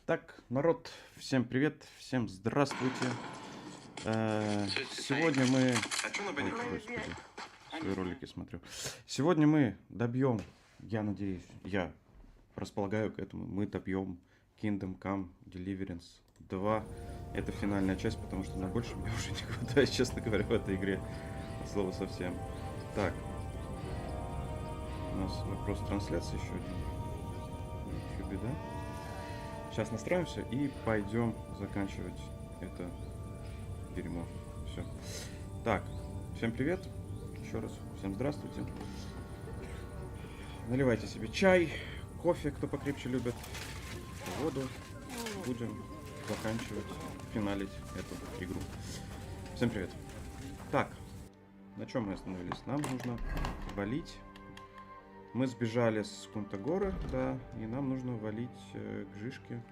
Так, народ, всем привет, всем здравствуйте. Сегодня мы... Ой, господи, свои ролики смотрю. Сегодня мы добьем, я надеюсь, я располагаю к этому, мы добьем Kingdom Come Deliverance 2. Это финальная часть, потому что на больше мне уже не хватает, честно говоря, в этой игре. Слово совсем. Так. У нас вопрос трансляции еще один. В YouTube, да? Сейчас настроимся и пойдем заканчивать это дерьмо. Все. Так, всем привет. Еще раз всем здравствуйте. Наливайте себе чай, кофе, кто покрепче любит, воду. Будем заканчивать, финалить эту игру. Всем привет. Так, на чем мы остановились? Нам нужно валить. Мы сбежали с Кунтагоры, да, и нам нужно валить к Жишке,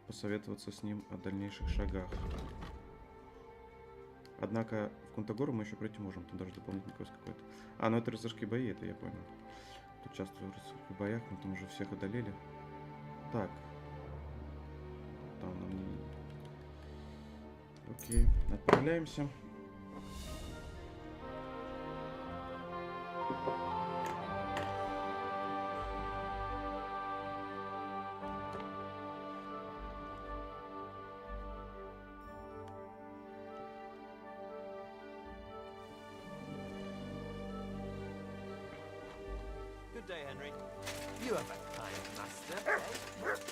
посоветоваться с ним о дальнейших шагах. Однако в Кунтагору мы еще пройти можем, тут даже дополнительный квест какой-то. А, ну это рыцарские бои, это я понял. Тут часто в рыцарских боях, мы там уже всех одолели. Так. Там нам не... Окей, отправляемся.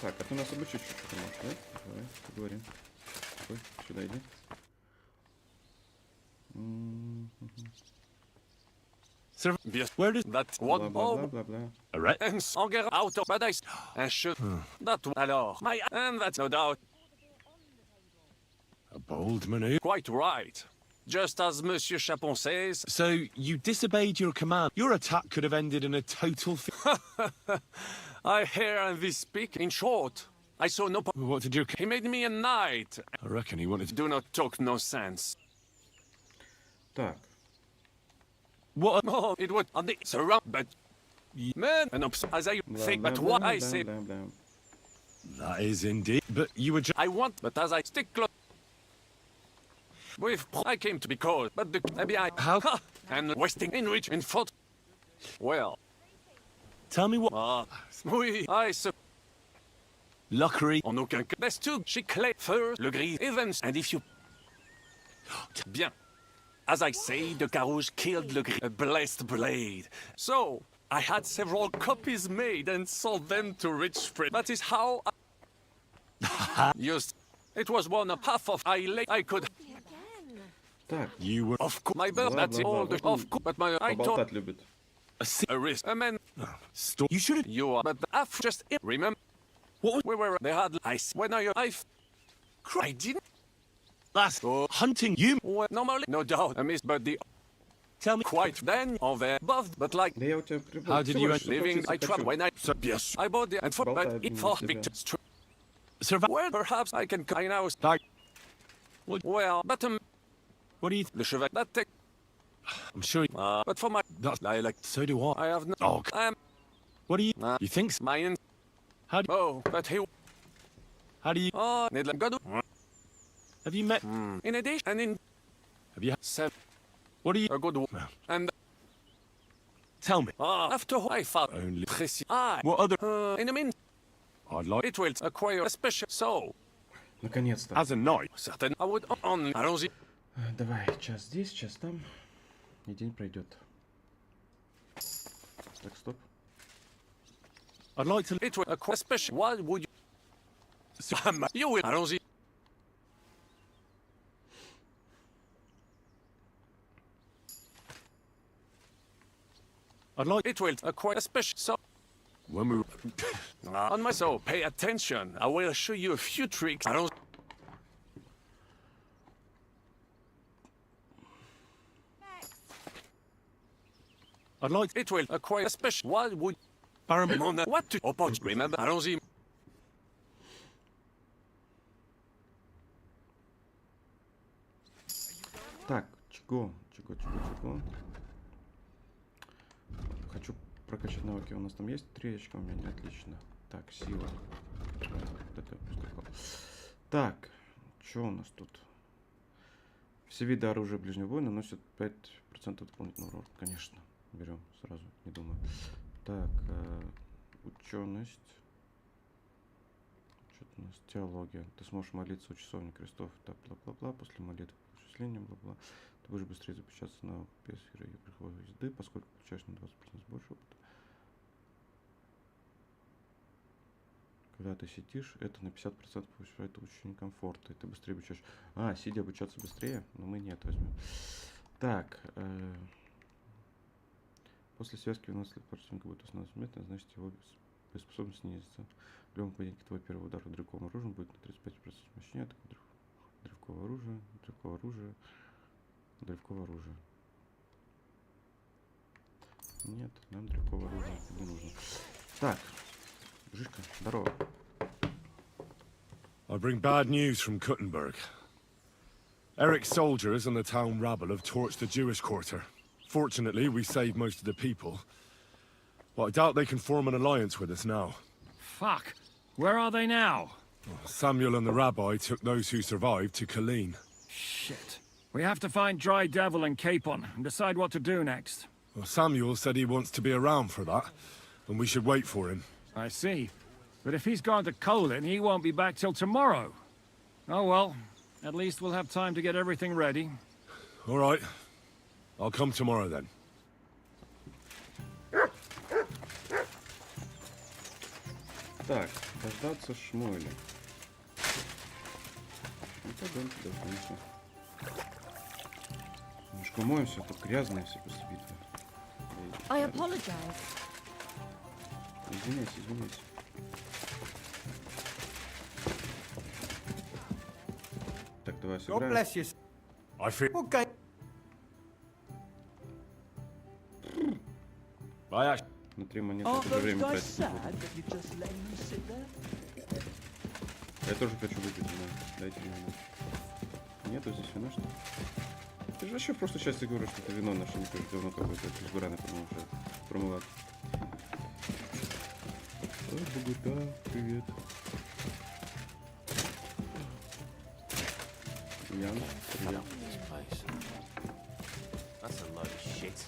Так, а ты нас обучить что-то можешь, да? Давай, поговорим. Ой, сюда иди. Sir, where is that one Бла-бла-бла-бла-бла. right? And Sanger out of paradise. And should that alors my and that's no doubt. A bold maneuver. Quite right. Just as Monsieur Chapon says. So you disobeyed your command. Your attack could have ended in a total. I hear this speak. In short, I saw no. What did you? He made me a knight. I reckon he wanted to. Do not talk no sense. Так. What? Oh, it was on the surround, but man, and as I think, but what I say, That is indeed. But you were. I want, but as I stick close. With I came to be called, but the maybe I How? And wasting in which in fought. Well, Tell me what. oui, I so Luckery. en aucun cas. There's two. She clay first, le gris events, and if you bien, as I say, the Carouge killed le gris, a blessed blade. So I had several copies made and sold them to rich friends. That is how I used. It was one of half of I could. Так, You were Of course, my birth, that's all. Of course, but my I told поболтать любит. a risk. A man, You should have. you are, but after just remember. What was We were. They had ice when I didn't. last Oh. hunting you? Well, normally, no doubt, I missed, but the Tell me. quite then over above, but like Да я у тебя прибыл. How did Всего you лишь living, I учиться travel хочу. when I So yes. I bought the and for but Болтает it мимо for тебя. victims. Survive. Well, perhaps I can. I now. Like. Well, but What do you? the cheval that take. I'm sure. But for my, That's. I like. So do I. I have no. Oh. What do you? You think? So? Mine. How do? Oh, but he. How do you? Oh, need like God. Have you met? In addition, and in Have you? seven, What do you? a good one. And Tell me. after I found Only. précis. I. What other? In a minute, I'd like. it will acquire a special. So, Наконец-то. As a knight. certain. I would only. Allons-y. Давай, час здесь, час там. И день пройдет. Так, стоп. I'd like to. It will acquire a special. Why would you? You will. Allons-y. I'd like. It will acquire a special. So, When we. on my soul, pay attention. I will show you a few tricks. Allons. I'd like. It will acquire a special. Why would Baron. what to? Remember? Allons-y. Так, чего? Хочу прокачать навыки. У нас там есть 3 очка у меня? Отлично. Так, сила. это я поскакал. Так, что у нас тут? Все виды оружия ближнего боя наносят 5% дополнительного урона. Конечно, берем сразу, не думаю. Так, ученость. Что-то у нас теология. Ты сможешь молиться у часовни крестов. Так, бла-бла-бла. После молитвы осуществления, бла-бла. Ты будешь быстрее запечататься на песфере и верховой езды, поскольку получаешь на 20% больше опыта. Когда ты сидишь, это на 50% повышает ощущение комфорта. И ты быстрее обучаешь. А, сидя обучаться быстрее? Но мы нет возьмем. Так. После связки выносит противника будет основной заметно, значит его боеспособность снизится. В любом поединке твой первый удар древковым оружием будет на 35% мощнее. Древковое оружие, древковое оружие, древковое оружие. Нет, нам древковое оружие не нужно. Так. Жишка, здорово. I bring bad news from Kuttenberg. Eric's soldiers and the town rabble have torched the Jewish quarter. Fortunately, we saved most of the people. But I doubt they can form an alliance with us now. Fuck. Where are they now? Samuel and the rabbi took those who survived to Colleen. Shit. We have to find Dry Devil and Capon and decide what to do next. Well, Samuel said he wants to be around for that, and we should wait for him. I see. But if he's gone to Colin, he won't be back till tomorrow. Oh well. At least we'll have time to get everything ready. All right. I'll come tomorrow then. Так, дождаться Шмуэля. Ну, пойдем туда, конечно. Немножко умоемся, тут грязные все после битвы. I apologize. Извиняйся, извиняйся. Так, давай God сыграем. bless you. I feel... Okay. I actually... На 3 монеты Aren't это же those время guys тратить не sad буду. that you just let me sit there? Я тоже хочу выпить вина. Дайте мне вино. Нету здесь вина, что ли? Ты же вообще в прошлой части говорил, что это вино наше не пьешь. Говно какое-то. Из бурана, по-моему, уже промывать. Ой, Богута, привет. Ян, привет. That's a load of shit.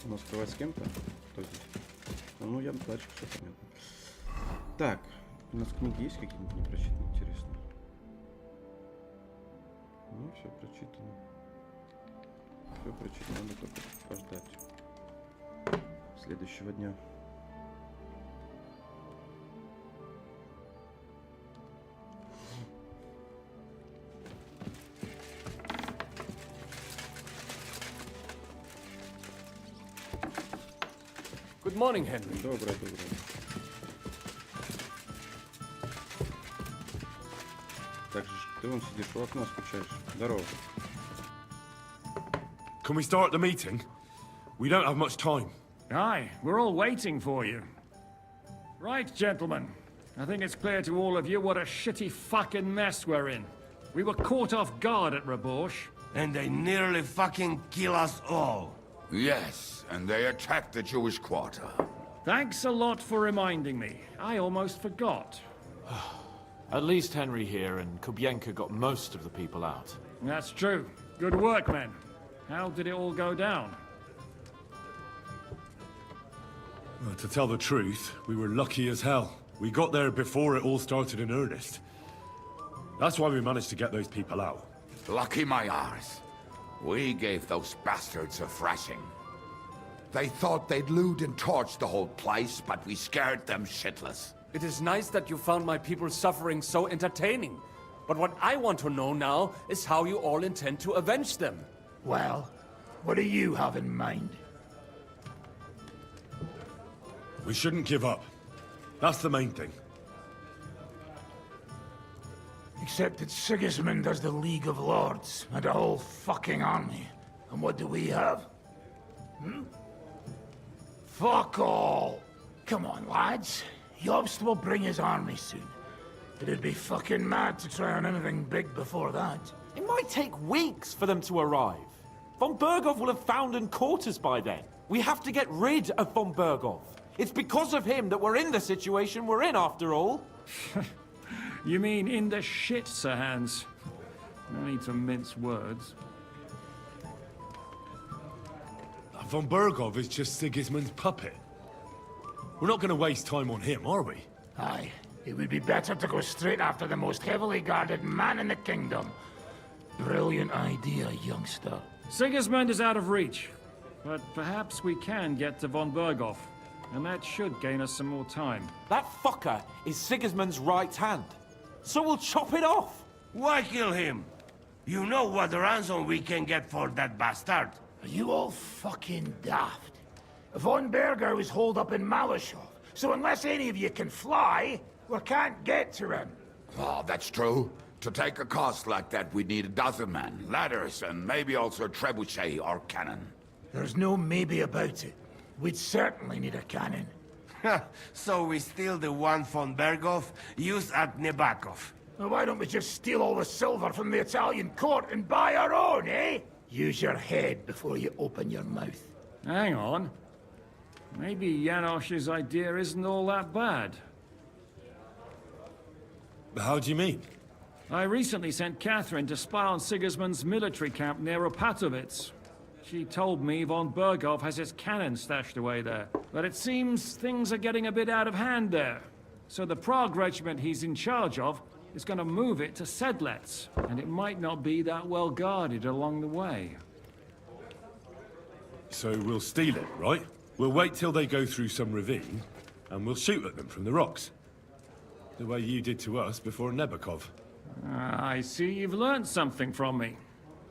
У нас открывать с кем-то? Кто здесь? Ну, я датчик, все понятно. Так, у нас книги есть какие-нибудь непрочитанные, интересно? Ну, все прочитано. Все прочитано, надо только пождать следующего дня. Good morning, Henry. Доброе, доброе. Так же, ты вон сидишь у окна, скучаешь. Здорово. Can we start the meeting? We don't have much time. Aye, we're all waiting for you. Right, gentlemen. I think it's clear to all of you what a shitty fucking mess we're in. We were caught off guard at Rabosh. And they nearly fucking kill us all. Yes, and they attacked the Jewish quarter. Thanks a lot for reminding me. I almost forgot. At least Henry here and Kubienka got most of the people out. That's true. Good work, men. How did it all go down? To tell the truth, we were lucky as hell. We got there before it all started in earnest. That's why we managed to get those people out. Lucky my arse. We gave those bastards a thrashing. They thought they'd loot and torch the whole place, but we scared them shitless. It is nice that you found my people's suffering so entertaining. But what I want to know now is how you all intend to avenge them. Well, what do you have in mind? We shouldn't give up. That's the main thing. Except that Sigismund has the League of Lords and a whole fucking army. And what do we have? Fuck all! Come on, lads. Jobst will bring his army soon. It'd be fucking mad to try on anything big before that. It might take weeks for them to arrive. Von Berghoff will have found and caught us by then. We have to get rid of Von Berghoff. It's because of him that we're in the situation we're in, after all. You mean in the shit, Sir Hans? No need to mince words. Von Berghoff is just Sigismund's puppet. We're not going to waste time on him, are we? Aye. It would be better to go straight after the most heavily guarded man in the kingdom. Brilliant idea, youngster. Sigismund is out of reach, but perhaps we can get to Von Berghoff, and that should gain us some more time. That fucker is Sigismund's right hand. So we'll chop it off. Why kill him? You know what ransom we can get for that bastard. Are you all fucking daft? Von Berger was holed up in Malashov, so unless any of you can fly, we can't get to him. Oh, that's true. To take a cost like that, we'd need a dozen men, ladders, and maybe also a trebuchet or cannon. There's no maybe about it. We'd certainly need a cannon. So we steal the one von Berghoff, use at Nebakov. Well, why don't we just steal all the silver from the Italian court and buy our own, eh? Use your head before you open your mouth. Hang on. Maybe Janosch's idea isn't all that bad. How do you mean? I recently sent Catherine to spy on Sigismund's military camp near Opatovitz. She told me Von Berghoff has his cannon stashed away there. But it seems things are getting a bit out of hand there. So the Prague regiment he's in charge of is going to move it to Sedlec, and it might not be that well guarded along the way. So we'll steal it, right? We'll wait till they go through some ravine, and we'll shoot at them from the rocks. The way you did to us before Nebakov. I see you've learned something from me.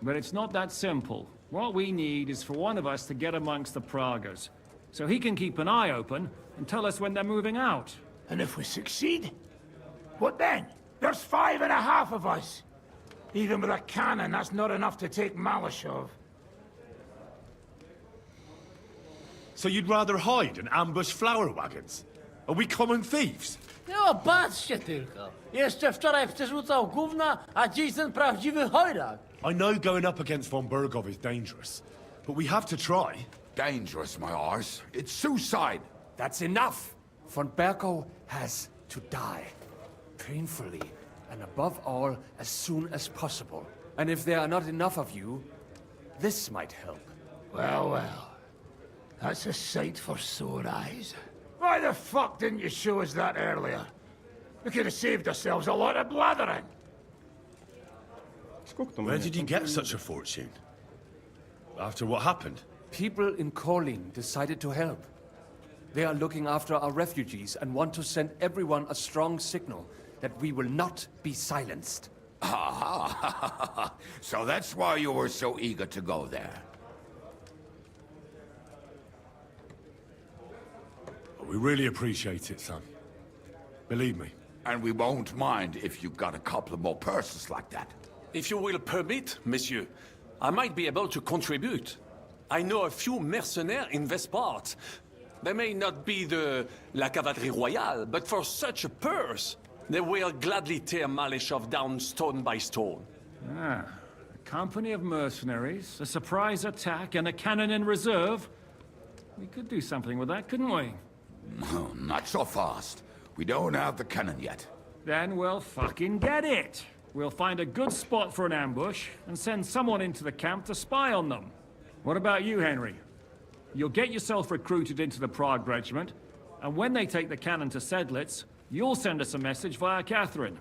But it's not that simple. What we need is for one of us to get amongst the Pragas, so he can keep an eye open and tell us when they're moving out. And if we succeed, what then? There's 5.5 of us. Even with a cannon, that's not enough to take Malashov. So you'd rather hide and ambush flower wagons? Are we common thieves? No, patrzcie tylko. Jeszcze wczoraj przerzucał gówna, a dziś ten prawdziwy chojrak. I know going up against Von Berghoff is dangerous, but we have to try. Dangerous, my arse. It's suicide. That's enough. Von Berghoff has to die. Painfully, and above all, as soon as possible. And if there are not enough of you, this might help. Well, well. That's a sight for sore eyes. Why the fuck didn't you show us that earlier? We could have saved ourselves a lot of blathering. Where did you get such a fortune? After what happened? People in Kolin decided to help. They are looking after our refugees and want to send everyone a strong signal that we will not be silenced. Ah, so that's why you were so eager to go there. We really appreciate it, son. Believe me. And we won't mind if you got a couple of more purses like that. If you will permit, monsieur, I might be able to contribute. I know a few mercenaires in this part. They may not be la cavalerie royale, but for such a purse, they will gladly tear Malashov down stone by stone. Ah, a company of mercenaries, a surprise attack, and a cannon in reserve. We could do something with that, couldn't we? No, not so fast. We don't have the cannon yet. Then we'll fucking get it. We'll find a good spot for an ambush and send someone into the camp to spy on them. What about you, Henry? You'll get yourself recruited into the Prague regiment, and when they take the cannon to Sedlec, you'll send us a message via Catherine.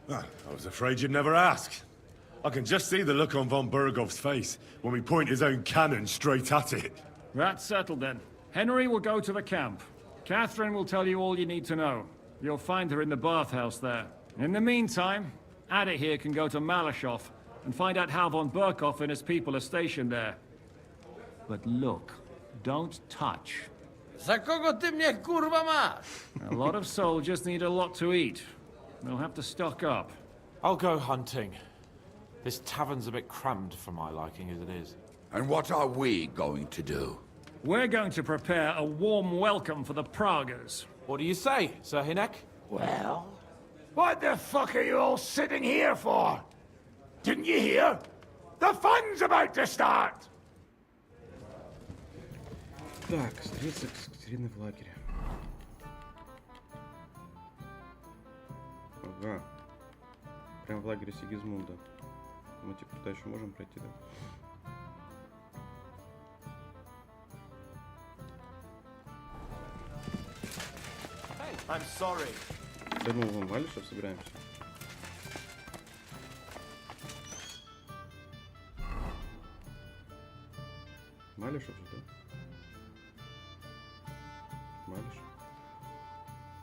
I was afraid you'd never ask. I can just see the look on Von Berghoff's face when we point his own cannon straight at it. That's settled then. Henry will go to the camp. Catherine will tell you all you need to know. You'll find her in the bathhouse there. In the meantime, Ada here can go to Malashov and find out how Von Berghoff and his people are stationed there. But look, don't touch. Za kogo ty mnie kurwa masz? A lot of soldiers need a lot to eat. They'll have to stock up. I'll go hunting. This tavern's a bit crammed for my liking as it is. And what are we going to do? We're going to prepare a warm welcome for the Pragas. What do you say, Sir Hinek? Well, what the fuck are you all sitting here for? Didn't you hear? The fun's about to start! Так, встретиться с Катериной в лагере. Ага. Прям в лагере Сигизмунда. Мы типа туда еще можем пройти, да? I'm sorry. Да ну, вон, Малишев собираемся. Малишев же, да? Малишев.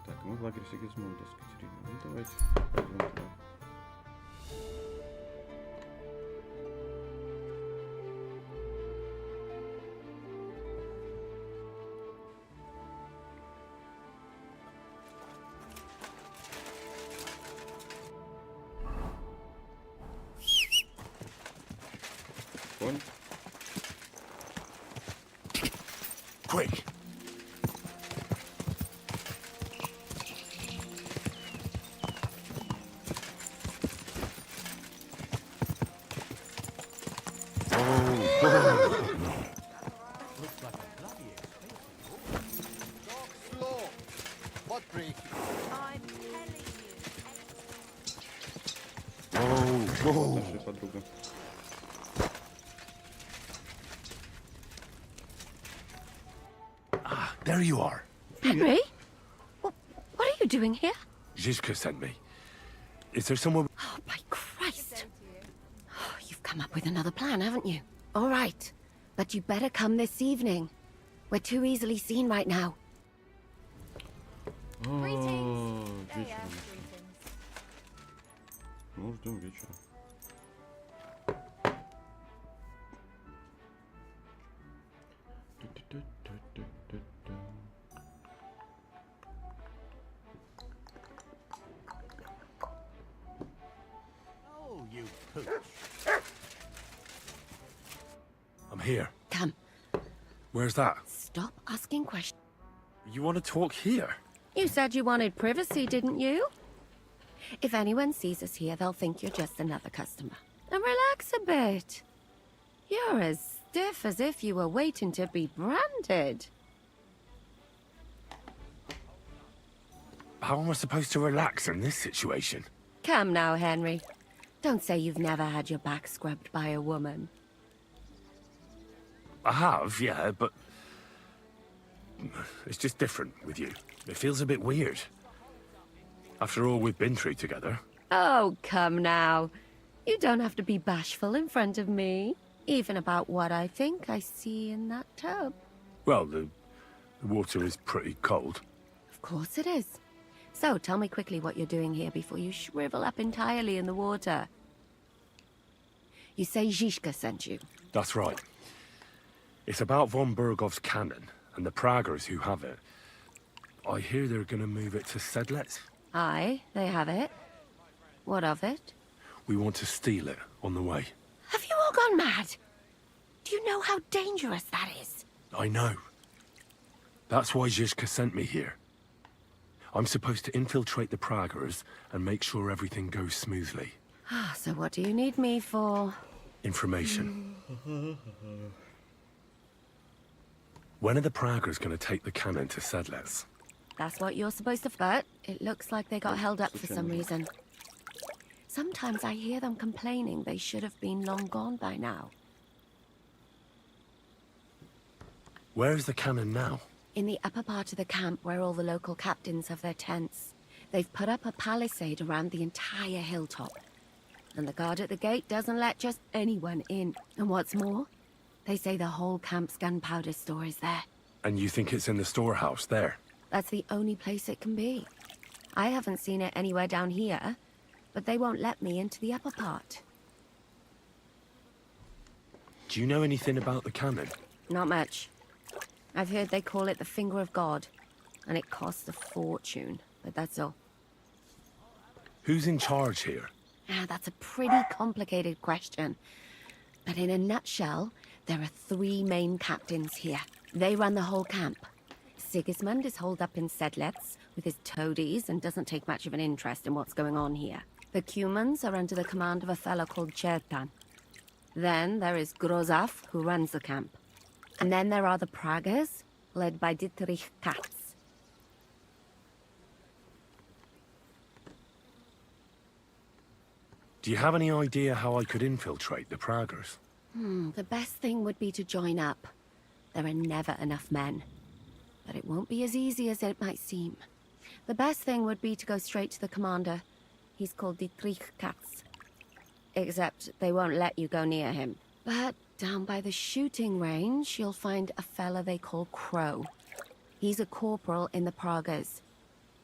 Так, мы в лагере Сигизмунда с Катериной. Ну давайте, пойдем туда. Конь. Quick! Наша подруга. There you are. Henry? What are you doing here? Zizka sent me. Is there someone... Oh, my Christ. Oh, you've come up with another plan, haven't you? All right. But you better come this evening. We're too easily seen right now. Вечером. Ну, ждем вечера. I'm here. Come. Where's that? Stop asking questions. You want to talk here? You said you wanted privacy, didn't you? If anyone sees us here, they'll think you're just another customer. And relax a bit. You're as stiff as if you were waiting to be branded. How am I supposed to relax in this situation? Come now, Henry. Don't say you've never had your back scrubbed by a woman. I have, yeah, but... It's just different with you. It feels a bit weird. After all we've been through together. Oh, come now. You don't have to be bashful in front of me. Even about what I think I see in that tub. Well, the water is pretty cold. Of course it is. So, tell me quickly what you're doing here before you shrivel up entirely in the water. You say Zizka sent you. That's right. It's about von Bergov's cannon and the Pragers who have it. I hear they're gonna move it to Sedlec. Aye, they have it. What of it? We want to steal it on the way. Have you all gone mad? Do you know how dangerous that is? I know. That's why Zizka sent me here. I'm supposed to infiltrate the Pragers and make sure everything goes smoothly. Ah, so what do you need me for? Information. When are the Pragers going to take the cannon to Sedlec? That's what you're supposed to... But it looks like they got held up for some reason. Sometimes I hear them complaining they should have been long gone by now. Where is the cannon now? In the upper part of the camp where all the local captains have their tents. They've put up a palisade around the entire hilltop. And the guard at the gate doesn't let just anyone in. And what's more, they say the whole camp's gunpowder store is there. And you think it's in the storehouse there? That's the only place it can be. I haven't seen it anywhere down here, but they won't let me into the upper part. Do you know anything about the cannon? Not much. I've heard they call it the Finger of God, and it costs a fortune, but that's all. Who's in charge here? Ah, that's a pretty complicated question. But in a nutshell, There are 3 main captains here. They run the whole camp. Sigismund is holed up in Sedlets with his toadies and doesn't take much of an interest in what's going on here. The Cumans are under the command of a fellow called Chertan. Then there is Grozaf, who runs the camp. And then there are the Pragas, led by Dietrich Katz. Do you have any idea how I could infiltrate the Praggers? The best thing would be to join up. There are never enough men. But it won't be as easy as it might seem. The best thing would be to go straight to the commander. He's called Dietrich Katz. Except they won't let you go near him. But down by the shooting range, you'll find a fella they call Crow. He's a corporal in the Pragas.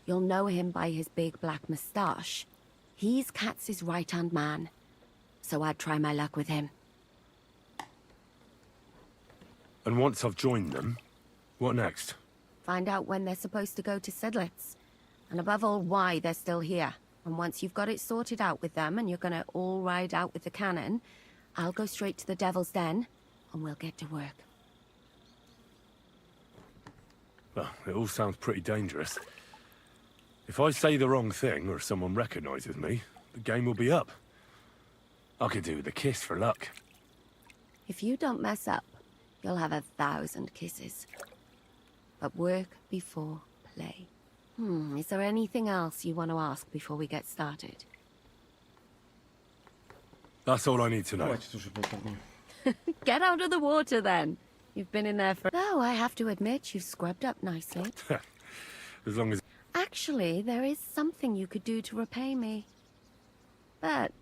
You'll know him by his big black moustache. He's Katz's right-hand man. So I'd try my luck with him. And once I've joined them, what next? Find out when they're supposed to go to Sedlitz. And above all, why they're still here. And once you've got it sorted out with them and you're gonna all ride out with the cannon, I'll go straight to the Devil's Den and we'll get to work. Well, it all sounds pretty dangerous. If I say the wrong thing or someone recognizes me, the game will be up. I could do with a kiss for luck. If you don't mess up, you'll have 1,000 kisses. But work before play. Is there anything else you want to ask before we get started? That's all I need to know. Хватит уже болтовни. Get out of the water then. You've been in there for... Though I have to admit, you've scrubbed up nicely. As long as... Actually, there is something you could do to repay me. But...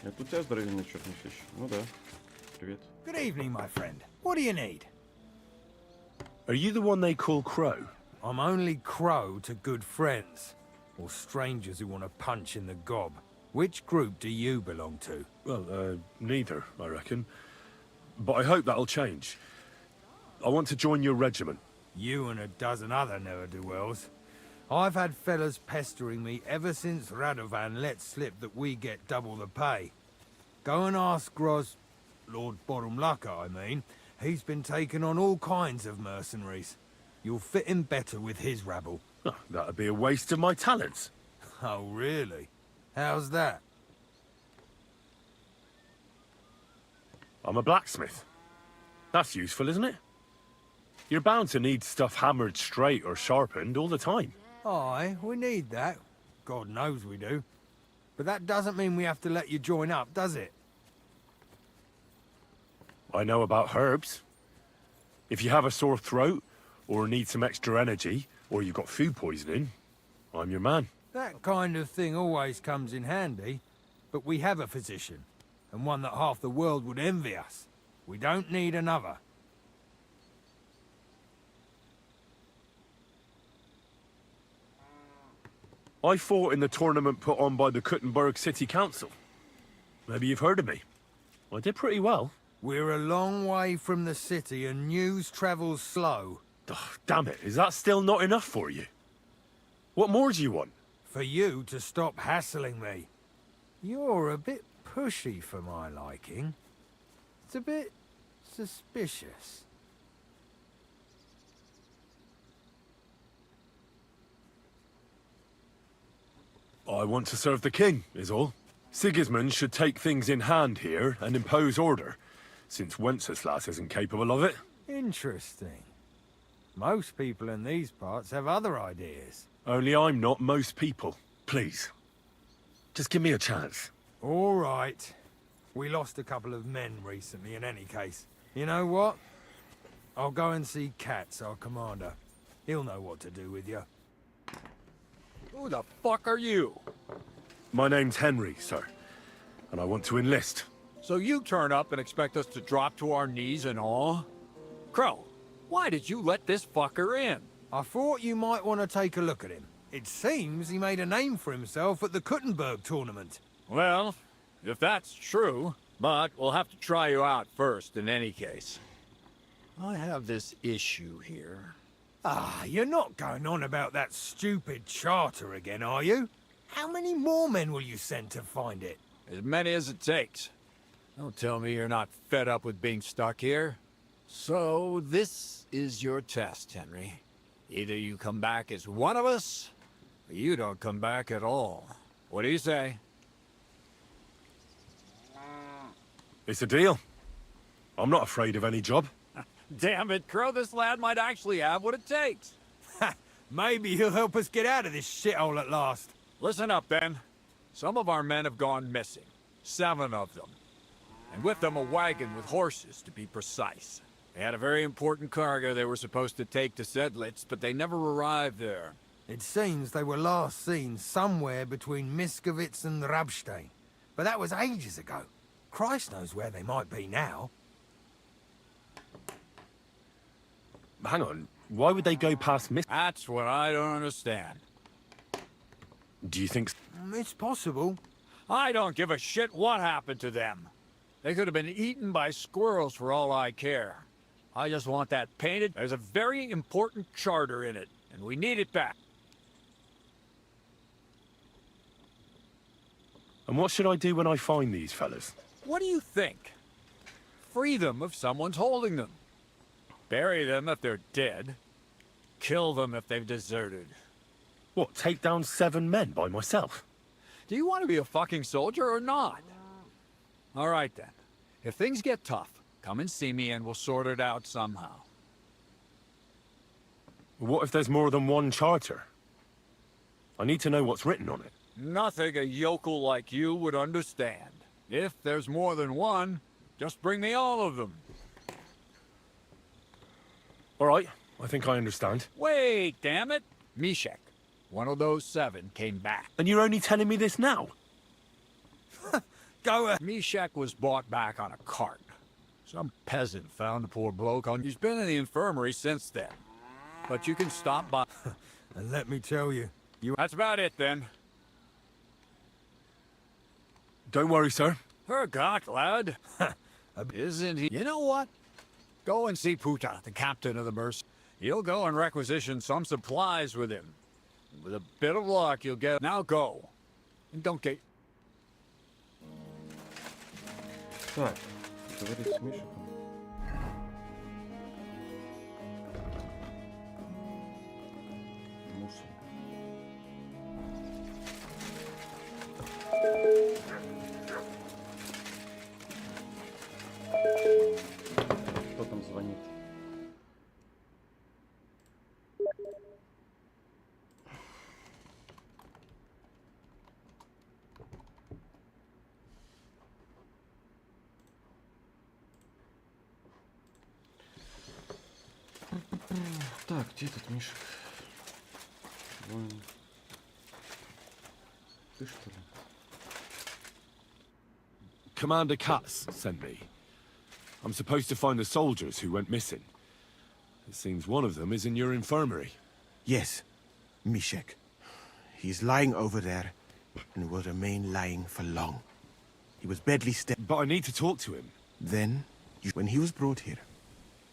Это у тебя здоровенный черный фищ. Ну да. Привет. Good evening, my friend. What do you need? Are you the one they call Crow? I'm only Crow to good friends. Or strangers who want to punch in the gob. Which group do you belong to? Well, neither, I reckon. But I hope that'll change. I want to join your regiment. You and a dozen other ne'er-do-wells. I've had fellas pestering me ever since Radovan let slip that we get double the pay. Go and ask Lord Borumlaka, I mean. He's been taking on all kinds of mercenaries. You'll fit in better with his rabble. Oh, that'd be a waste of my talents. Oh, really? How's that? I'm a blacksmith. That's useful, isn't it? You're bound to need stuff hammered straight or sharpened all the time. Aye, we need that. God knows we do. But that doesn't mean we have to let you join up, does it? I know about herbs. If you have a sore throat, or need some extra energy, or you've got food poisoning, I'm your man. That kind of thing always comes in handy. But we have a physician, and one that half the world would envy us. We don't need another. I fought in the tournament put on by the Kuttenberg City Council. Maybe you've heard of me. I did pretty well. We're a long way from the city and news travels slow. Oh, damn it, is that still not enough for you? What more do you want? For you to stop hassling me. You're a bit pushy for my liking. It's a bit suspicious. I want to serve the king, is all. Sigismund should take things in hand here and impose order, since Wenceslas isn't capable of it. Interesting. Most people in these parts have other ideas. Only I'm not most people. Please. Just give me a chance. All right. We lost a couple of men recently in any case. You know what? I'll go and see Katz, our commander. He'll know what to do with you. Who the fuck are you? My name's Henry, sir. And I want to enlist. So you turn up and expect us to drop to our knees in awe? Crow, why did you let this fucker in? I thought you might want to take a look at him. It seems he made a name for himself at the Kuttenberg tournament. Well, if that's true, but we'll have to try you out first in any case. I have this issue here. Ah, you're not going on about that stupid charter again, are you? How many more men will you send to find it? As many as it takes. Don't tell me you're not fed up with being stuck here. So, this is your test, Henry. Either you come back as one of us, or you don't come back at all. What do you say? It's a deal. I'm not afraid of any job. Damn it, Crow, this lad might actually have what it takes. Maybe he'll help us get out of this shithole at last. Listen up, then. Some of our men have gone missing. 7 of them. And with them a wagon with horses, to be precise. They had a very important cargo they were supposed to take to Sedlitz, but they never arrived there. It seems they were last seen somewhere between Miskovitz and Rabstein. But that was ages ago. Christ knows where they might be now. Hang on, why would they go past That's what I don't understand. Do you think... It's possible. I don't give a shit what happened to them. They could have been eaten by squirrels for all I care. I just want that painted. There's a very important charter in it, and we need it back. And what should I do when I find these fellas? What do you think? Free them if someone's holding them. Bury them if they're dead. Kill them if they've deserted. What, take down 7 men by myself? Do you want to be a fucking soldier or not? All right then. If things get tough, come and see me and we'll sort it out somehow. What if there's more than one charter? I need to know what's written on it. Nothing a yokel like you would understand. If there's more than one, just bring me all of them. All right, I think I understand. Wait, damn it. Mishek, one of those 7, came back. And you're only telling me this now? Go Mishek was brought back on a cart. Some peasant found the poor bloke on... He's been in the infirmary since then. But you can stop by... And let me tell you... That's about it, then. Don't worry, sir. Hergott, lad. Isn't he... You know what? Go and see Puta, the captain of the Mercy. He'll go and requisition some supplies with him. With a bit of luck, you'll get... Now go. And don't get... Так, говорить с Мишиком. Мусор. Кто там звонит? Так, где этот Мишек? Вон. Ты что ли? Commander Katz sent me. I'm supposed to find the soldiers who went missing. It seems one of them is in your infirmary. Yes, Mishek. He's lying over there, and will remain lying for long. He was badly stabbed. But I need to talk to him. Then, when he was brought here,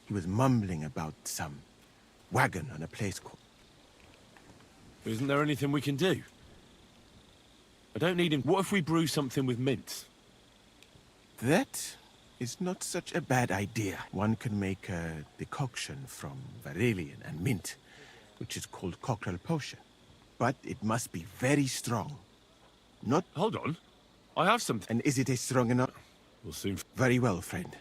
he was mumbling about some wagon on a place called... Isn't there anything we can do? I don't need him. What if we brew something with mint? That is not such a bad idea. One can make a decoction from Varelian and mint, which is called cockerel potion. But it must be very strong. Not... Hold on. I have something. And is it a strong enough? We'll soon... Very well, friend.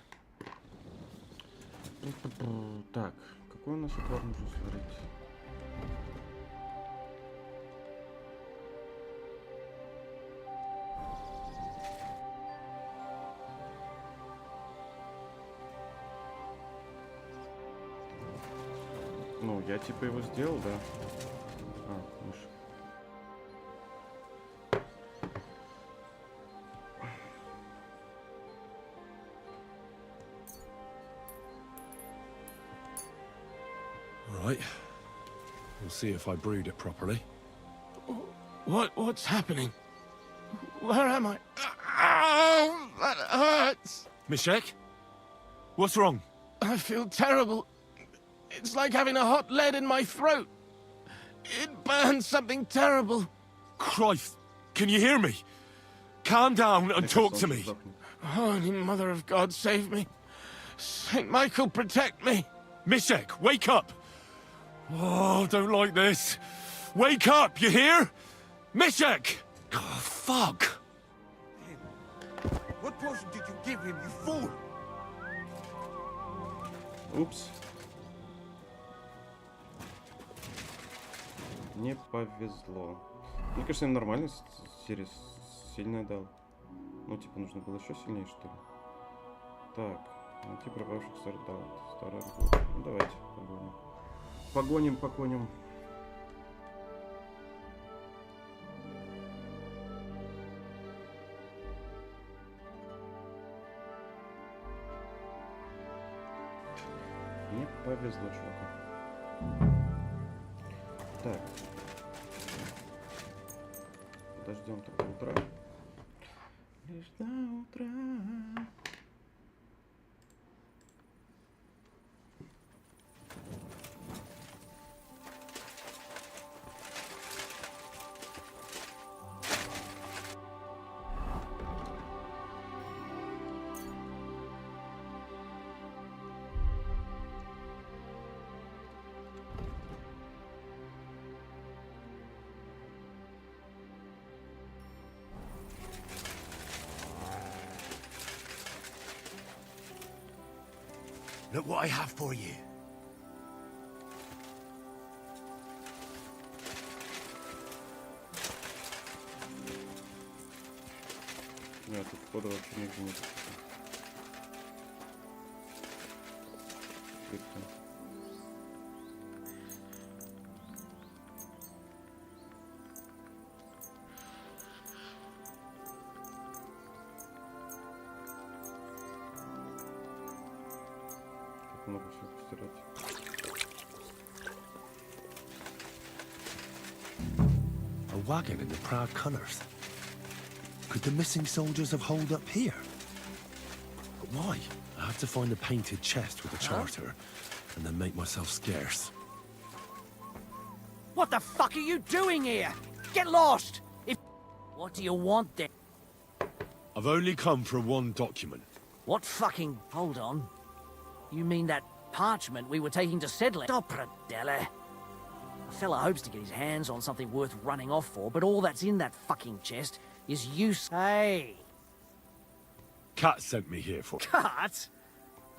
Так, какой у нас отвар нужно сварить? Ну, я типа его сделал, да? А, мышь. All right. We'll see if I brewed it properly. What's happening? Where am I? Ow, that hurts! Mishek? What's wrong? I feel terrible. It's like having a hot lead in my throat. It burns something terrible. Christ! can you hear me? Calm down and talk to me. Holy Mother of God, save me. Saint Michael, protect me. Mishek, wake up! Oh, don't like this. Wake up, you hear? Mishek! Oh, fuck! What potion did you give him, you fool? Упс. Не повезло. Мне кажется, им нормально серия сильная дал. Ну, типа, нужно было еще сильнее, что ли? Так, найти пропавших старых. Ну, давайте, погоним. Погоним. Не повезло, чуваку. Так. Подождем только утра. Лишь до утра. Look what I have for you. Нет, тут входа вообще нигде нет. Много всего постирать. A wagon in the proud colours. Could the missing soldiers have holed up here? But why? I have to find the painted chest with the charter, and then make myself scarce. What the fuck are you doing here? Get lost! What do you want then? I've only come for one document. What fucking... Hold on. You mean that parchment we were taking to Sedley? Dopradelle. A fella hopes to get his hands on something worth running off for, but all that's in that fucking chest is use. Hey! Cat sent me here for... Cut?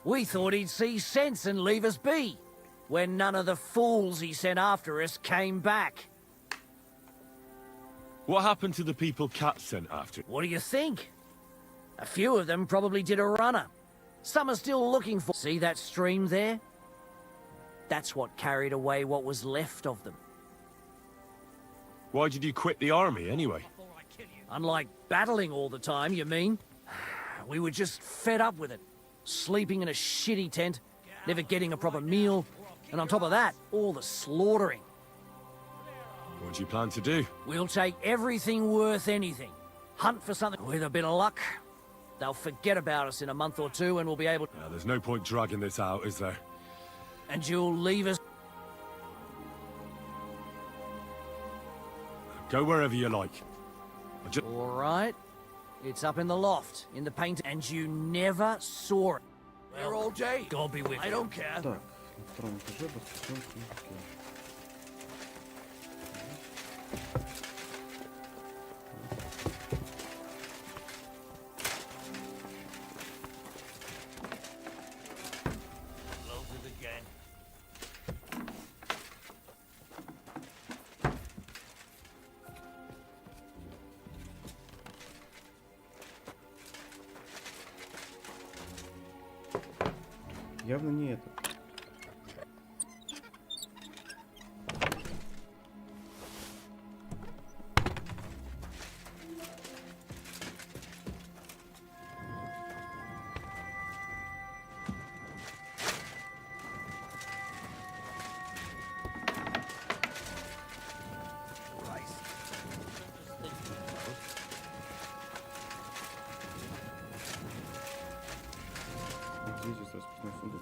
We thought he'd see sense and leave us be, when none of the fools he sent after us came back. What happened to the people Cat sent after? What do you think? A few of them probably did a runner. Some are still looking for... See that stream there? That's what carried away what was left of them. Why did you quit the army, anyway? Unlike battling all the time, you mean? We were just fed up with it. Sleeping in a shitty tent, never getting a proper meal, and on top of that, all the slaughtering. What do you plan to do? We'll take everything worth anything. Hunt for something with a bit of luck. They'll forget about us in a month or two and we'll be able to... There's no point dragging this out, is there? And you'll leave us... Go wherever you like. All right. It's up in the loft, in the paint, and you never saw it. There all day. God be with you. I don't care. Так, на втором этаже бастион книжки. Явно не это. Здесь расписной сундук.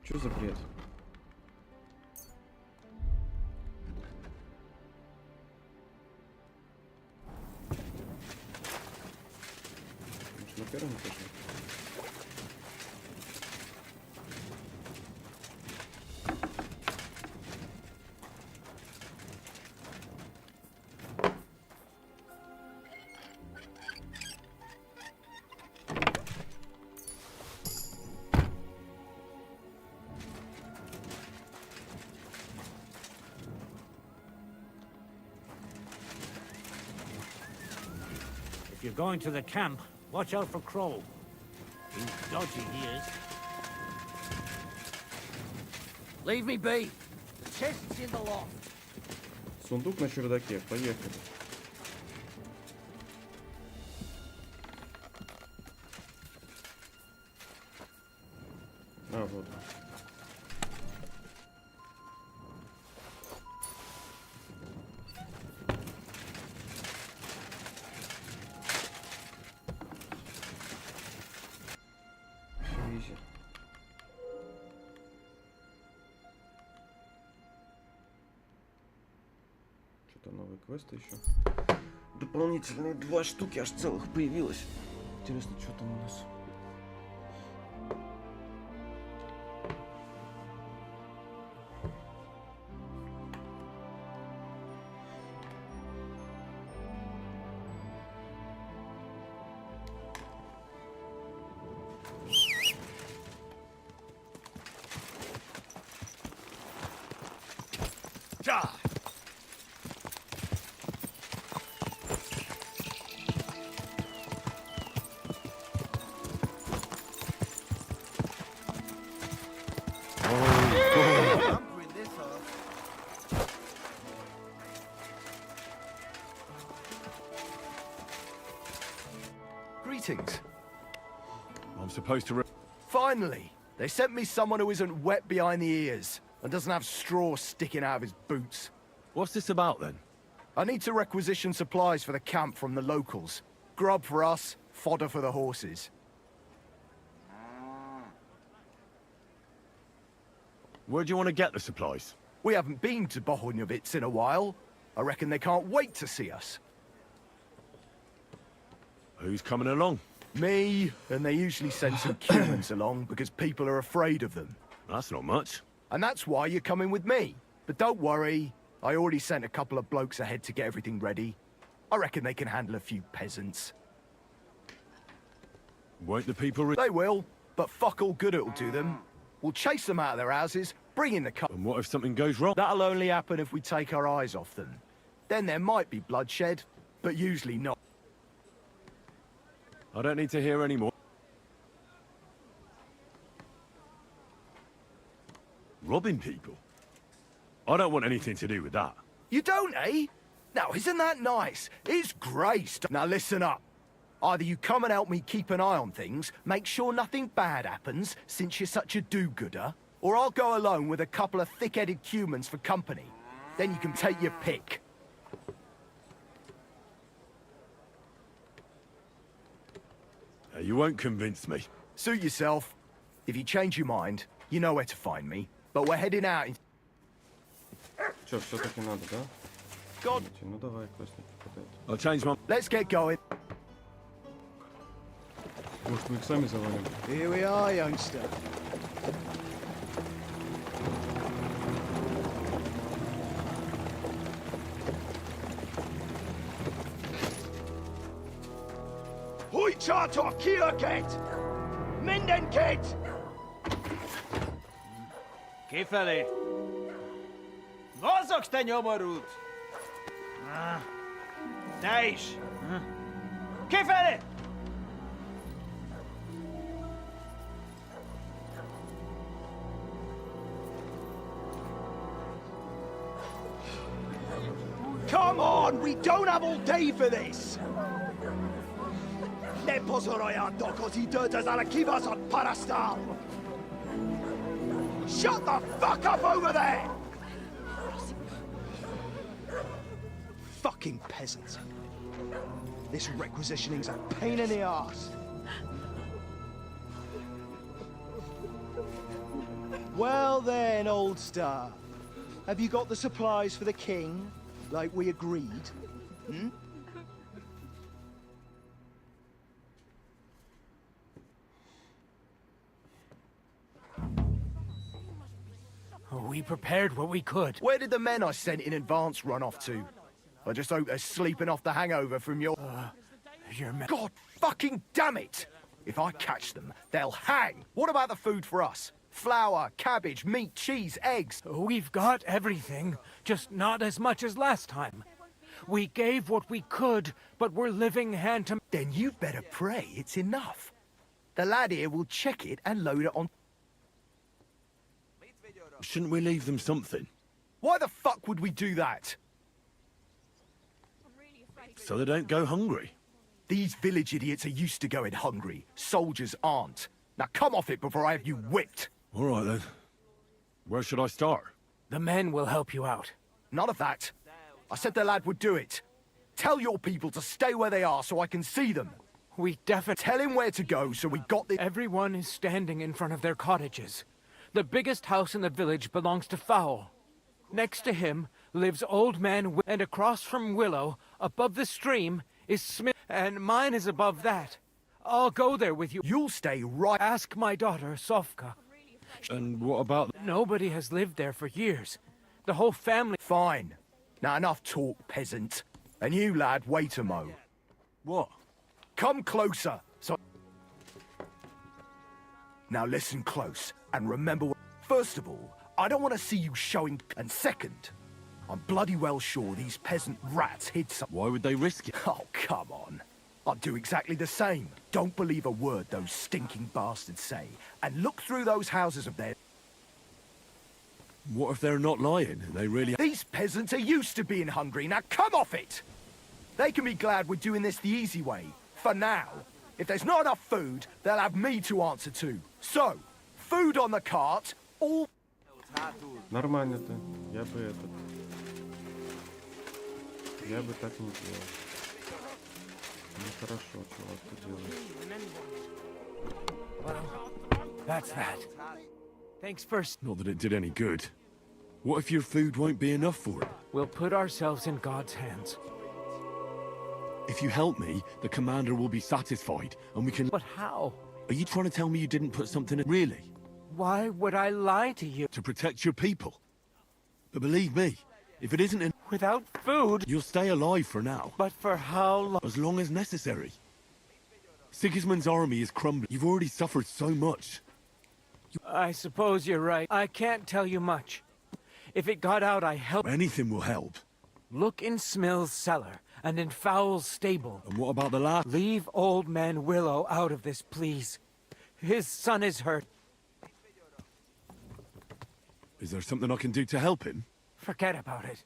Что за бред? Может, на первом этаже? If you're going to the camp, watch out for Crow. He's dodgy, he is. Leave me be. The chest's in the loft. Сундук на чердаке. Поехали. А, вот. Изи. Что-то новые квесты еще. Дополнительные 2 штуки аж целых появилось. Интересно, что там у нас? Greetings. I'm supposed to... Finally! They sent me someone who isn't wet behind the ears and doesn't have straw sticking out of his boots. What's this about, then? I need to requisition supplies for the camp from the locals. Grub for us, fodder for the horses. Where do you want to get the supplies? We haven't been to Bohunjovitz in a while. I reckon they can't wait to see us. Who's coming along? Me, and they usually send some humans along because people are afraid of them. That's not much. And that's why you're coming with me. But don't worry, I already sent a couple of blokes ahead to get everything ready. I reckon they can handle a few peasants. Won't the people... They will, but fuck all good it'll do them. We'll chase them out of their houses, bring in the car. And what if something goes wrong? That'll only happen if we take our eyes off them. Then there might be bloodshed, but usually not. I don't need to hear any more. Robbing people? I don't want anything to do with that. You don't, eh? Now, isn't that nice? It's great. Now listen up. Either you come and help me keep an eye on things, make sure nothing bad happens, since you're such a do-gooder, or I'll go alone with a couple of thick-headed humans for company. Then you can take your pick. You won't convince me. Suit yourself. If you change your mind, you know where to find me. But we're heading out in... Чё, все-таки надо, да? God. Ну давай, квестник хватает. I'll change my... Let's get going. Может, мы их сами завалим? Here we are, youngster. Hoi charter Kierket! Mindenket! Kifelé! Mozogsz, te nyomorult! Te is! Kifelé! Come on, we don't have all day for this! Ne pozoroj dokud he does ala kivas on parastal! Shut the fuck up over there! Fucking peasants. This requisitioning's a pain in the arse. Well then, old star. Have you got the supplies for the king, like we agreed? Hmm? We prepared what we could. Where did the men I sent in advance run off to? I just hope they're sleeping off the hangover from your men. God fucking damn it! If I catch them, they'll hang. What about the food for us? Flour, cabbage, meat, cheese, eggs. We've got everything, just not as much as last time. We gave what we could, but we're living hand to... Then you better pray it's enough. The lad here will check it and load it on... Shouldn't we leave them something? Why the fuck would we do that? So they don't go hungry. These village idiots are used to going hungry. Soldiers aren't. Now come off it before I have you whipped. All right, then. Where should I start? The men will help you out. None of that. I said the lad would do it. Tell your people to stay where they are so I can see them. We definitely... Tell him where to go so we got the... Everyone is standing in front of their cottages. The biggest house in the village belongs to Fowl. Next to him lives Old Man and across from Willow, above the stream, is Smith, and mine is above that. I'll go there with you. You'll stay right... Ask my daughter, Sofka. And what about... Nobody has lived there for years. The whole family... Fine. Now enough talk, peasant. And you, lad, wait a mo. What? Come closer, so... Now listen close, and remember... First of all, I don't want to see you showing... And second, I'm bloody well sure these peasant rats hid some... Why would they risk it? Oh, come on. I'd do exactly the same. Don't believe a word those stinking bastards say. And look through those houses of theirs. What if they're not lying? They really... These peasants are used to being hungry. Now come off it! They can be glad we're doing this the easy way. For now. If there's not enough food, they'll have me to answer to. So, food on the cart, all... Нормально-то. Я бы этот... Я бы так не делал. Нехорошо, чувак, ты делаешь. Well, that's that. Thanks first. Not that it did any good. What if your food won't be enough for it? We'll put ourselves in God's hands. If you help me, the commander will be satisfied, and we can... But how? Are you trying to tell me you didn't put something in... Really? Why would I lie to you? To protect your people. But believe me, if it isn't in... Without food... You'll stay alive for now. But for how long? As long as necessary. Sigismund's army is crumbling. You've already suffered so much. I suppose you're right. I can't tell you much. If it got out, I help... Anything will help. Look in Smill's cellar, and in Fowl's stable. And what about the last... Leave Old Man Willow out of this, please. His son is hurt. Is there something I can do to help him? Forget about it.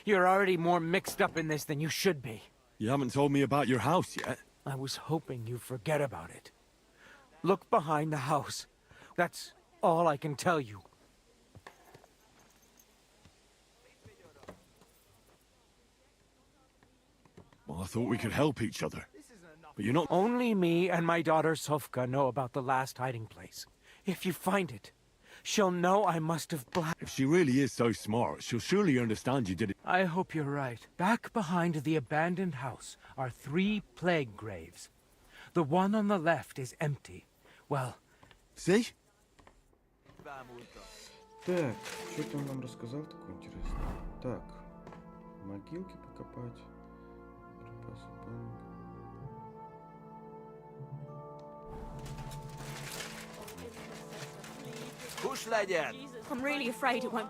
You're already more mixed up in this than you should be. You haven't told me about your house yet. I was hoping you'd forget about it. Look behind the house. That's all I can tell you. Well, I thought we could help each other. But you're not... Only me and my daughter Sofka know about the last hiding place. If you find it, she'll know I must have If she really is so smart, she'll surely understand you did it. I hope you're right. Back behind the abandoned house are 3 plague graves. The one on the left is empty. Well... See? Так, что-то он нам рассказал такое интересное. Так, могилки покопать. Припасы банк. I'm really afraid it won't.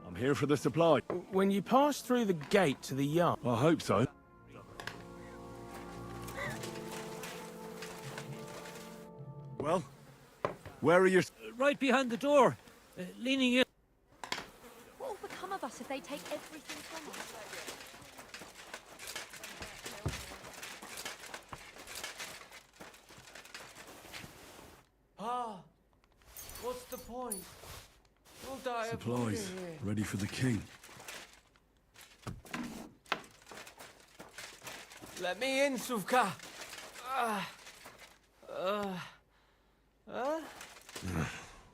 I'm here for the supply. When you pass through the gate to the yard... I hope so. Well, where are your... Right behind the door, leaning in. What will become of us if they take everything from us? What's the point? We'll die of Supplies, hunger here. ready for the king. Let me in, Suvka.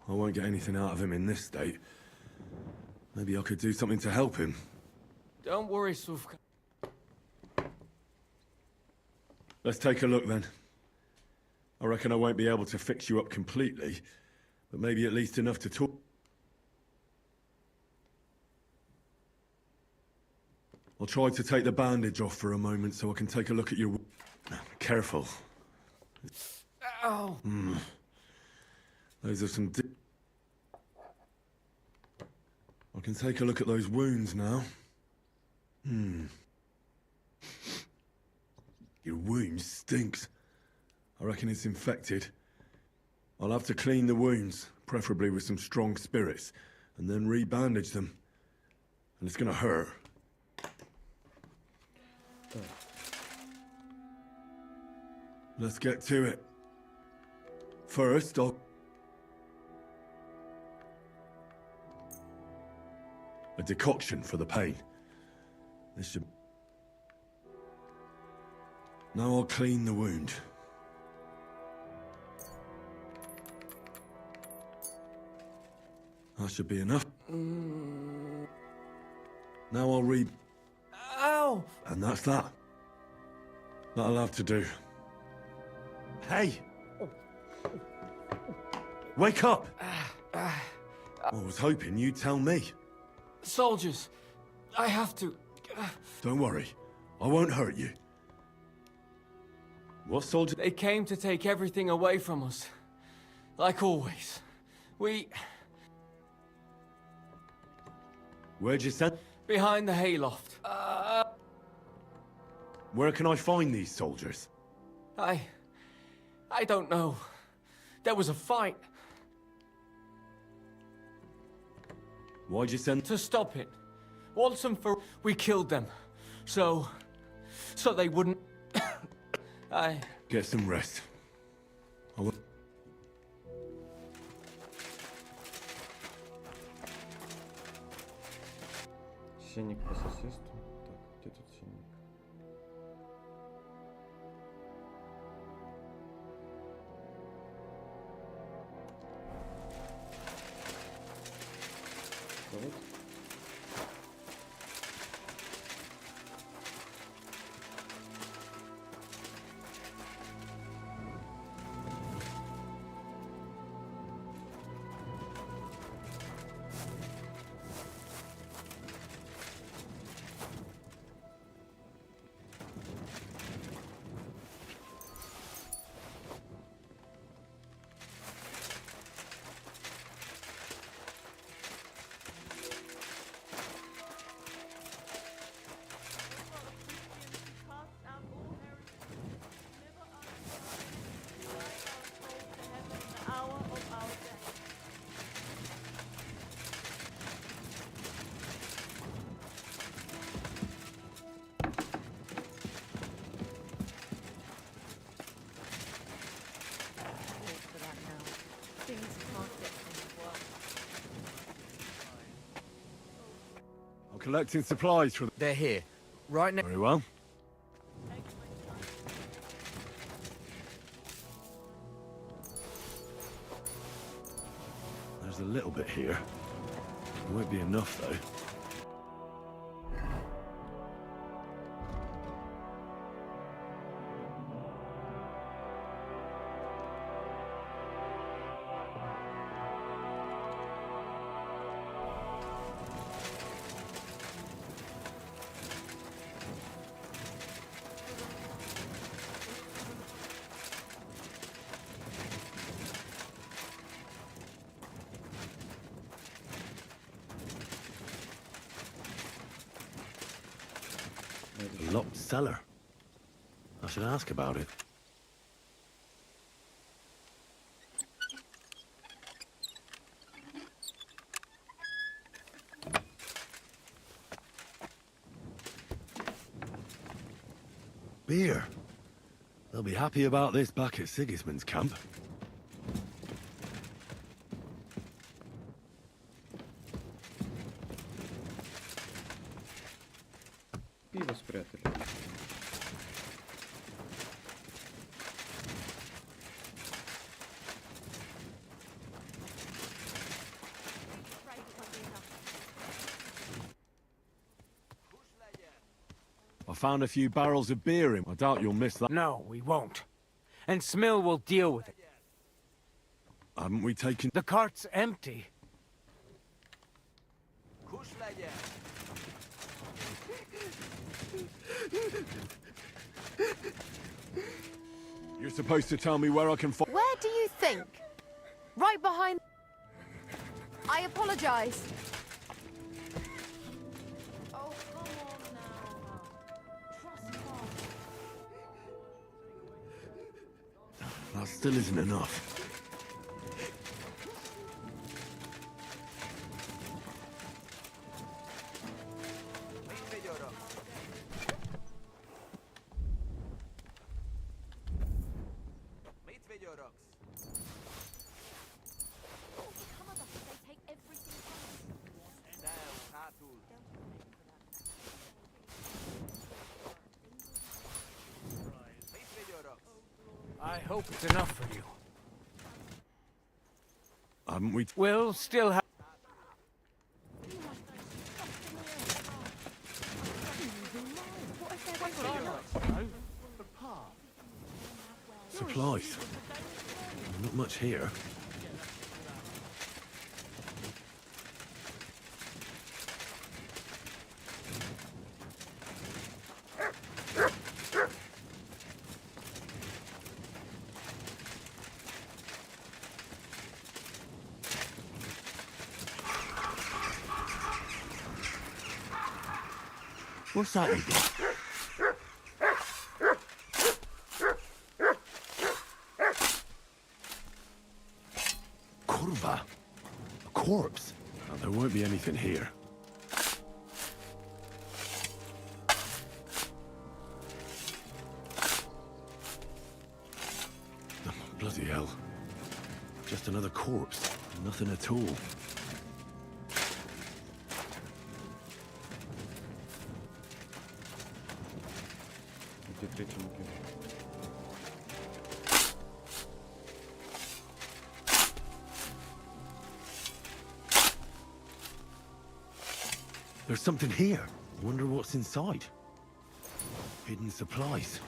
I won't get anything out of him in this state. Maybe I could do something to help him. Don't worry, Sufka. Let's take a look then. I reckon I won't be able to fix you up completely, but maybe at least enough to talk. I'll try to take the bandage off for a moment so I can take a look at your... Careful. Ow! Those are some... I can take a look at those wounds now. Your wound stinks. I reckon it's infected. I'll have to clean the wounds, preferably with some strong spirits, and then re-bandage them. And it's gonna hurt. Let's get to it. First, I'll... A decoction for the pain. This should... Now I'll clean the wound. That should be enough. Now I'll read... Ow! And that's that. That'll have to do. Hey! Wake up! I was hoping you'd tell me. Soldiers, I have to... Don't worry. I won't hurt you. What soldier? They came to take everything away from us. Like always. We... Where'd you send? Behind the hayloft. Where can I find these soldiers? I don't know. There was a fight. Why'd you send... To stop it. Once and for... We killed them. So they wouldn't... Get some rest. I will... Синик по соседству. Так, где тут синик? Вот. I'm collecting supplies from... They're here. Right now. Very well. There's a little bit here. It won't be enough, though. A locked cellar. I should ask about it. Beer. They'll be happy about this back at Sigismund's camp. Пиво спрятали. found a few barrels of beer in. I doubt you'll miss that. No, we won't. And Smill will deal with it. Haven't we taken... The cart's empty. You're supposed to tell me where I can find... Where do you think? Right behind... I apologize. Oh, come on now. Trust God. That still isn't enough. I hope it's enough for you. Haven't we... We'll still have... Supplies. Not much here. What's that again? Curva? A corpse? Now, there won't be anything here. Oh, bloody hell. Just another corpse. Nothing at all. There's something here. Wonder what's inside. Hidden supplies.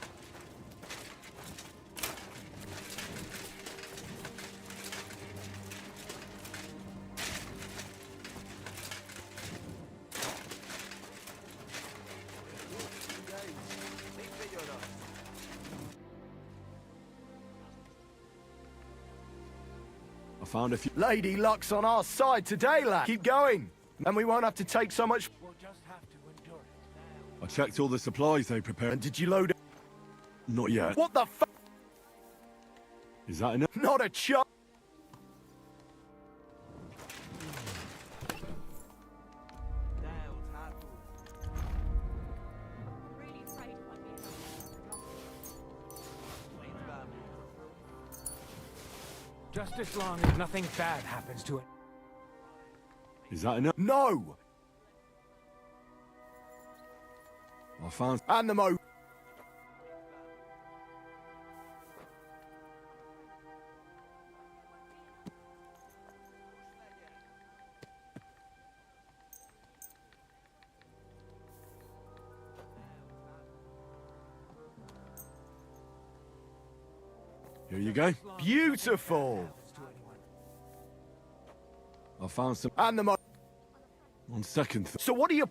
I found a few... Lady Luck's on our side today, lad. Keep going, and we won't have to take so much... I checked all the supplies they prepared. And did you load it? Not yet. What the f... Is that enough? Not a chance. Just as long as nothing bad happens to it. Is that enough? No! I found... And the mo... Here you go. Beautiful! I found some... And the mo... On second thought. So what are you...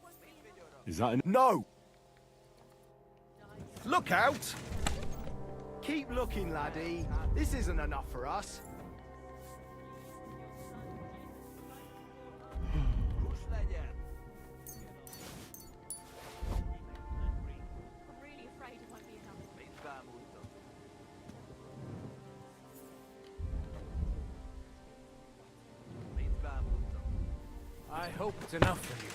Is that enough? No! Look out! Keep looking, laddie. This isn't enough for us. I hope it's enough for you.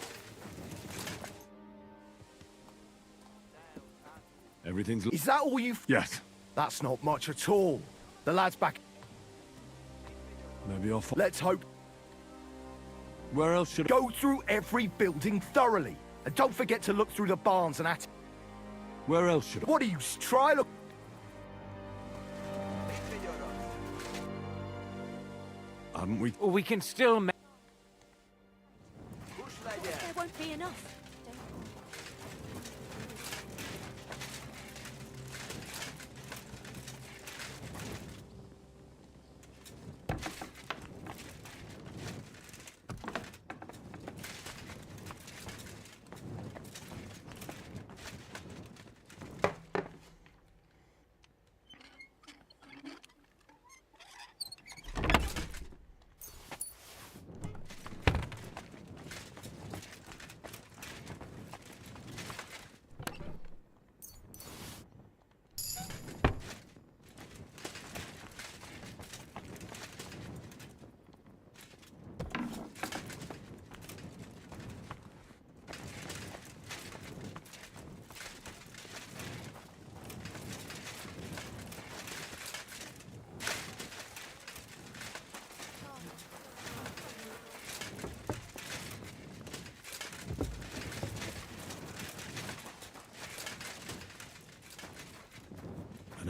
Everything's... Is that all you've... Yes. That's not much at all. The lad's back. Maybe I'll... Let's hope... Where else should I... Go through every building thoroughly. And don't forget to look through the barns and attics. Where else should I... What do you... Try look... Haven't we... Well, we can still make... There won't be enough.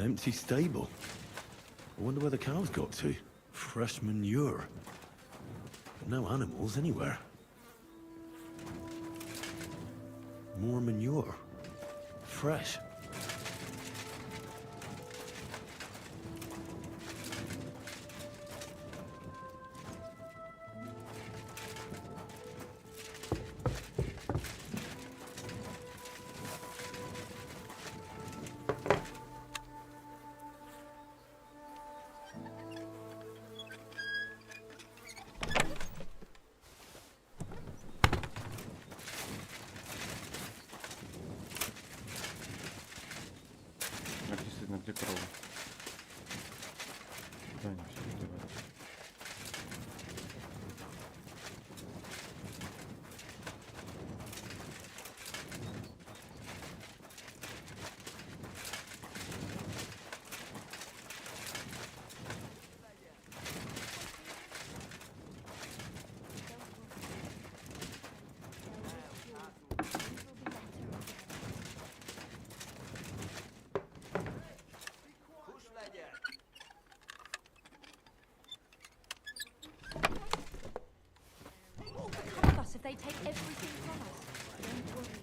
empty stable. I wonder where the cows got to. Fresh manure. But no animals anywhere. More manure. Fresh. Действительно, где корова? Куда они все деваются? Come with us if they take everything from us. Don't worry.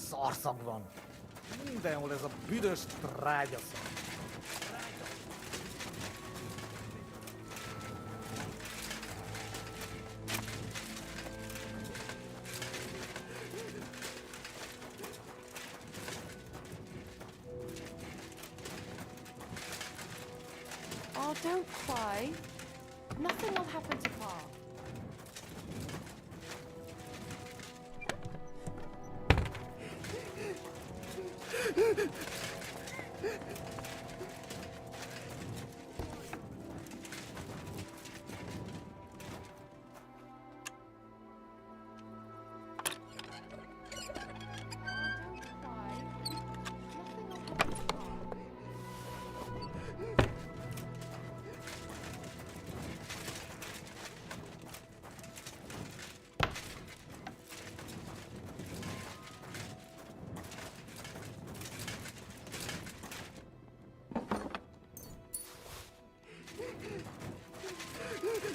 Szarszagban. Mindenhol ez a büdös trágyaszag. Oh, don't cry. Nothing will happen to Pa.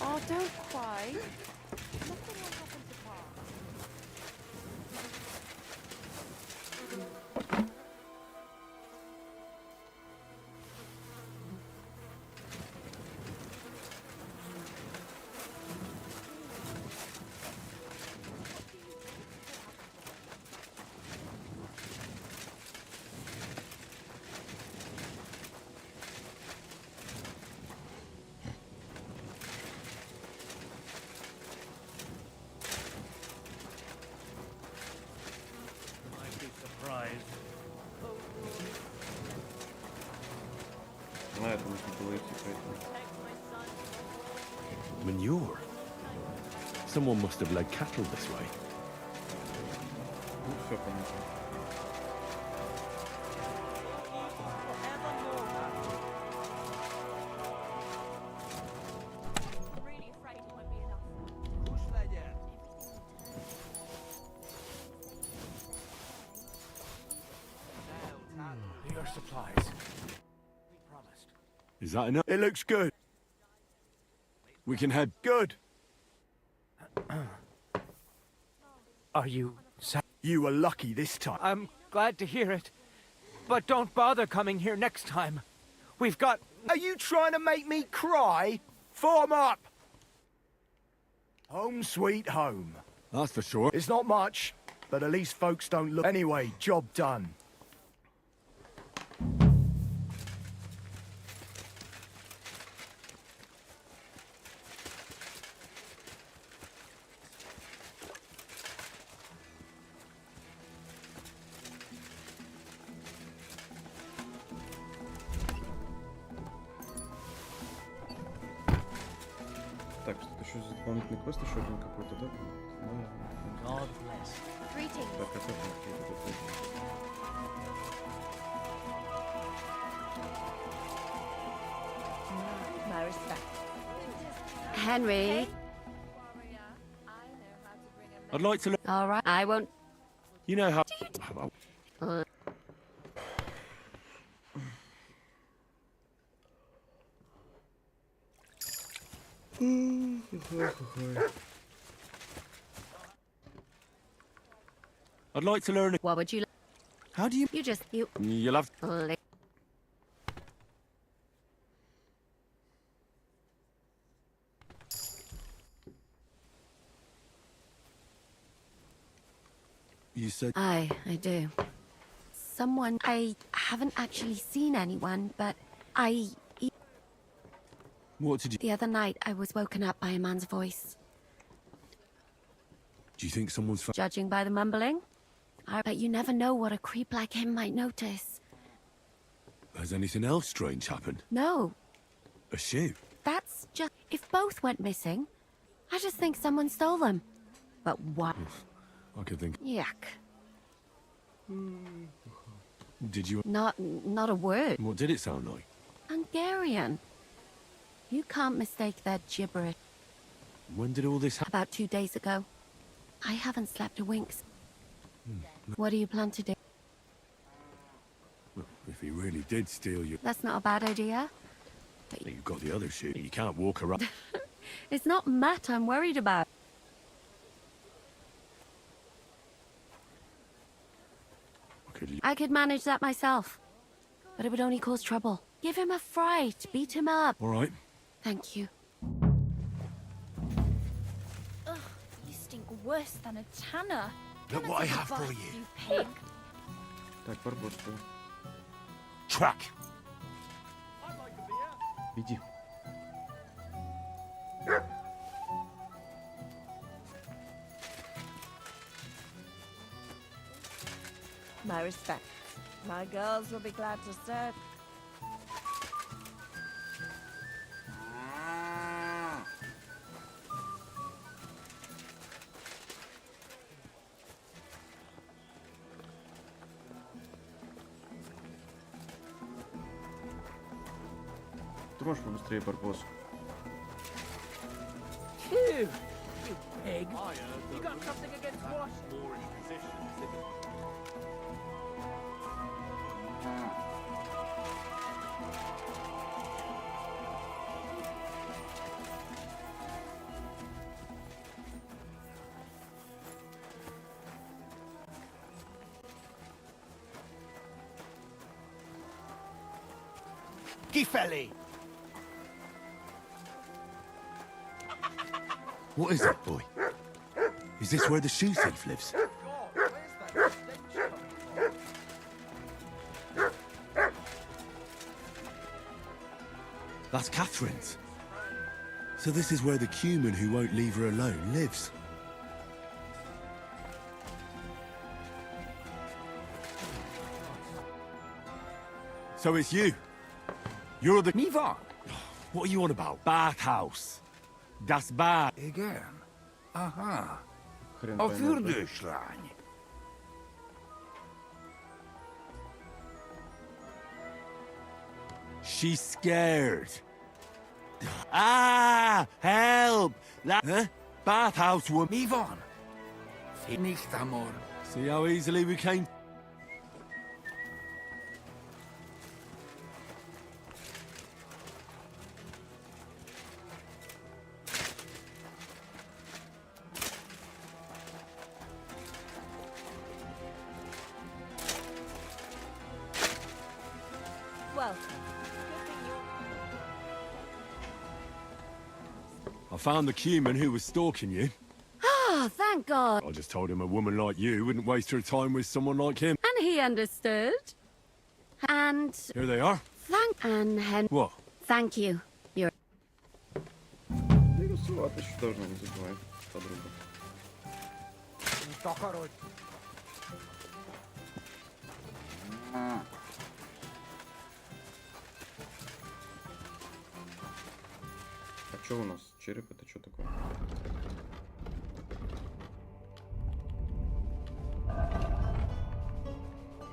Oh, don't cry. Nothing will happen to Pa. На этом нужно было идти, поэтому. Manure. Someone must have led cattle this way. Ну, все понятно. supplies. We promised. Is that enough? It looks good. We can head. Good. Are you... You were lucky this time. I'm glad to hear it. But don't bother coming here next time. We've got... Are you trying to make me cry? Form up! Home sweet home. That's for sure. It's not much, but at least folks don't look... Anyway, job done. Так, что-то еще за дополнительный квест, еще один какой-то, да? God bless. Greetings. Так, это окей, My respect. Henry. I'd like to look. All right, I won't. You know how. I'd like to learn. What would you? How do you? You just you. You'll have. You said. I do. Someone. I haven't actually seen anyone, but What did you? The other night, I was woken up by a man's voice. Do you think someone's? Judging by the mumbling, but you never know what a creep like him might notice. Has anything else strange happened? No, A shoe. that's just... If both went missing, I just think someone stole them. But what? I could think. Yuck. Did you? Not a word. What did it sound like? Hungarian. You can't mistake their gibberish. When did all this happen? About 2 days ago. I haven't slept a wink. What do you plan to do? Well, if he really did steal you, That's not a bad idea. you've got the other shoe. You can't walk around. It's not Matt I'm worried about. I could manage that myself. But it would only cause trouble. Give him a fright. Beat him up. All right. Thank you. Ugh, you stink worse than a tanner. Look Come what I and take a have for bath, you. You pig. Так, барбоска. Track. Иди. My respect. My girls will be glad to serve. Ты можешь побыстрее, барбос? You pig. You got something against what? Gifelli! What is it, boy? Is this where the shoe thief lives? That's Catherine's. So this is where the cumin who won't leave her alone lives. So it's you. You're the... Miva. What are you on about? Bathhouse. Das Bad. Again. Aha. Хрен Auf поймешь, да? Würdeschlein. She's scared. Ah! Help! Huh? Bathhouse woman. Mivan. Nicht, amor. See how easily we came? found the Cuman who was stalking you. Oh, thank God. I just told him a woman like you wouldn't waste her time with someone like him. And he understood. And Here they are. What? Thank you. You're... Голосовать еще должна, не забывай, подруга. А что у нас? Череп это что такое?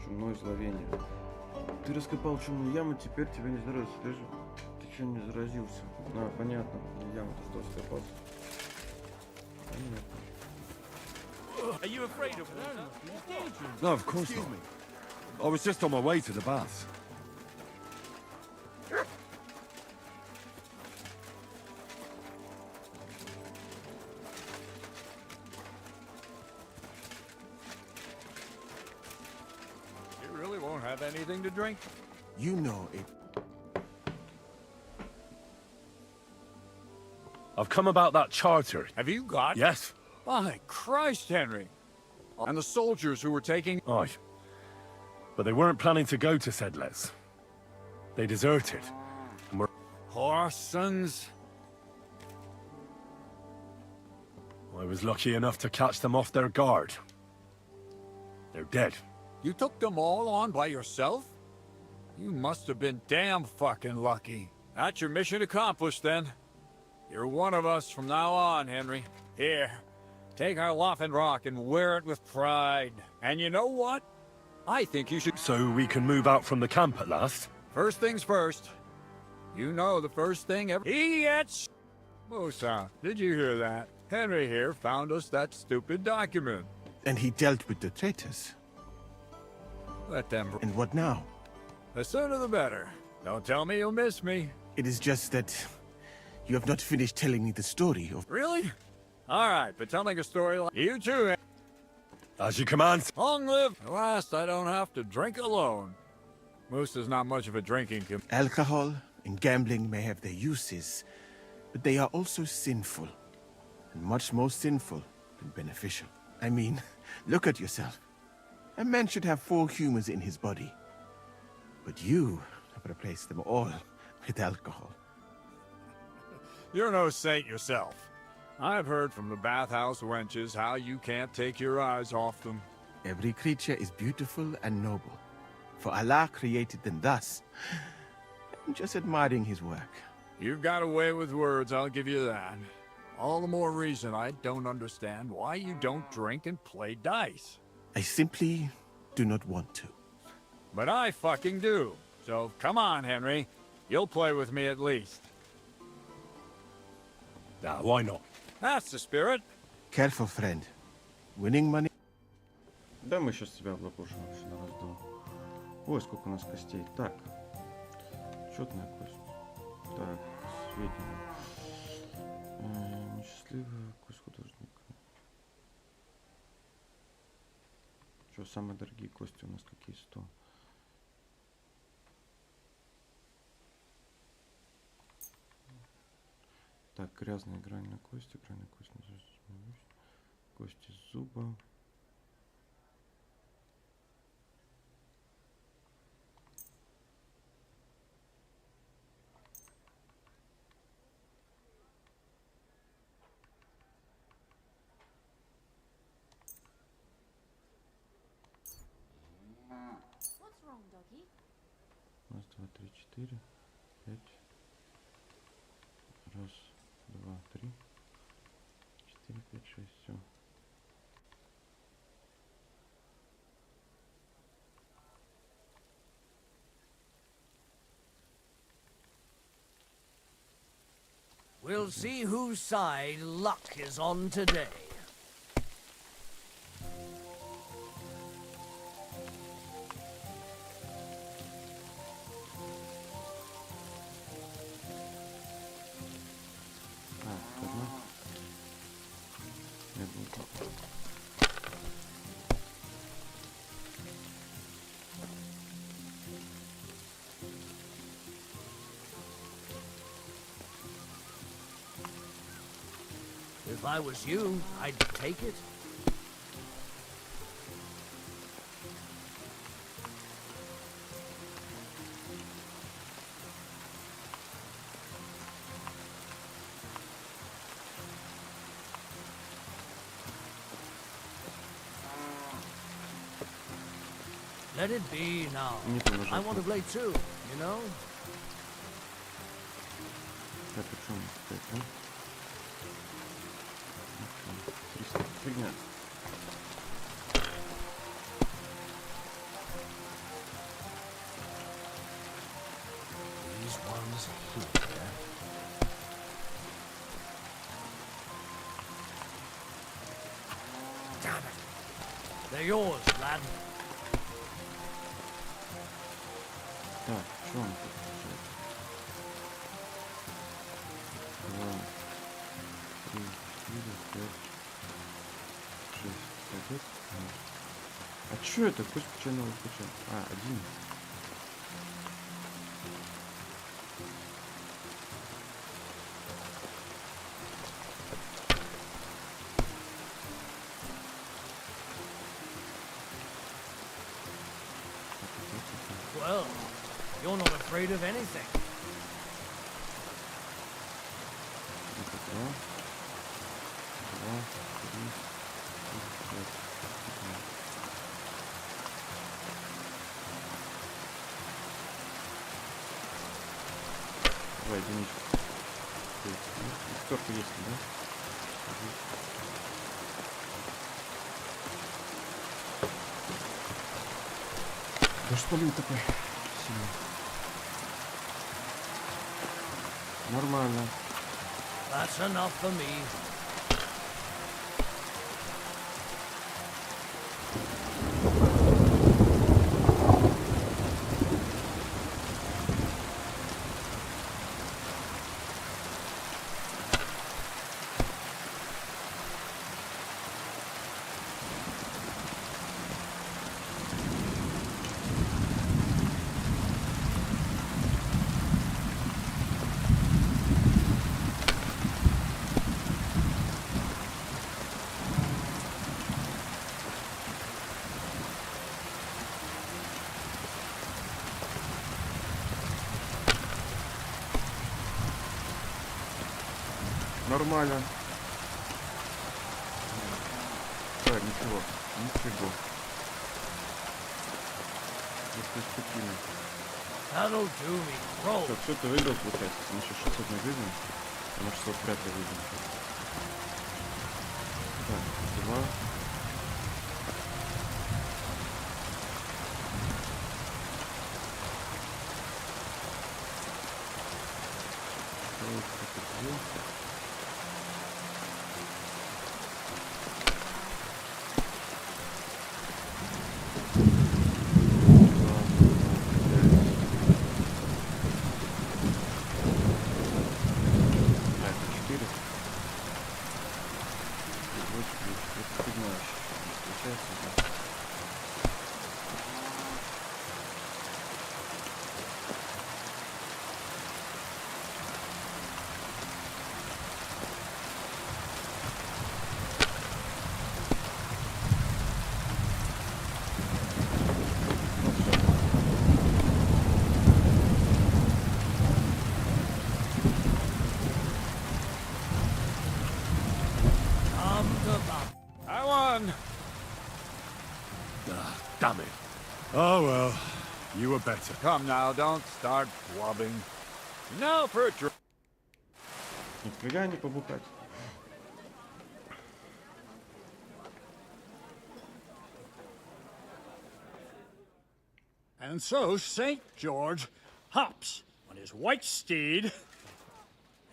Чумное зловение. Ты раскопал чумную яму, теперь тебе не здоровится. Ты что, не заразился? А, понятно. Яму-то что раскопался? Понятно. Are you afraid of water? No, of course not. I was just on my way to the baths. You really won't have anything to drink? You know it. I've come about that charter. Have you got? Yes. By Christ, Henry. And the soldiers who were taking... Aye. But they weren't planning to go to Sedles. They deserted. And were... Poor sons. I was lucky enough to catch them off their guard. They're dead. You took them all on by yourself? You must have been damn fucking lucky. That's your mission accomplished, then. You're one of us from now on, Henry. Here, take our Loffen Rock and wear it with pride. And you know what? I think you should... So we can move out from the camp at last? First things first. You know the first thing ever... He gets... Musa, did you hear that? Henry here found us that stupid document. And he dealt with the traitors. Let them... And what now? The sooner the better. Don't tell me you'll miss me. It is just that you have not finished telling me the story of... Really? All right, but telling a story like... You too, As you command. Long live. At last, I don't have to drink alone. Moose is not much of a drinking... Alcohol and gambling may have their uses, but they are also sinful. And much more sinful than beneficial. I mean, look at yourself. A man should have 4 humans in his body. But you have replaced them all with alcohol. You're no saint yourself. I've heard from the bathhouse wenches how you can't take your eyes off them. Every creature is beautiful and noble. For Allah created them thus. I'm just admiring his work. You've got a way with words, I'll give you that. All the more reason I don't understand why you don't drink and play dice. I simply do not want to. But I fucking do. So come on, Henry. You'll play with me at least. Nah, why not? That's the spirit. Careful, friend. Winning money... Да, мы сейчас тебя облапошим вообще на раз-два. Ой, сколько у нас костей. Так. Четная кость. Так, сведения. Несчастливая кость художника. Что, самые дорогие кости у нас какие? 100. Так, грязная грань кость кости зуба. What's wrong, doggy? Раз, два, три, четыре, 5. Раз, два, три, 4, 5, 6, все. We'll see whose side luck is on today. If I was you, I'd take it. Let it be now. I want to play too, you know? Так, о чем это? Фигня. These ones here. Damn it. They're yours, lad. Так, что он тут получает? 2, 3, 4, 5, 6, 7. А чё это? Пусть печально включен. А, 1. Well, you're not afraid of anything. Это 2, 2, 3, 4, 5, 15. Давай, единичку. Пятерка есть, да? Да что ли такой сильный? Нормально. That's enough for me. Нормально. Так, ничего. Ничего. Это спокойно. That'll do me. Roll. Так, все ты выиграл, получается. Мы еще 600 не выиграем. А на 600 вряд ли выиграем. Так, 2. I won! Damn it. Oh well, you were better. Come now, don't start blubbing. Now for a drink. Нифига не побухать. And so St. George hops on his white steed,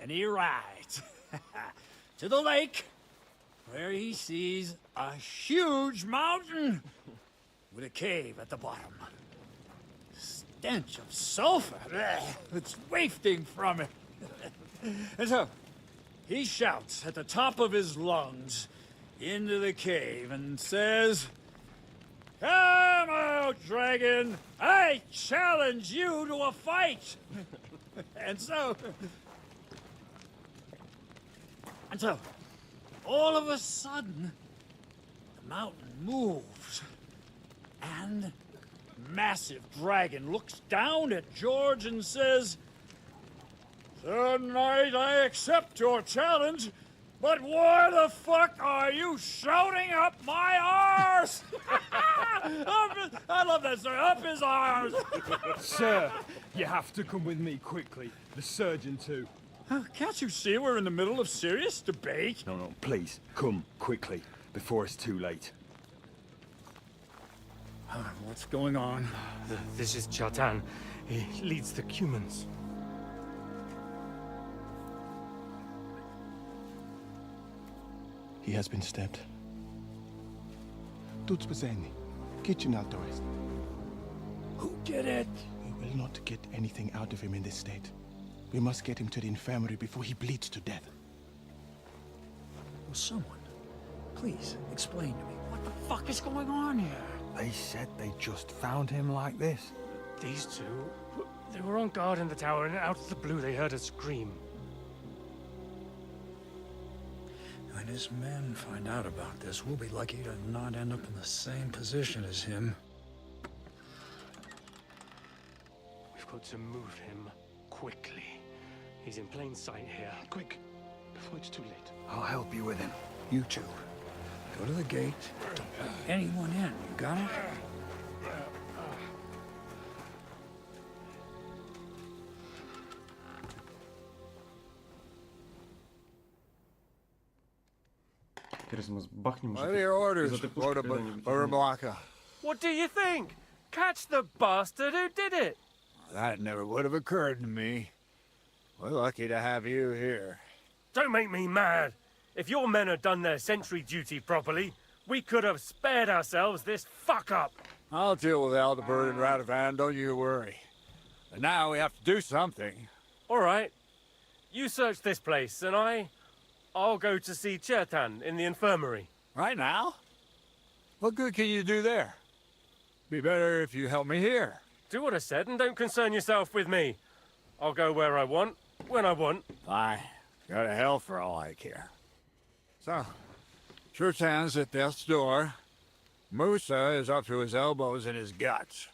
and he rides to the lake, where he sees a huge mountain with a cave at the bottom. Stench of sulfur, it's wafting from it. And so he shouts at the top of his lungs into the cave and says, "Come out, dragon! I challenge you to a fight!" And so all of a sudden, the mountain moves. And massive dragon looks down at George and says, "Sir Knight, I accept your challenge, but why the fuck are you shouting up my arse?" I love that, sir. Up his arse. Sir, you have to come with me quickly. The surgeon too. Can't you see we're in the middle of serious debate? No, please, come quickly, before it's too late. What's going on? This is Chatan. He leads the humans. He has been stabbed. Tudo bem. Kitchen outdoors. Who did it? We will not get anything out of him in this state. We must get him to the infirmary before he bleeds to death. Will someone, please explain to me what the fuck is going on here? They said they just found him like this. These two, they were on guard in the tower, and out of the blue they heard a scream. When his men find out about this, we'll be lucky to not end up in the same position as him. We've got to move him quickly. He's in plain sight here. Quick, before it's too late. I'll help you with him. You two. Go to the gate. Don't let anyone in. You got it? What are your orders, Lord Barbaca? What do you think? Catch the bastard who did it! That never would have occurred to me. We're lucky to have you here. Don't make me mad. If your men had done their sentry duty properly, we could have spared ourselves this fuck-up. I'll deal with Aldebert and Radovan, don't you worry. But now we have to do something. All right. You search this place, and I'll go to see Chertan in the infirmary. Right now? What good can you do there? Be better if you help me here. Do what I said and don't concern yourself with me. I'll go where I want, when I want. Fine. Go to hell for all I care. So, Chertan's at death's door. Musa is up to his elbows in his guts.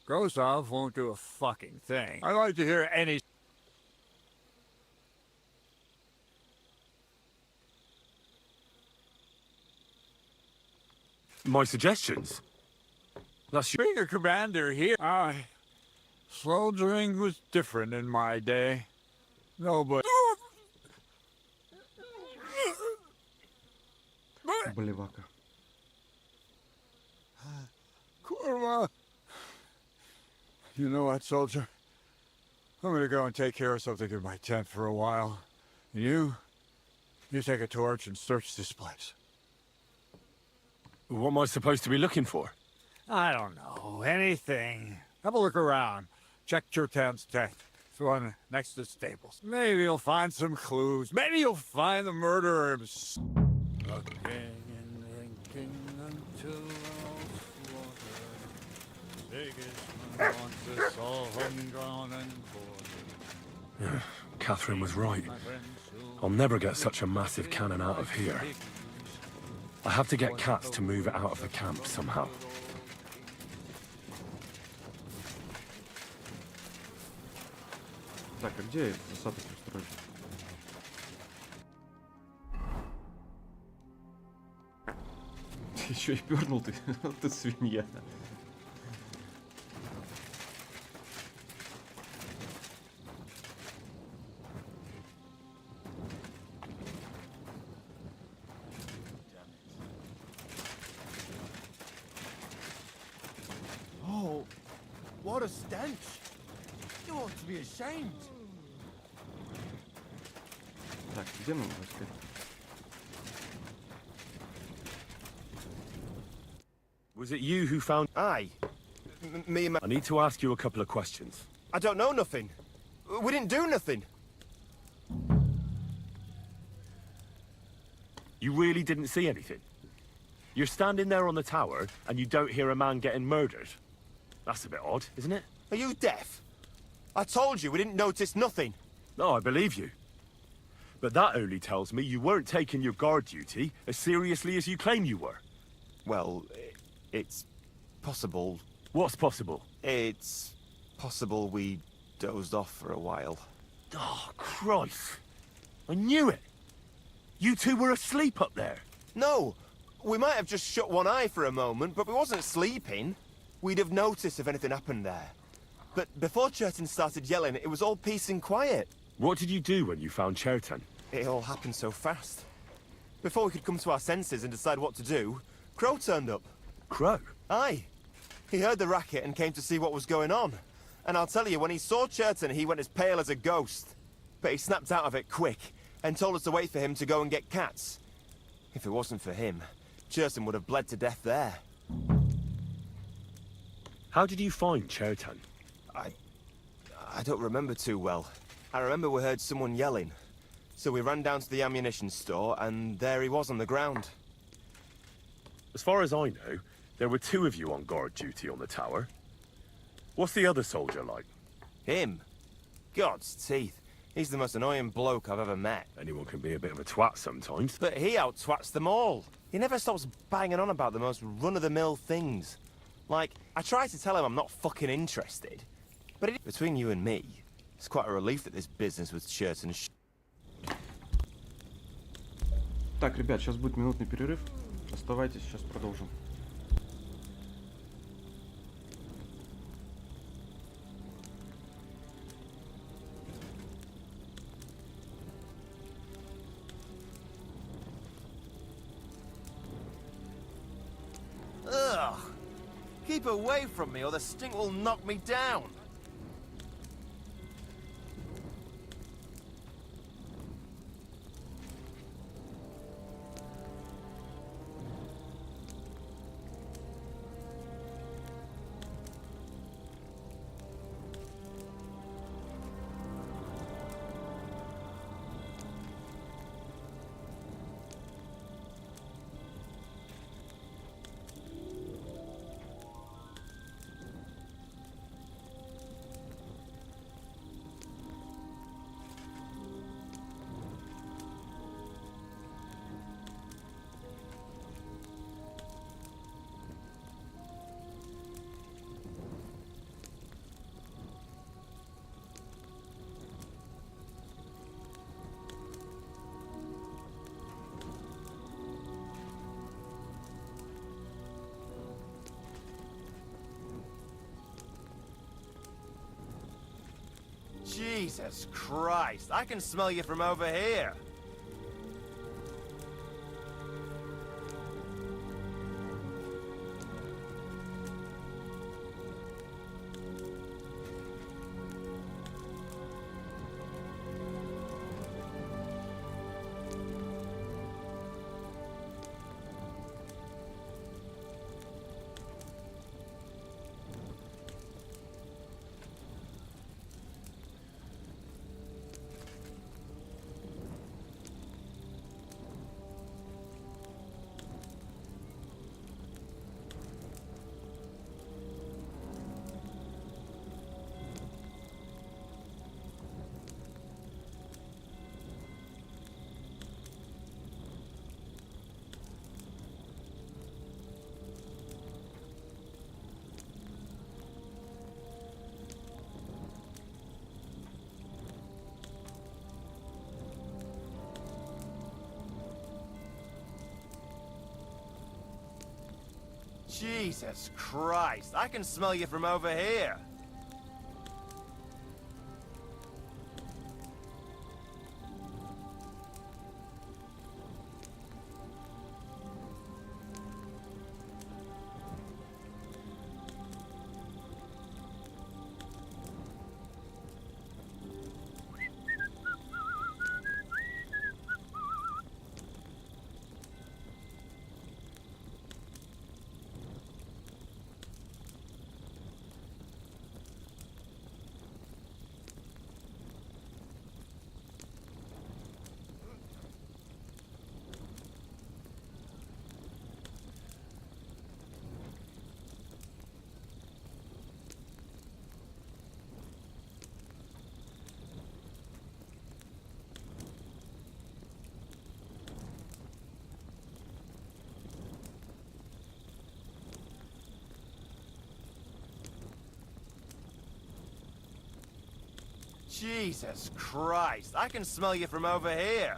Grosov won't do a fucking thing. I'd like to hear any... My suggestions? That's your... Being a commander here, soldiering was different in my day. Nobody... Болевака. Kurva. You know what, soldier? I'm gonna go and take care of something in my tent for a while. And you take a torch and search this place. What am I supposed to be looking for? I don't know. Anything. Have a look around. Check Chertan's tent. It's the one next to the stables. Maybe you'll find some clues. Maybe you'll find the murderer himself. Catherine was right. I'll never get such a massive cannon out of here. I have to get cats to move it out of the camp somehow. Так, а где засаду устроить? Ты еще и пернул ты, ты свинья. Oh, what a stench! You ought to be ashamed. Так, где нам искать? Was it you who found... Aye. Me and I need to ask you a couple of questions. I don't know nothing. We didn't do nothing. You really didn't see anything? You're standing there on the tower, and you don't hear a man getting murdered? That's a bit odd, isn't it? Are you deaf? I told you we didn't notice nothing. No, I believe you. But that only tells me you weren't taking your guard duty as seriously as you claim you were. Well, it's possible. What's possible? It's possible we dozed off for a while. Oh, Christ. I knew it. You two were asleep up there. No, we might have just shut one eye for a moment, but we wasn't sleeping. We'd have noticed if anything happened there. But before Churton started yelling, it was all peace and quiet. What did you do when you found Churton? It all happened so fast. Before we could come to our senses and decide what to do, Crow turned up. Crow? Aye. He heard the racket and came to see what was going on. And I'll tell you, when he saw Churton, he went as pale as a ghost. But he snapped out of it quick, and told us to wait for him to go and get cats. If it wasn't for him, Churton would have bled to death there. How did you find Churton? I don't remember too well. I remember we heard someone yelling. So we ran down to the ammunition store, and there he was on the ground. As far as I know, there were 2 of you on guard duty on the tower. What's the other soldier like? Him? God's teeth. He's the most annoying bloke I've ever met. Anyone can be a bit of a twat sometimes. But he out-twats them all. He never stops banging on about the most run-of-the-mill things. Like, I try to tell him I'm not fucking interested. But between you and me, it's quite a relief that this business with Churton. Так, ребят, сейчас будет минутный перерыв. Оставайтесь, сейчас продолжим. Ugh! Keep away from me or the stink will knock me down. Jesus Christ, I can smell you from over here. Jesus Christ, I can smell you from over here. Jesus Christ, I can smell you from over here.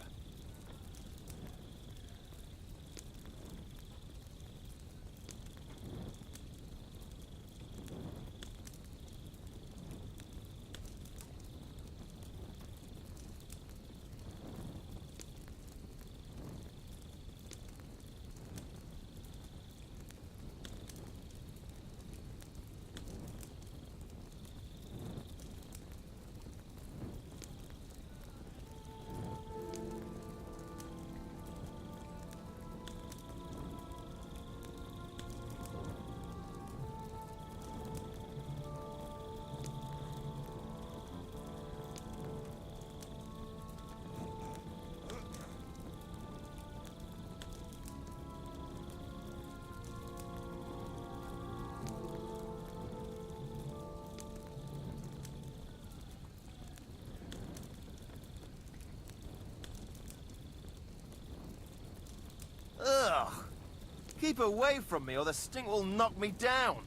Ugh. Keep away from me or the stink will knock me down.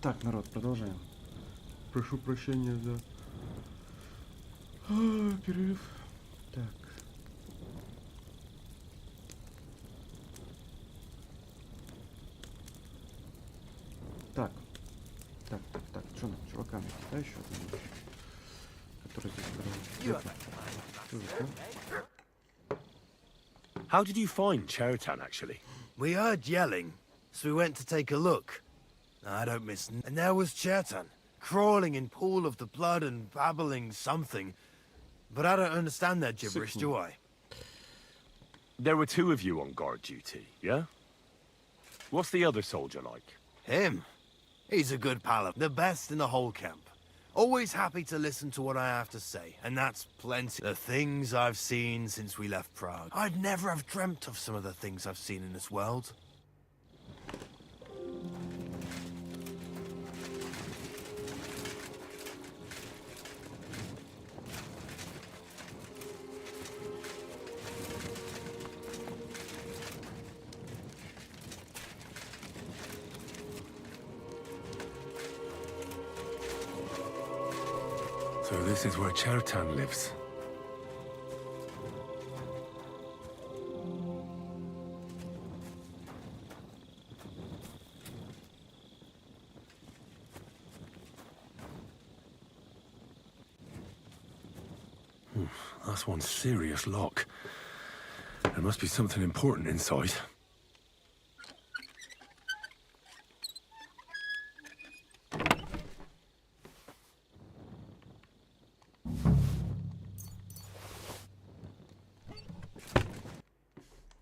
Так, народ, продолжаем. Прошу прощения за перерыв. Так. Так. Что нам, чувака, да, еще один, который здесь играл. How did you find Chertan, actually? We heard yelling, so we went to take a look. I don't miss... And there was Chertan, crawling in pool of the blood and babbling something. But I don't understand their gibberish, do I? There were two of you on guard duty, yeah? What's the other soldier like? Him? He's a good pal of the best in the whole camp. Always happy to listen to what I have to say, and that's plenty. The things I've seen since we left Prague. I'd never have dreamt of some of the things I've seen in this world. So this is where Chertan lives. That's one serious lock. There must be something important inside.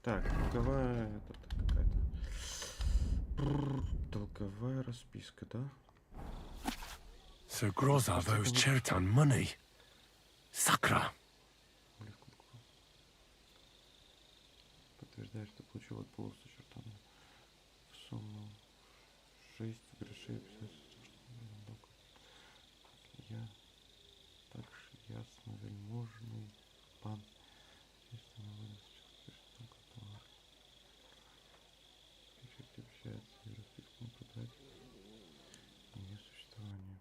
Так, долговая... какая-то... Долговая расписка, да? Sir Grozov owes Chertan money. Sakra! Подтверждает, что получил от полоса Чертана в сумму 6 грошей 50 я также ясно вельможный пан, если на вынос только товар. Спешите общаться и расписку продать ее существование.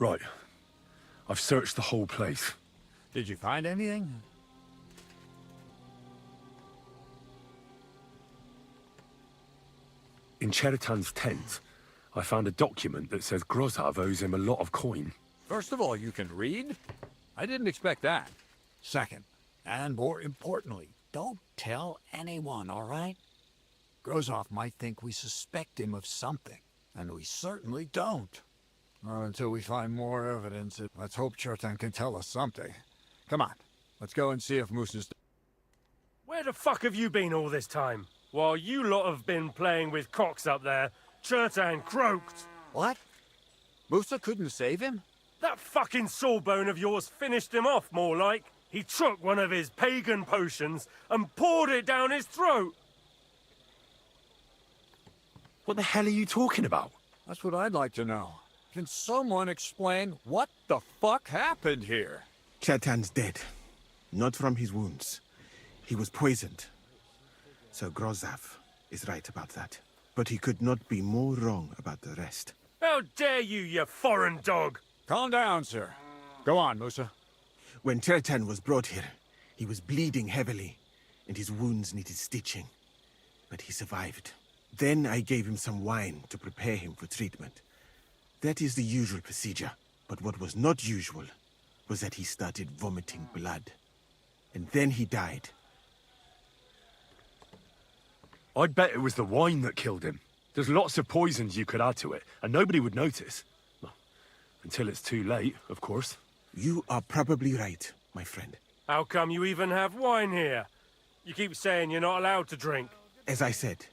Right. I've searched the whole place. Did you find anything? In Cheritan's tent, I found a document that says Grozov owes him a lot of coin. First of all, you can read? I didn't expect that. Second, and more importantly, don't tell anyone, all right? Grozov might think we suspect him of something, and we certainly don't. Well, until we find more evidence, let's hope Chertan can tell us something. Come on, let's go and see if Moose is... Where the fuck have you been all this time? While you lot have been playing with cocks up there, Chertan croaked. What? Musa couldn't save him? That fucking sawbone of yours finished him off, more like. He took one of his pagan potions and poured it down his throat. What the hell are you talking about? That's what I'd like to know. Can someone explain what the fuck happened here? Chertan's dead. Not from his wounds. He was poisoned. So Grozav is right about that. But he could not be more wrong about the rest. How dare you, you foreign dog! Calm down, sir. Go on, Musa. When Chertan was brought here, he was bleeding heavily, and his wounds needed stitching. But he survived. Then I gave him some wine to prepare him for treatment. That is the usual procedure. But what was not usual was that he started vomiting blood. And then he died. I'd bet it was the wine that killed him. There's lots of poisons you could add to it, and nobody would notice. Well, until it's too late, of course. You are probably right, my friend. How come you even have wine here? You keep saying you're not allowed to drink. As I said,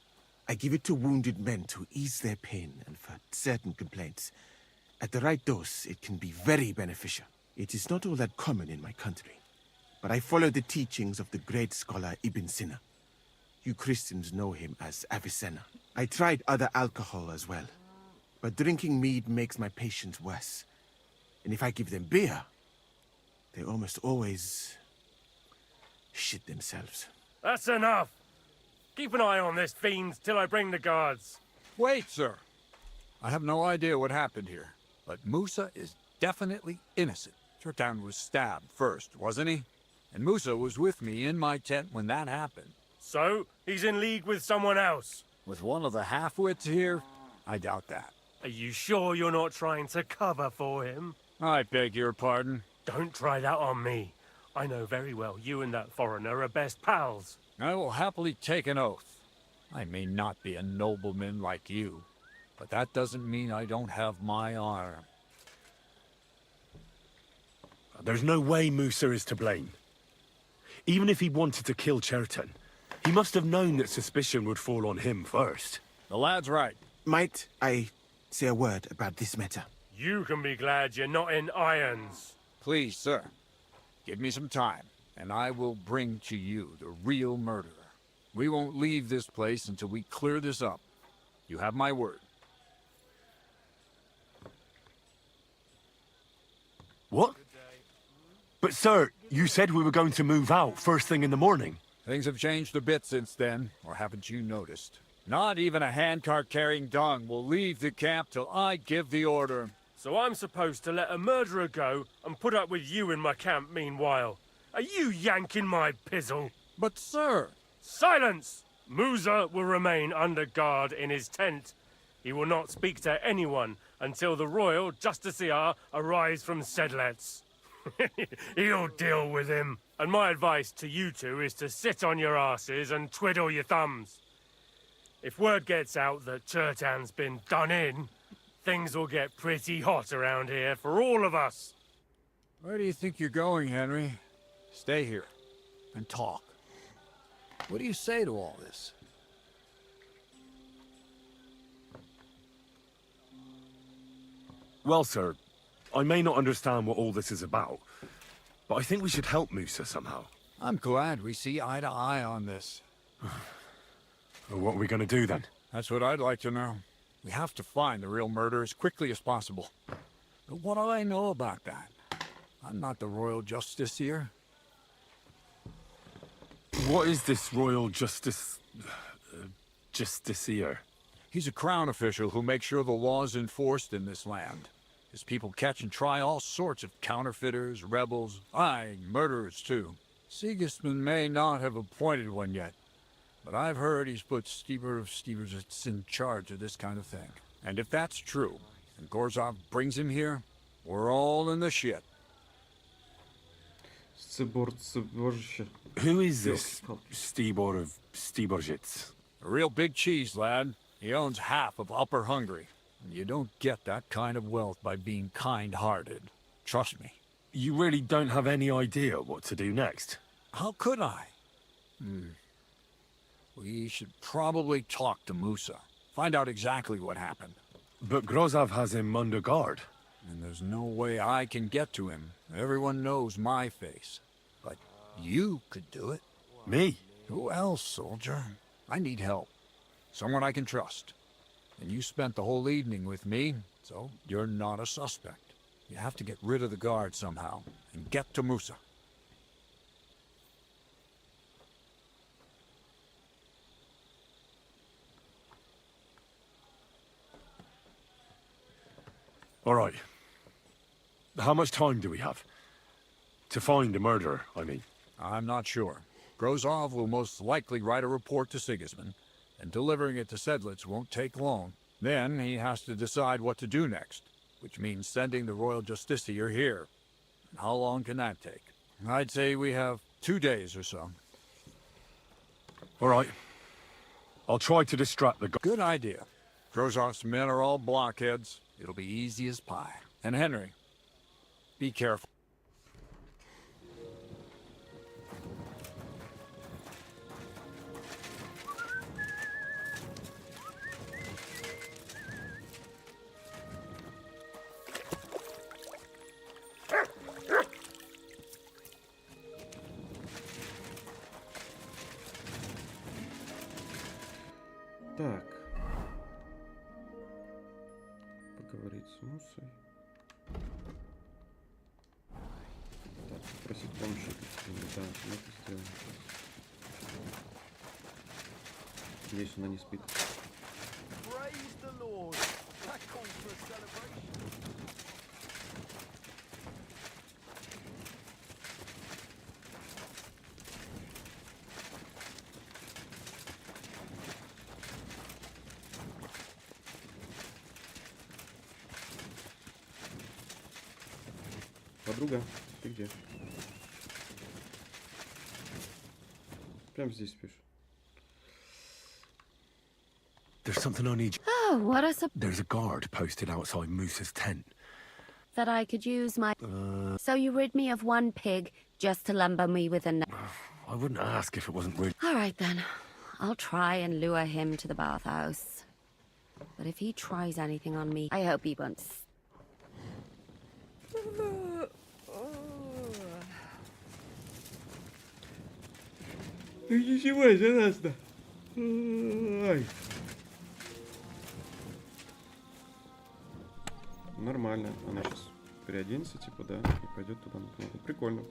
I give it to wounded men to ease their pain and for certain complaints. At the right dose, it can be very beneficial. It is not all that common in my country, but I follow the teachings of the great scholar Ibn Sina. You Christians know him as Avicenna. I tried other alcohol as well, but drinking mead makes my patients worse. And if I give them beer, they almost always shit themselves. That's enough! Keep an eye on this fiend till I bring the guards. Wait, sir. I have no idea what happened here, but Musa is definitely innocent. Chertan was stabbed first, wasn't he? And Musa was with me in my tent when that happened. So, he's in league with someone else? With one of the half-wits here? I doubt that. Are you sure you're not trying to cover for him? I beg your pardon. Don't try that on me. I know very well you and that foreigner are best pals. I will happily take an oath. I may not be a nobleman like you, but that doesn't mean I don't have my honor. There's no way Musa is to blame. Even if he wanted to kill Chertan, he must have known that suspicion would fall on him first. The lad's right. Might I say a word about this matter? You can be glad you're not in irons. Please, sir. Give me some time, and I will bring to you the real murderer. We won't leave this place until we clear this up. You have my word. What? But sir, you said we were going to move out first thing in the morning. Things have changed a bit since then, or haven't you noticed? Not even a handcart carrying dung will leave the camp till I give the order. So I'm supposed to let a murderer go and put up with you in my camp meanwhile. Are you yanking my pizzle? But sir... Silence! Musa will remain under guard in his tent. He will not speak to anyone until the royal justiciar arrives from Sedlets. He'll deal with him. And my advice to you two is to sit on your asses and twiddle your thumbs. If word gets out that Chertan's been done in, things will get pretty hot around here for all of us. Where do you think you're going, Henry? Stay here and talk. What do you say to all this? Well, sir, I may not understand what all this is about, but I think we should help Musa somehow. I'm glad we see eye to eye on this. Well, what are we going to do then? That's what I'd like to know. We have to find the real murderer as quickly as possible. But what do I know about that? I'm not the royal justiciar. What is this royal justiciar? He's a crown official who makes sure the law's enforced in this land. His people catch and try all sorts of counterfeiters, rebels, aye, murderers too. Sigismund may not have appointed one yet, but I've heard he's put Stieber of Stieberzitz in charge of this kind of thing. And if that's true, and Gorzov brings him here, we're all in the shit. Who is this Stibor of Stieberzitz? A real big cheese, lad. He owns half of Upper Hungary. And you don't get that kind of wealth by being kind-hearted. Trust me. You really don't have any idea what to do next? How could I? We should probably talk to Musa. Find out exactly what happened. But Grozov has him under guard. And there's no way I can get to him. Everyone knows my face. But you could do it. Me? Who else, soldier? I need help. Someone I can trust. And you spent the whole evening with me, so you're not a suspect. You have to get rid of the guard somehow, and get to Musa. All right. How much time do we have? To find the murderer, I mean. I'm not sure. Grozov will most likely write a report to Sigismund, and delivering it to Sedlitz won't take long. Then he has to decide what to do next, which means sending the Royal Justiciar here. And how long can that take? I'd say we have 2 days or so. All right. I'll try to distract the... Good idea. Grozov's men are all blockheads. It'll be easy as pie. And Henry, be careful. Так. Поговорить с Мусой. Так, попросить помощи. Да, мы это сделаем сейчас. Надеюсь, она не спит. Подруга, ты где? Прям здесь спишь. There's something I need. Oh, what a surprise. There's a guard posted outside Musa's tent. That I could use my... So you rid me of one pig just to lumber me with another. I wouldn't ask if it wasn't really... All right, then. I'll try and lure him to the bathhouse. But if he tries anything on me, I hope he won't. Ничего, ужасно. Ой. Нормально. Она сейчас переоденется, типа, да, и пойдет туда. Прикольно.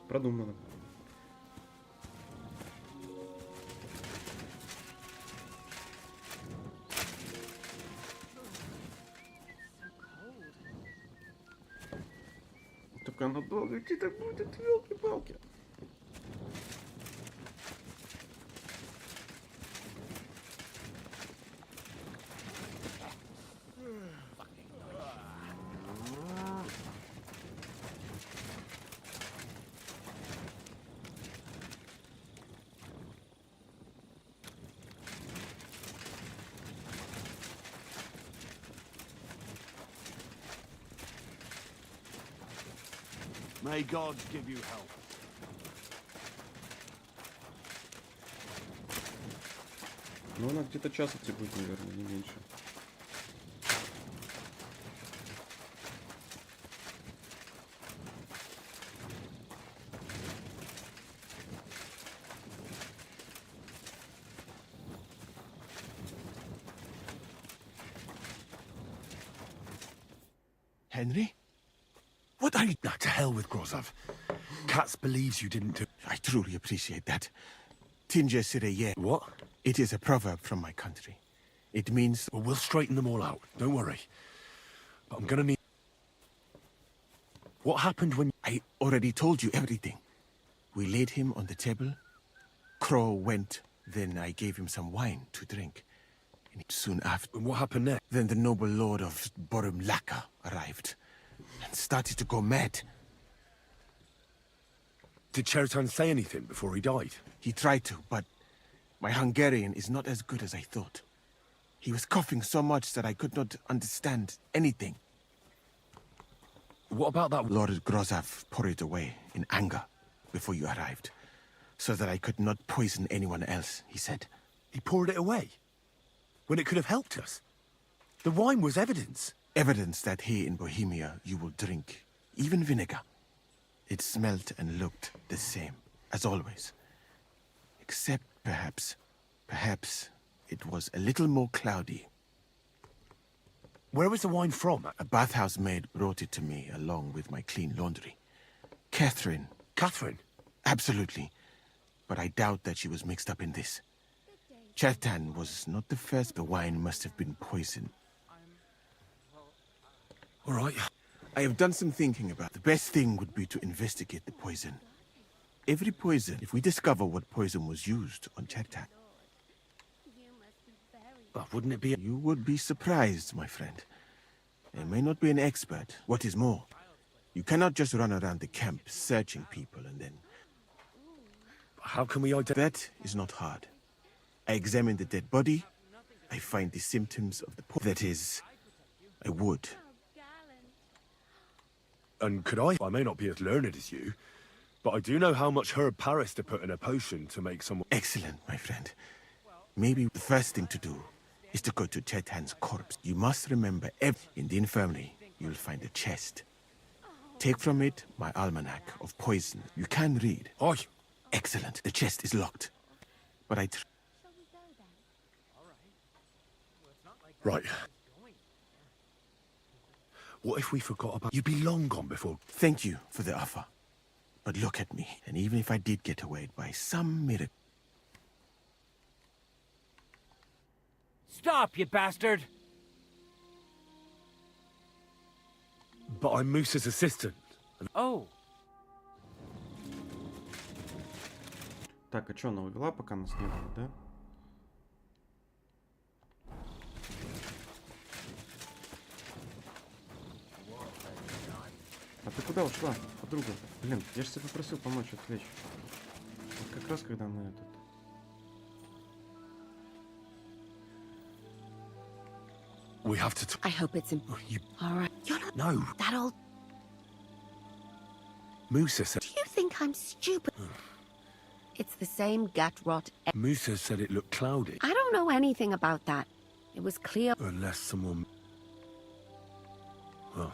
Продумано. Только она долго идти так будет, елки-палки. May gods give you help. Ну, она где-то час идти будет, наверное, не меньше. Henry? What are you... Nah, to hell with Grozov. Katz believes you didn't do... I truly appreciate that. Tinge Sireye. What? It is a proverb from my country. It means... Well, we'll straighten them all out. Don't worry. But I'm gonna need... What happened when... I already told you everything. We laid him on the table. Crow went. Then I gave him some wine to drink. And soon after... And what happened next? Then the noble lord of Borum Laka arrived. And started to go mad. Did Chertan say anything before he died? He tried to, but my Hungarian is not as good as I thought. He was coughing so much that I could not understand anything. What about that? Lord Grozov poured it away in anger before you arrived. so that I could not poison anyone else, he said. He poured it away? When it could have helped us? The wine was evidence. Evidence that here in Bohemia you will drink, even vinegar. It smelt and looked the same, as always. Except perhaps it was a little more cloudy. Where was the wine from? A bathhouse maid brought it to me along with my clean laundry. Catherine. Catherine? Absolutely. But I doubt that she was mixed up in this. Chertan was not the first. The wine must have been poisoned. All right. I have done some thinking about it. The best thing would be to investigate the poison. Every poison, if we discover what poison was used on Chertan. But wouldn't it be... You would be surprised, my friend. I may not be an expert. What is more, you cannot just run around the camp searching people and then... How can we identify... That is not hard. I examine the dead body. I find the symptoms of the poison. That is, I would. And could I may not be as learned as you, but I do know how much herb Paris to put in a potion to make someone... Excellent, my friend. Maybe the first thing to do is to go to Chetan's corpse. You must remember, in the infirmary, you'll find a chest. Take from it my almanac of poison. You can read. Aye. Excellent. The chest is locked. But I... Right. What if we forgot about... You'd be long gone before... Thank you for the offer. But look at me. And even if I did get away by some miracle... Stop, you bastard! But I'm Moose's assistant. Oh. Так, а чё, она увела, пока нас не было, да? А ты куда ушла, подруга? Блин, я же тебя попросил помочь отвлечь. Вот как раз когда мы этот... We have to... I hope it's... All right. You're not... No. That old... Musa said... Do you think I'm stupid? It's the same gut rot... Musa said it looked cloudy. I don't know anything about that. It was clear... Unless someone... Well...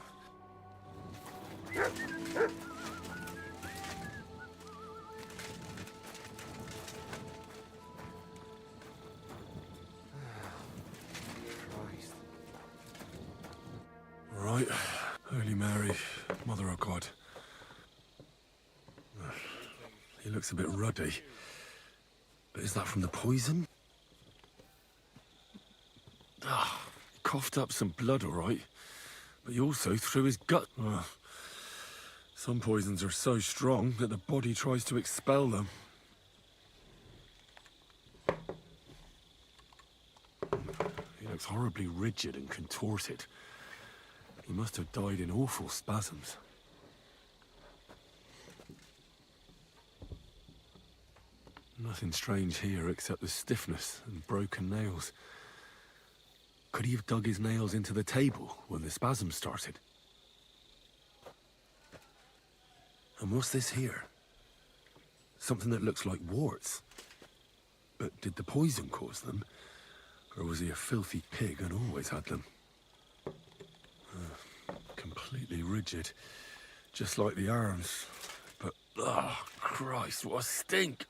Right. Holy Mary, Mother of God. He looks a bit ruddy. But is that from the poison? Ah, coughed up some blood, all right. But he also threw his gut. Some poisons are so strong that the body tries to expel them. He looks horribly rigid and contorted. He must have died in awful spasms. Nothing strange here except the stiffness and broken nails. Could he have dug his nails into the table when the spasms started? And what's this here? Something that looks like warts. But did the poison cause them? Or was he a filthy pig and always had them? Completely rigid. Just like the arms. But, oh, Christ, what a stink!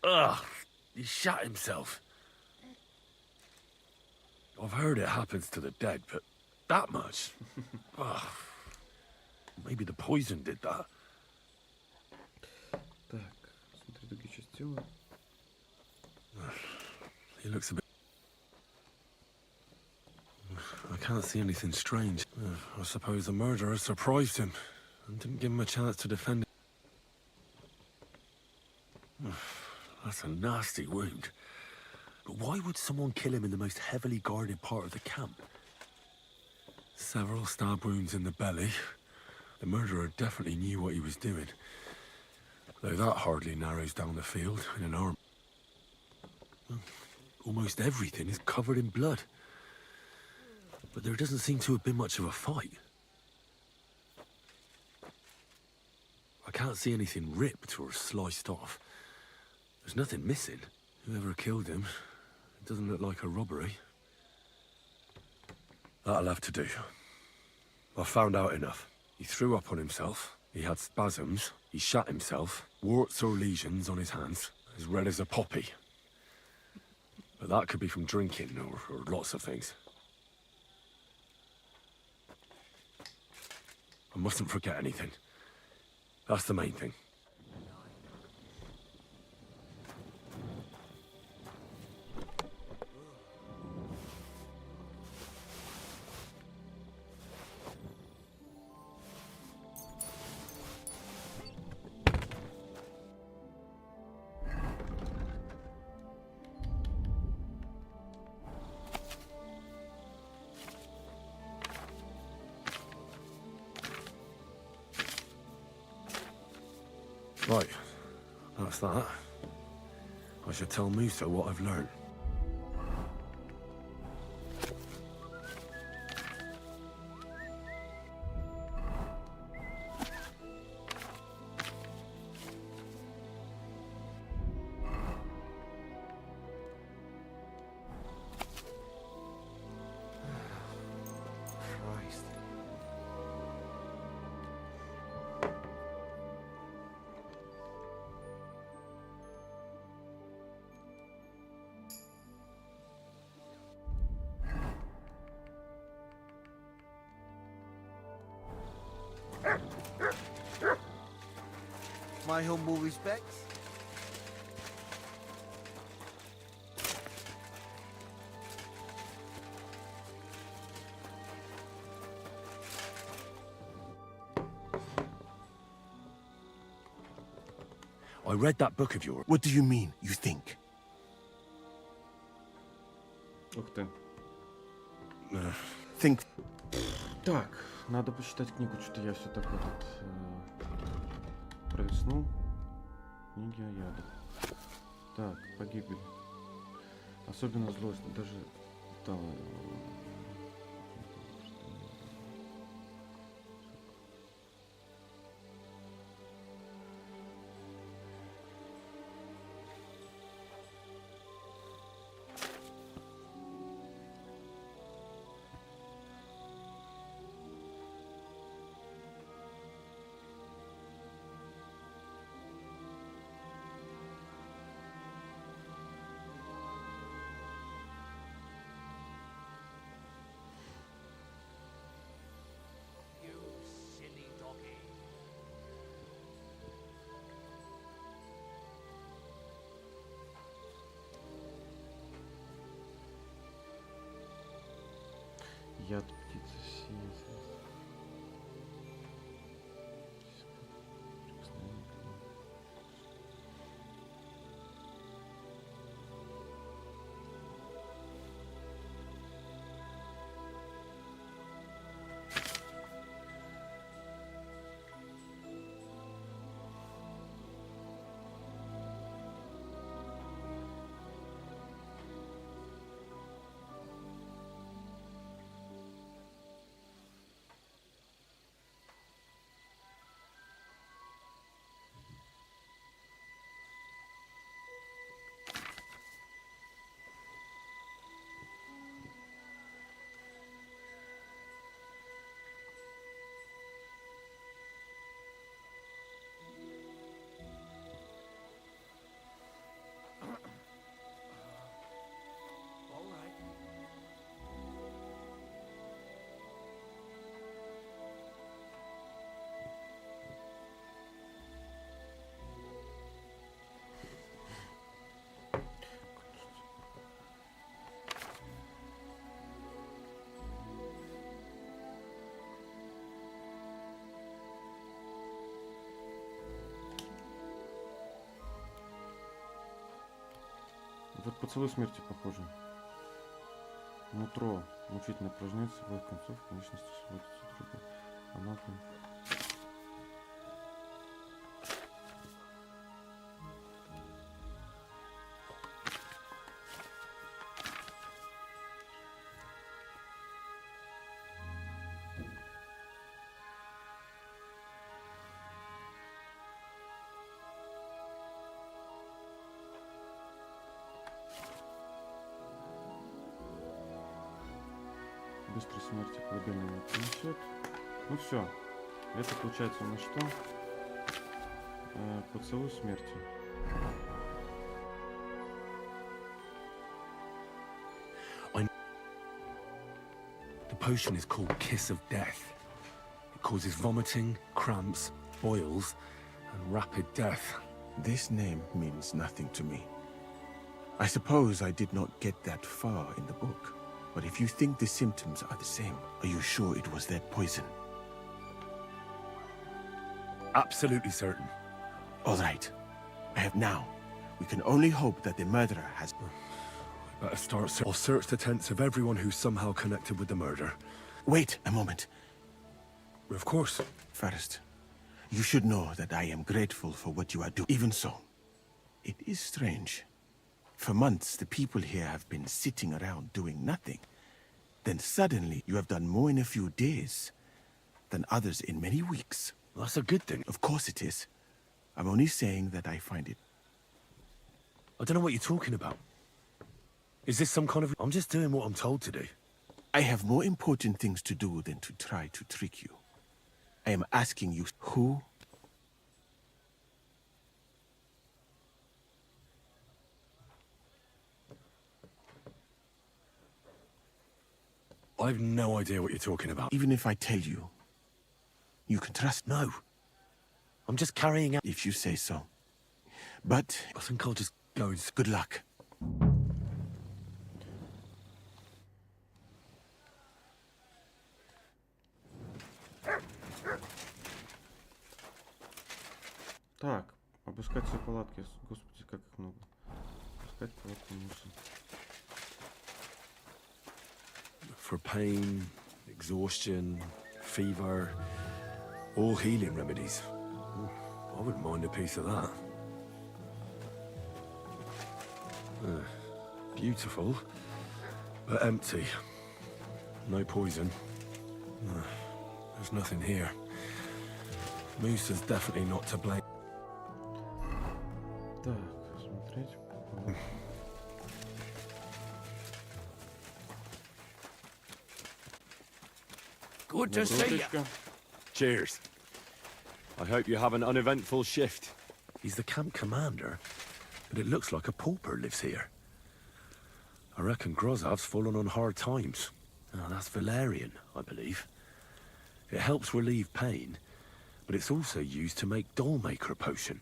Ugh, he shot himself. I've heard it happens to the dead, but that much? Ugh. Maybe the poison did that. Так, смотри, другие части тела. He looks a bit... I can't see anything strange. I suppose the murderer surprised him and didn't give him a chance to defend him. That's a nasty wound. But why would someone kill him in the most heavily guarded part of the camp? Several stab wounds in the belly. The murderer definitely knew what he was doing. Though that hardly narrows down the field in an arm. Almost everything is covered in blood. But there doesn't seem to have been much of a fight. I can't see anything ripped or sliced off. There's nothing missing. Whoever killed him, it doesn't look like a robbery. That'll have to do. I've found out enough. He threw up on himself, he had spasms, he shat himself, warts or lesions on his hands, as red as a poppy. But that could be from drinking, or lots of things. I mustn't forget anything. That's the main thing. Right, that's that. I should tell Musa what I've learned. My humble respects. I read that book of yours. What do you mean, you think? Ух ты. Think. Так, надо почитать книгу, что-то я все так вот провиснул. Книги о ядах. Так, погибель. Особенно злость, даже там... Яд птицы синий. Вот поцелуй смерти похоже. Нутро мучительно упражняется, в их концов, конечности сводятся друга. Она там... Быстрой смерти колыбельного принесет. Ну все. Это получается у нас что? Поцелуй смерти. The potion is called Kiss of Death. It causes vomiting, cramps, boils, and rapid death. This name means nothing to me. I suppose I did not get that far in the book. But if you think the symptoms are the same, are you sure it was that poison? Absolutely certain. All right. I have now. We can only hope that the murderer has... Better start. I'll search the tents of everyone who's somehow connected with the murder. Wait a moment. Of course. First, you should know that I am grateful for what you are doing. Even so, it is strange. For months, the people here have been sitting around doing nothing. Then suddenly, you have done more in a few days than others in many weeks. Well, that's a good thing. Of course it is. I'm only saying that I find it... I don't know what you're talking about. Is this some kind of... I'm just doing what I'm told to do. I have more important things to do than to try to trick you. I am asking you, who... I've no idea what you're talking about. Even if I tell you, you can trust... No. I'm just carrying out... If you say so. But... I think I'll just go and... Good luck. Так, обыскать все палатки. Господи, как их много. Обыскать палатки мусор. For pain, exhaustion, fever, all healing remedies. I wouldn't mind a piece of that. Beautiful, but empty. No poison. There's nothing here. Moose is definitely not to blame. Так, смотреть. Good to see you. Cheers. I hope you have an uneventful shift. He's the camp commander, but it looks like a pauper lives here. I reckon Grozav's fallen on hard times. Oh, that's valerian, I believe. It helps relieve pain, but it's also used to make Dollmaker potion.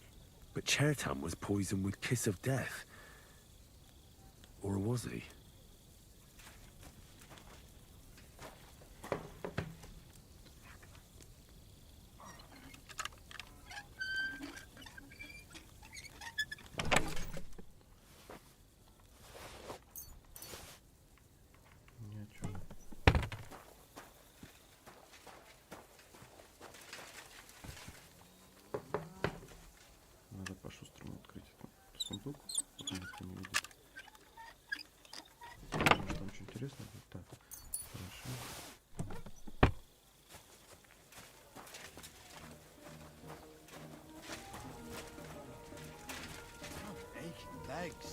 But Chertam was poisoned with Kiss of Death. Or was he? Надо по-шустрому открыть этот сундук, пока никто не видит. Может, там что интересное будет? Так, хорошо. Thanks.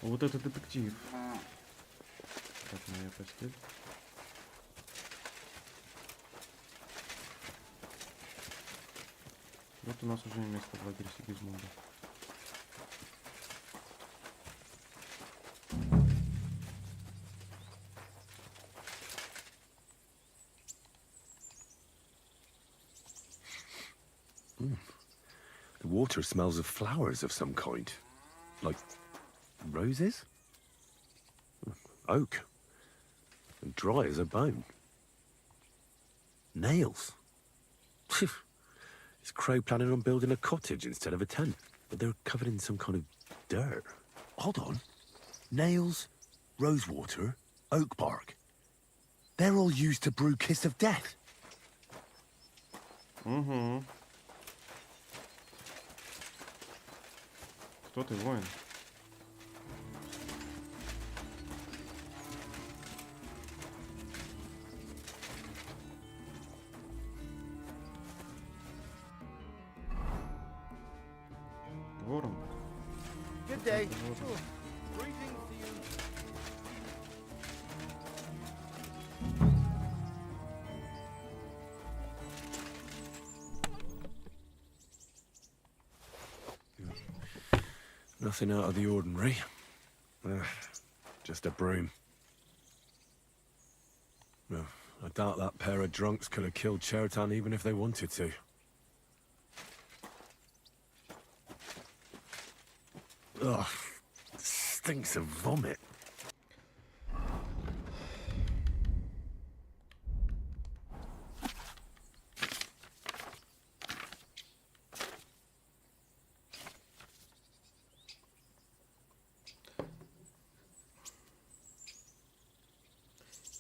Вот это детектив. Так, моя постель. Вот у нас уже место в лагере Сигизмунда. The water smells of flowers of some kind. Like roses? Oak. And dry as a bone. Nails. Is Crow planning on building a cottage instead of a tent? But they're covered in some kind of dirt. Hold on. Nails, rosewater, oak bark. They're all used to brew Kiss of Death. Угу. Кто ты, воин? Ворон. Good day. Ворон. Greetings to you. Nothing out of the ordinary. Just a broom. No, I doubt that pair of drunks could have killed Chertan even if they wanted to. Ugh, stinks of vomit.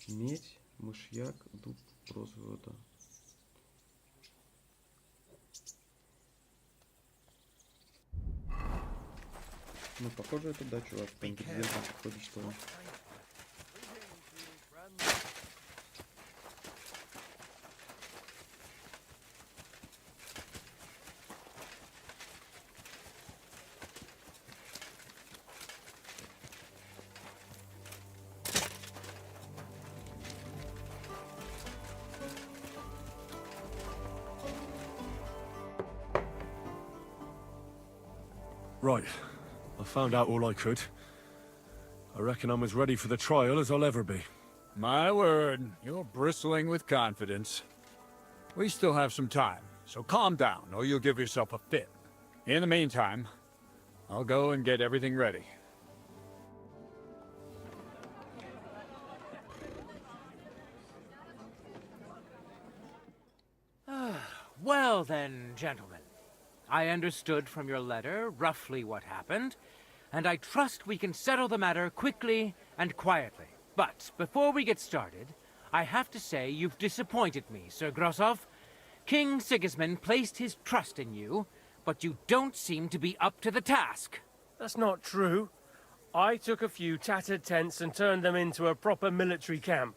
Медь, мышьяк, дуб, розовая вода. Ну, похоже, это да, чувак. По ингредиентам подходит, что ли. Right. I found out all I could. I reckon I'm as ready for the trial as I'll ever be. My word, you're bristling with confidence. We still have some time, so calm down, or you'll give yourself a fit. In the meantime, I'll go and get everything ready. Well then, gentlemen. I understood from your letter roughly what happened, and I trust we can settle the matter quickly and quietly. But before we get started, I have to say you've disappointed me, Sir Grosov. King Sigismund placed his trust in you, but you don't seem to be up to the task. That's not true. I took a few tattered tents and turned them into a proper military camp.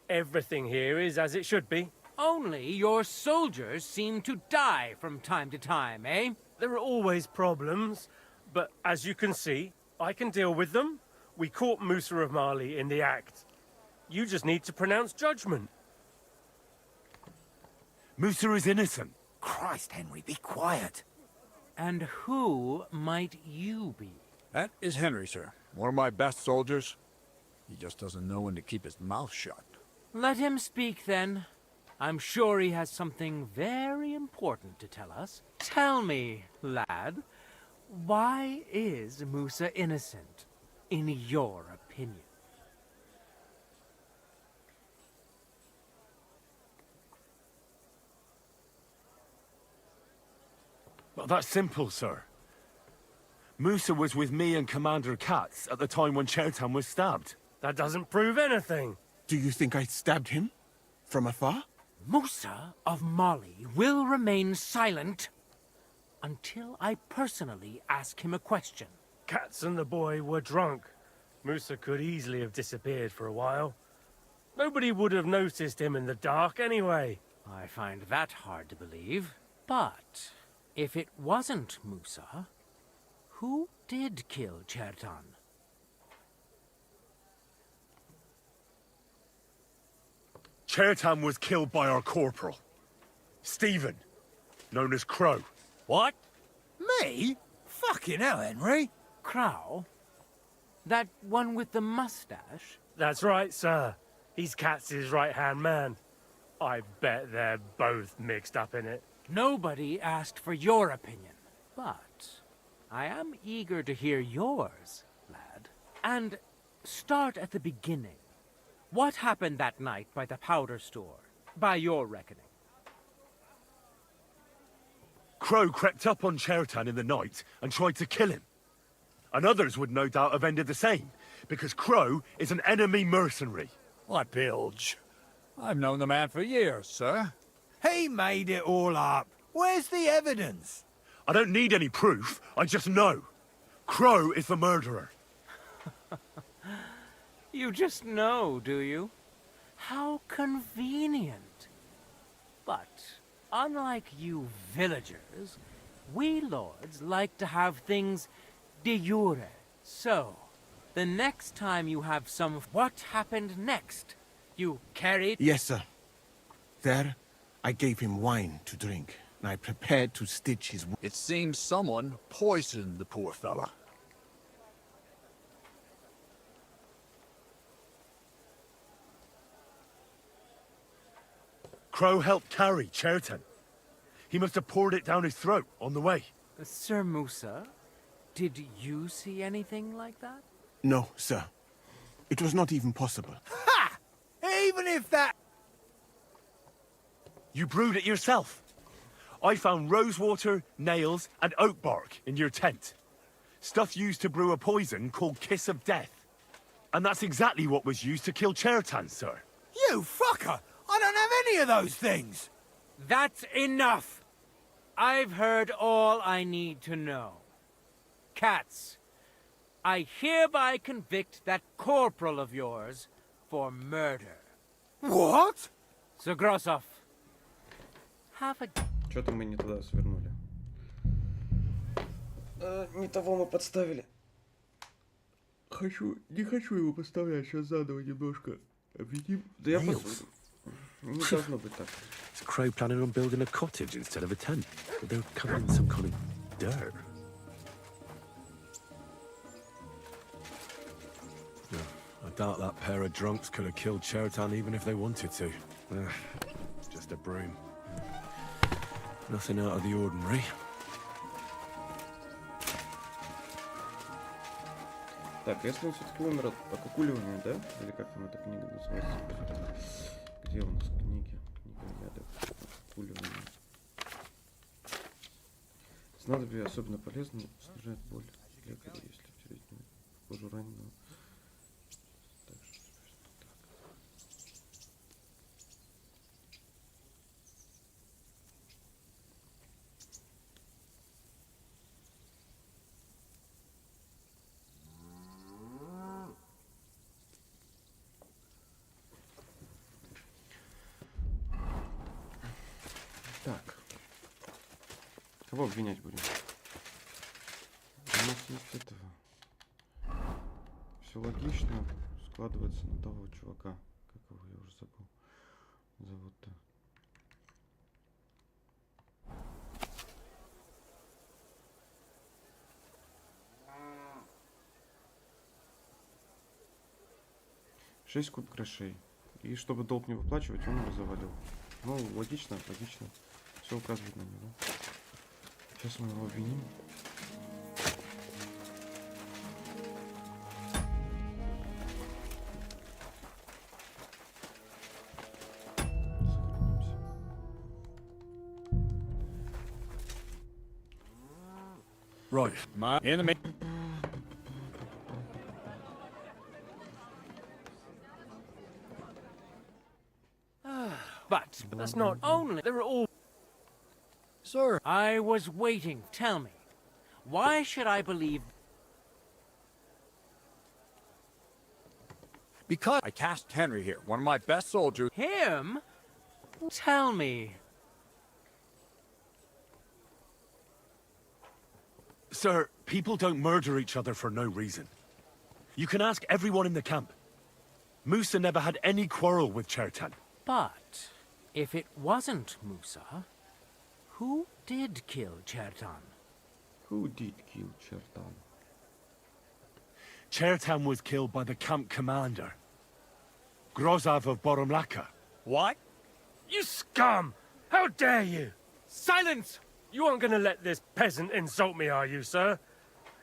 Everything here is as it should be. Only your soldiers seem to die from time to time, eh? There are always problems, but as you can see, I can deal with them. We caught Musa of Mali in the act. You just need to pronounce judgment. Musa is innocent. Christ, Henry, be quiet. And who might you be? That is Henry, sir. One of my best soldiers. He just doesn't know when to keep his mouth shut. Let him speak, then. I'm sure he has something very important to tell us. Tell me, lad, why is Musa innocent, in your opinion? Well, that's simple, sir. Musa was with me and Commander Katz at the time when Chertan was stabbed. That doesn't prove anything. Do you think I stabbed him? From afar? Musa of Mali will remain silent until I personally ask him a question. Katz and the boy were drunk. Musa could easily have disappeared for a while. Nobody would have noticed him in the dark anyway. I find that hard to believe. But if it wasn't Musa, who did kill Chertan? Chertan was killed by our corporal, Stephen, known as Crow. What? Me? Fucking hell, Henry. Crow? That one with the mustache? That's right, sir. He's Katz's right-hand man. I bet they're both mixed up in it. Nobody asked for your opinion, but I am eager to hear yours, lad. And start at the beginning. What happened that night by the powder store, by your reckoning? Crow crept up on Chertan in the night and tried to kill him. And others would no doubt have ended the same, because Crow is an enemy mercenary. What bilge? I've known the man for years, sir. He made it all up. Where's the evidence? I don't need any proof. I just know. Crow is the murderer. You just know, do you? How convenient. But, unlike you villagers, we lords like to have things de jure. So, the next time you have some... What happened next? You carried... Yes, sir. There, I gave him wine to drink, and I prepared to stitch his... It seems someone poisoned the poor fella. Crow helped carry Chertan. He must have poured it down his throat on the way. Sir Musa, did you see anything like that? No, sir. It was not even possible. Ha! Even if that... You brewed it yourself. I found rosewater, nails, and oak bark in your tent. Stuff used to brew a poison called Kiss of Death. And that's exactly what was used to kill Chertan, sir. You fucker! I don't have any of those things! That's enough! I've heard all I need to know. Cats, I hereby convict that corporal of yours for murder. What? Sir Grossoff, have a... Что-то мы не туда свернули. Не того мы подставили. Не хочу его подставлять, сейчас заново немножко объясним. Да я посмотрю. Не должно быть так. Is Crow planning on building a cottage instead of a tent? But they're covered in some kind of dirt. No, I doubt that pair of drunks could have killed Chertan even if they wanted to. Just a broom. Nothing out of the ordinary. Так, если он все-таки умер от окукуливания, да? Или как там эта книга называется? Где у нас книги? Книга яда. Окукуливание. Снадобье особенно полезно, снижает боль лекаря, если втереть в кожу раненого. Так. Кого обвинять будем? У нас есть этого. Все логично складывается на того чувака. Как его я уже забыл. Зовут-то. Шесть куб грошей. И чтобы долг не выплачивать, он его завалил. Ну, логично, логично. Все указывает на него. Сейчас мы его обвиним. Right. My enemy. But that's not only... There are all... Sir. I was waiting. Tell me. Why should I believe... Because I cast Henry here, one of my best soldiers. Him? Tell me. Sir, people don't murder each other for no reason. You can ask everyone in the camp. Musa never had any quarrel with Chertan. But if it wasn't Musa, who did kill Chertan? Who did kill Chertan? Chertan was killed by the camp commander, Grozav of Boromlaka. What? You scum! How dare you! Silence! You aren't gonna let this peasant insult me, are you, sir?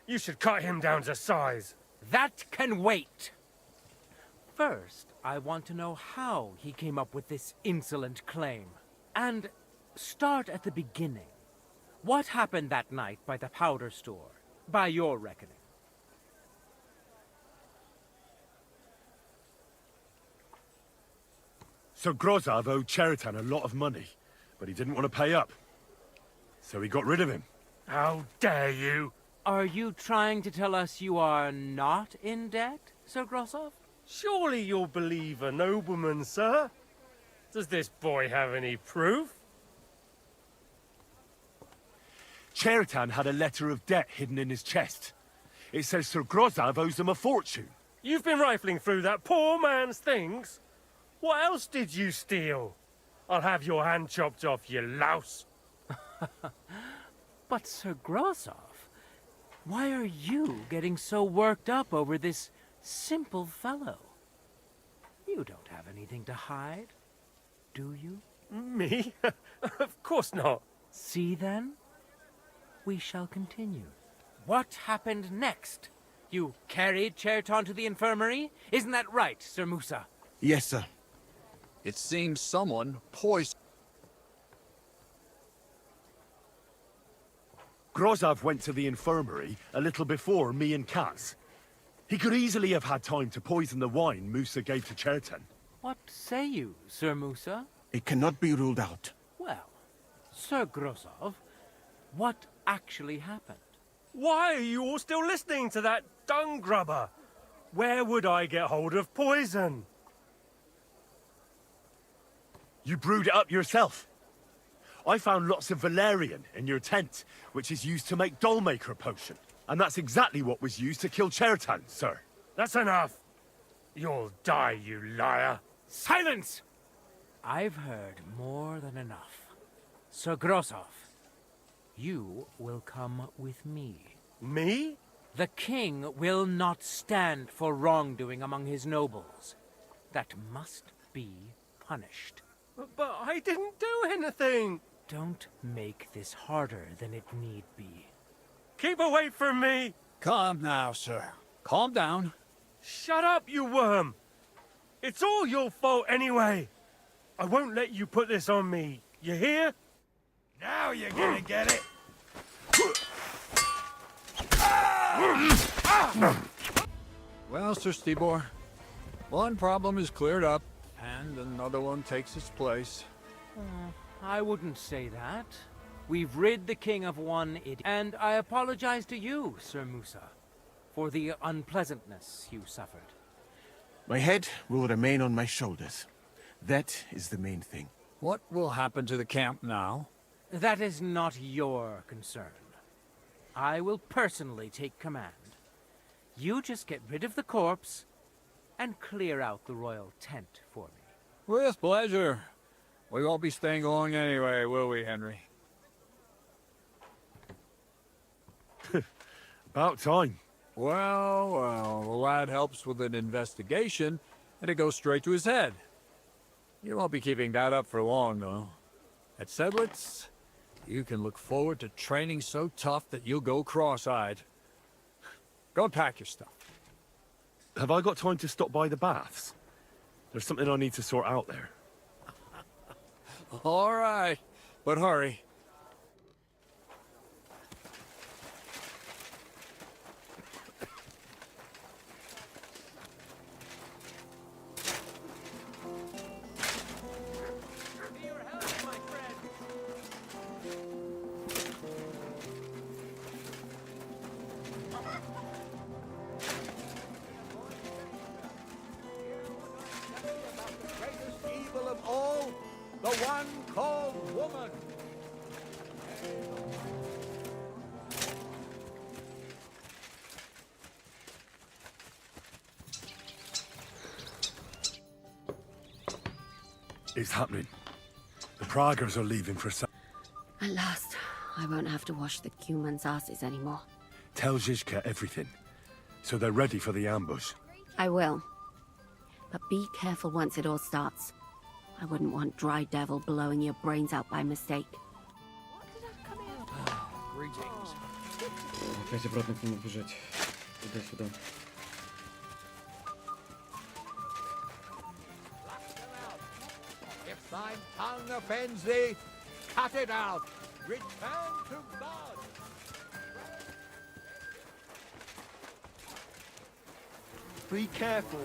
You should cut him down to size. That can wait. First, I want to know how he came up with this insolent claim. And start at the beginning. What happened that night by the powder store, by your reckoning? So Grozav owed Chertan a lot of money, but he didn't want to pay up. So he got rid of him. How dare you? Are you trying to tell us you are not in debt, Sir Grosov? Surely you'll believe a nobleman, sir. Does this boy have any proof? Cheriton had a letter of debt hidden in his chest. It says Sir Grozov owes him a fortune. You've been rifling through that poor man's things? What else did you steal? I'll have your hand chopped off, you louse. But Sir Grosov, why are you getting so worked up over this simple fellow? You don't have anything to hide, do you? Me? Of course not. See then? We shall continue. What happened next? You carried Cheriton to the infirmary? Isn't that right, Sir Musa? Yes, sir. It seems someone poisoned. Grozov went to the infirmary a little before me and Katz. He could easily have had time to poison the wine Musa gave to Cheriton. What say you, Sir Musa? It cannot be ruled out. Well, Sir Grosov, what actually happened? Why are you all still listening to that dung grubber? Where would I get hold of poison? You brewed it up yourself. I found lots of valerian in your tent, which is used to make dollmaker potion. And that's exactly what was used to kill Cheriton, sir. That's enough. You'll die, you liar. Silence! I've heard more than enough. Sir Grosov, you will come with me. Me? The king will not stand for wrongdoing among his nobles. That must be punished. But I didn't do anything. Don't make this harder than it need be. Keep away from me. Calm now, sir. Calm down. Shut up, you worm. It's all your fault anyway. I won't let you put this on me. You hear? Now you're gonna get it. Well, Sir Stibor, one problem is cleared up, and another one takes its place. I wouldn't say that. We've rid the king of one idiot. And I apologize to you, Sir Musa, for the unpleasantness you suffered. My head will remain on my shoulders. That is the main thing. What will happen to the camp now? That is not your concern. I will personally take command. You just get rid of the corpse and clear out the royal tent for me. With pleasure. We won't be staying long anyway, will we, Henry? About time. Well, the lad helps with an investigation, and it goes straight to his head. You won't be keeping that up for long, though. At Sedlitz, you can look forward to training so tough that you'll go cross-eyed. Go and pack your stuff. Have I got time to stop by the baths? There's something I need to sort out there. All right, but hurry. Evil of all, the one called woman. It's happening. The Praggers are leaving for At last, I won't have to wash the humans' asses anymore. Tell Zizka everything, so they're ready for the ambush. I will. But be careful once it all starts. I wouldn't want Dry Devil blowing your brains out by mistake. Greetings. Опять обратно к нему бежать. Туда-сюда. If thine tongue offends thee, cut it out. Return to God. Be careful.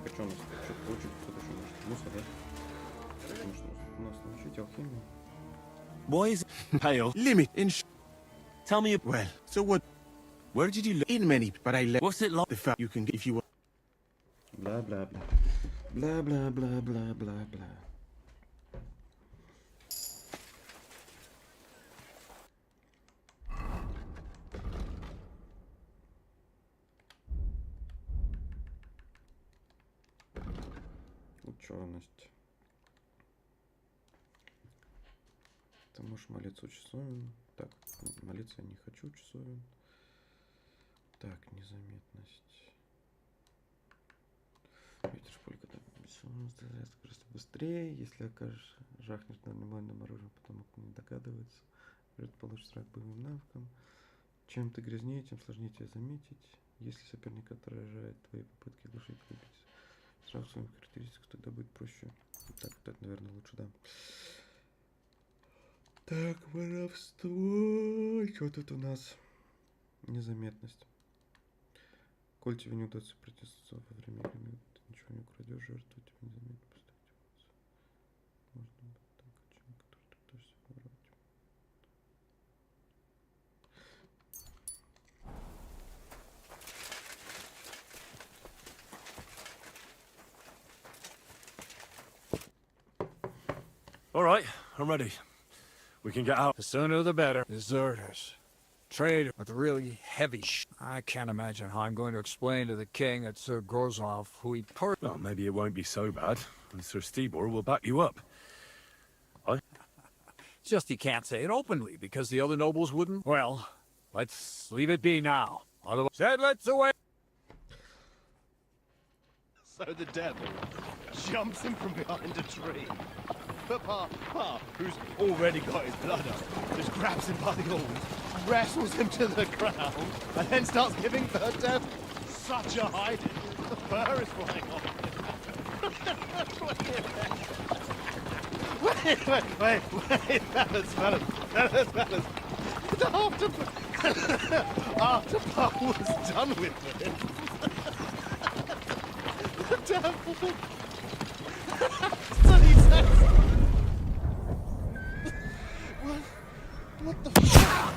Так, а что у нас? Что-то получить? Кто-то что может? Мусор, да? Потому что у нас научить алхимию. Why is it pale? Limit in. Tell me. Well, so what? Where did you look? In many, but I let. What's it like? The fact you can get if you want. Blah blah blah. Blah blah blah blah blah blah. Ученость. Ты можешь молиться часовен. Так, молиться я не хочу часовен. Так, незаметность. Ветер пуль, когда скорость быстрее, если окажешь жахнешь нормальным оружием, потому что не догадывается. Предположишь срак боевым навыкам. Чем ты грязнее, тем сложнее тебя заметить. Если соперник отражает твои попытки глушить, выбить сразу своих характеристик, тогда будет проще. Так, вот это, наверное, лучше, да. Так, воровство. Что тут у нас? Незаметность. Коль тебе не удастся протестоваться во время игры, ты ничего не украдешь, жертву тебе незаметно поставить. Можно быть так, чем который ты пытаешься воровать. All right, I'm ready. We can get out. The sooner the better. Deserters. Trade with really heavy I can't imagine how I'm going to explain to the king at Sir Grozov who he Well, maybe it won't be so bad, and Sir Stibor will back you up. Just he can't say it openly, because the other nobles wouldn't. Well, let's leave it be now. Otherwise, said let's away. So the devil jumps him from behind a tree. But Pa, who's already got his blood up, just grabs him by the horns, wrestles him to the ground, and then starts giving the devil such a hiding. The fur is flying off. Wait, fellas. After Pa was done with him, the devil... So he says... What the fuck?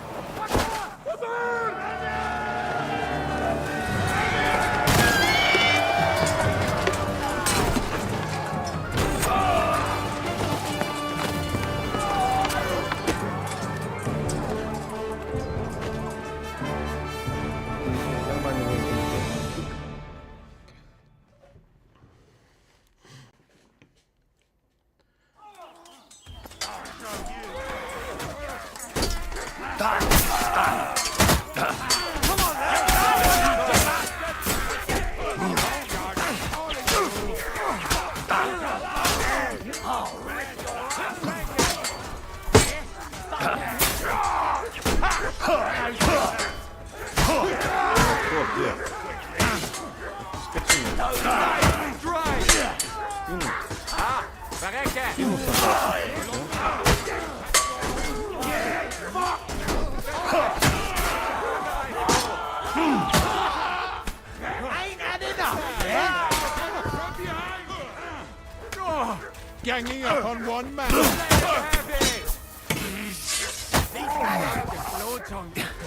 Ganging up on one man.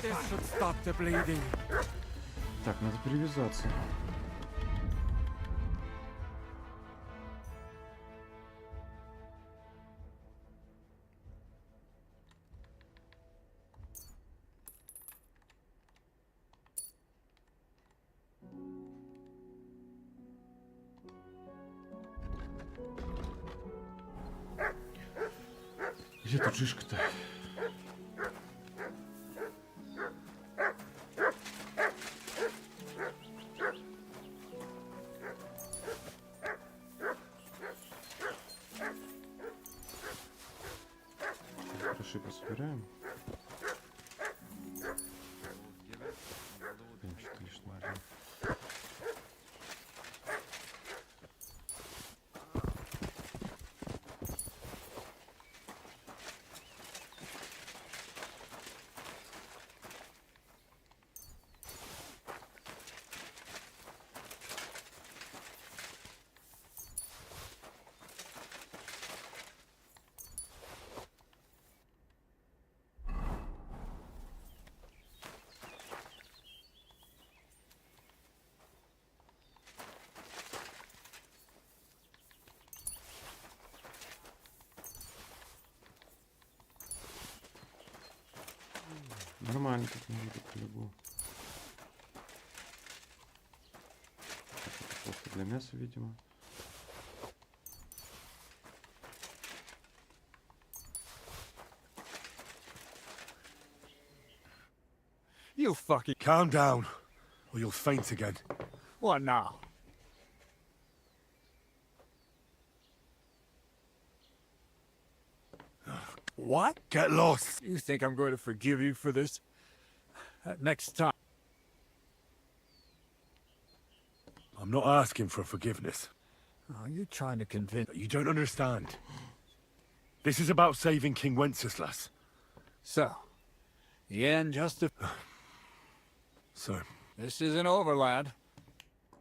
This should stop the bleeding. Так, надо перевязаться. Где тут жишка-то? Хорошо, пособираем. Блин, что-то лишнее. Нормально тут не буду по-любому. Просто для мяса, видимо. You fucking... Calm down, or you'll faint again. What now? What? Get lost! You think I'm going to forgive you for this? Next time. I'm not asking for forgiveness. Oh, you're trying to convince... You don't understand. This is about saving King Wenceslas. So, the end justifies... So... This isn't over, lad.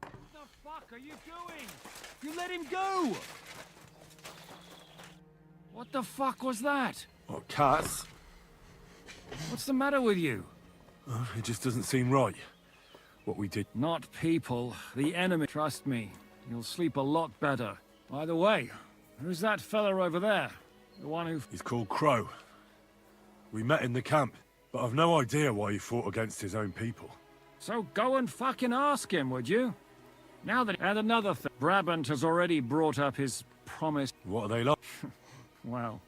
What the fuck are you doing? You let him go! What the fuck was that? What, cats? What's the matter with you? It just doesn't seem right. What we did. Not people, the enemy. Trust me, you'll sleep a lot better. By the way, who's that fella over there? The one who... He's called Crow. We met in the camp, but I've no idea why he fought against his own people. So go and fucking ask him, would you? Now that... And another thing. Brabant has already brought up his promise. What are they like? Well,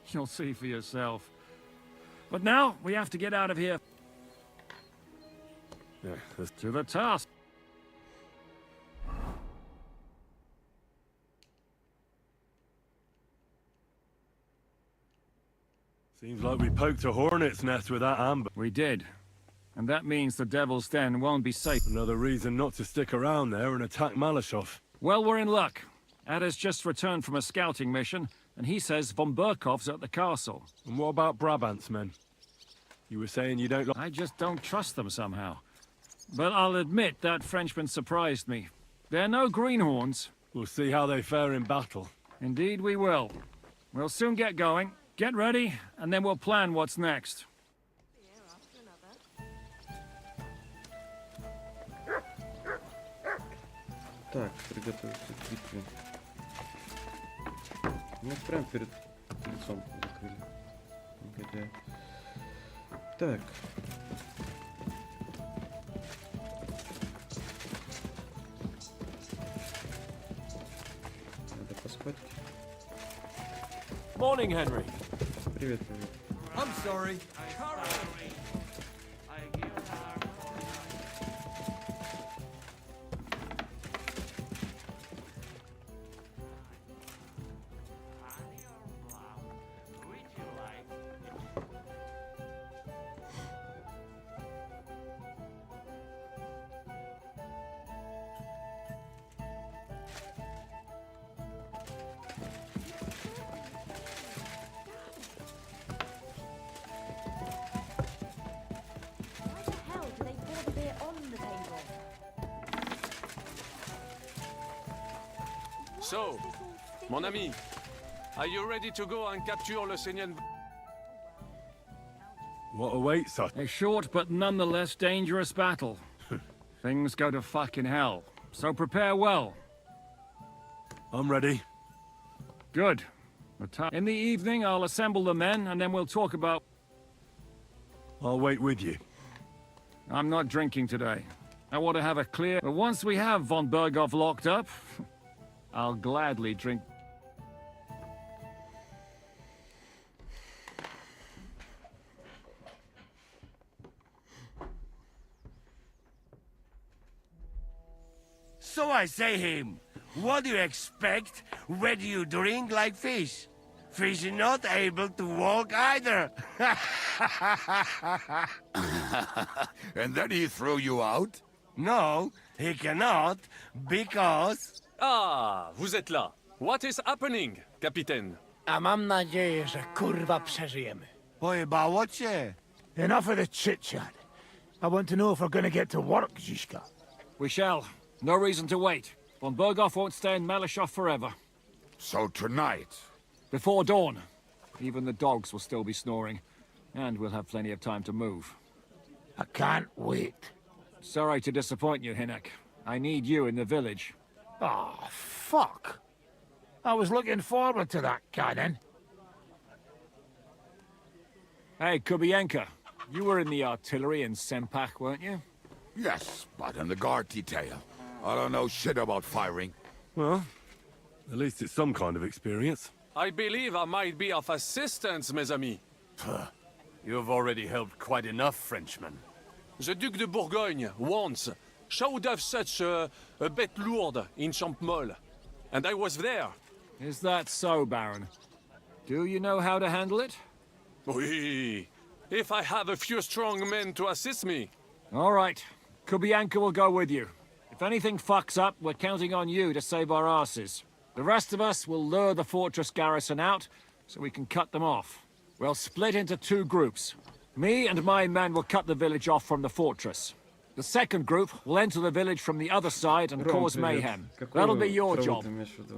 you'll see for yourself. But now, we have to get out of here. Yeah, to the task. Seems like we poked a hornet's nest with that amber. We did. And that means the Devil's Den won't be safe. Another reason not to stick around there and attack Malashov. Well, we're in luck. Ada's just returned from a scouting mission, and he says von Burkov's at the castle. And what about Brabant's men? You were saying you don't like... I just don't trust them somehow. But I'll admit that Frenchman surprised me. They're no greenhorns. We'll see how they fare in battle. Indeed we will. We'll soon get going. Get ready, and then we'll plan what's next. Так, приготовиться к битве. Ну, прям перед лицом закрыли. Негодяй. Так. Надо поспать. Morning, Henry. Привет, привет. I'm sorry. So, mon ami, are you ready to go and capture Le Seigneur? What awaits us? A short but nonetheless dangerous battle. Things go to fucking hell, so prepare well. I'm ready. Good. In the evening, I'll assemble the men, and then we'll talk about... I'll wait with you. I'm not drinking today. I want to have a clear... But once we have von Burgov locked up, I'll gladly drink... So I say him, what do you expect when you drink like fish? Fish is not able to walk either. And then he threw you out? No, he cannot, because... Ah, vous êtes là. What is happening, Capitaine? A mam nadzieję, że kurwa przeżyjemy. Pojebało cię. Enough of the chit-chat. I want to know if we're gonna get to work, Zizka. We shall. No reason to wait. Von Burgov won't stay in Malashov forever. So tonight? Before dawn. Even the dogs will still be snoring. And we'll have plenty of time to move. I can't wait. Sorry to disappoint you, Hinnock. I need you in the village. Oh, fuck. I was looking forward to that, Cannon. Hey, Kubienka. You were in the artillery in Sempach, weren't you? Yes, but in the guard detail. I don't know shit about firing. Well, at least it's some kind of experience. I believe I might be of assistance, mes amis. You've already helped quite enough, Frenchmen. The Duc de Bourgogne, once, showed off such a bête lourde in Champmol. And I was there. Is that so, Baron? Do you know how to handle it? Oui. If I have a few strong men to assist me. All right. Kubianka will go with you. If anything fucks up, we're counting on you to save our asses. The rest of us will lure the fortress garrison out, so we can cut them off. We'll split into 2 groups. Me and my men will cut the village off from the fortress. The second group will enter the village from the other side and cause mayhem. That'll be your job.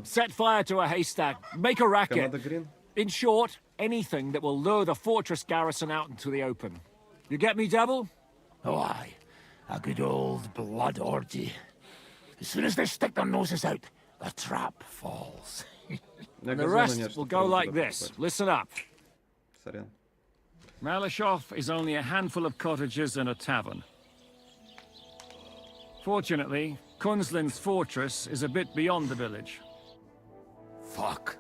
Set fire to a haystack, make a racket. In short, anything that will lure the fortress garrison out into the open. You get me, Devil? Oh, aye. A good old blood orgy. As soon as they stick their noses out, the trap falls. And the rest will go like this. Listen up. Malashov is only a handful of cottages and a tavern. Fortunately, Kunzlin's fortress is a bit beyond the village. Fuck.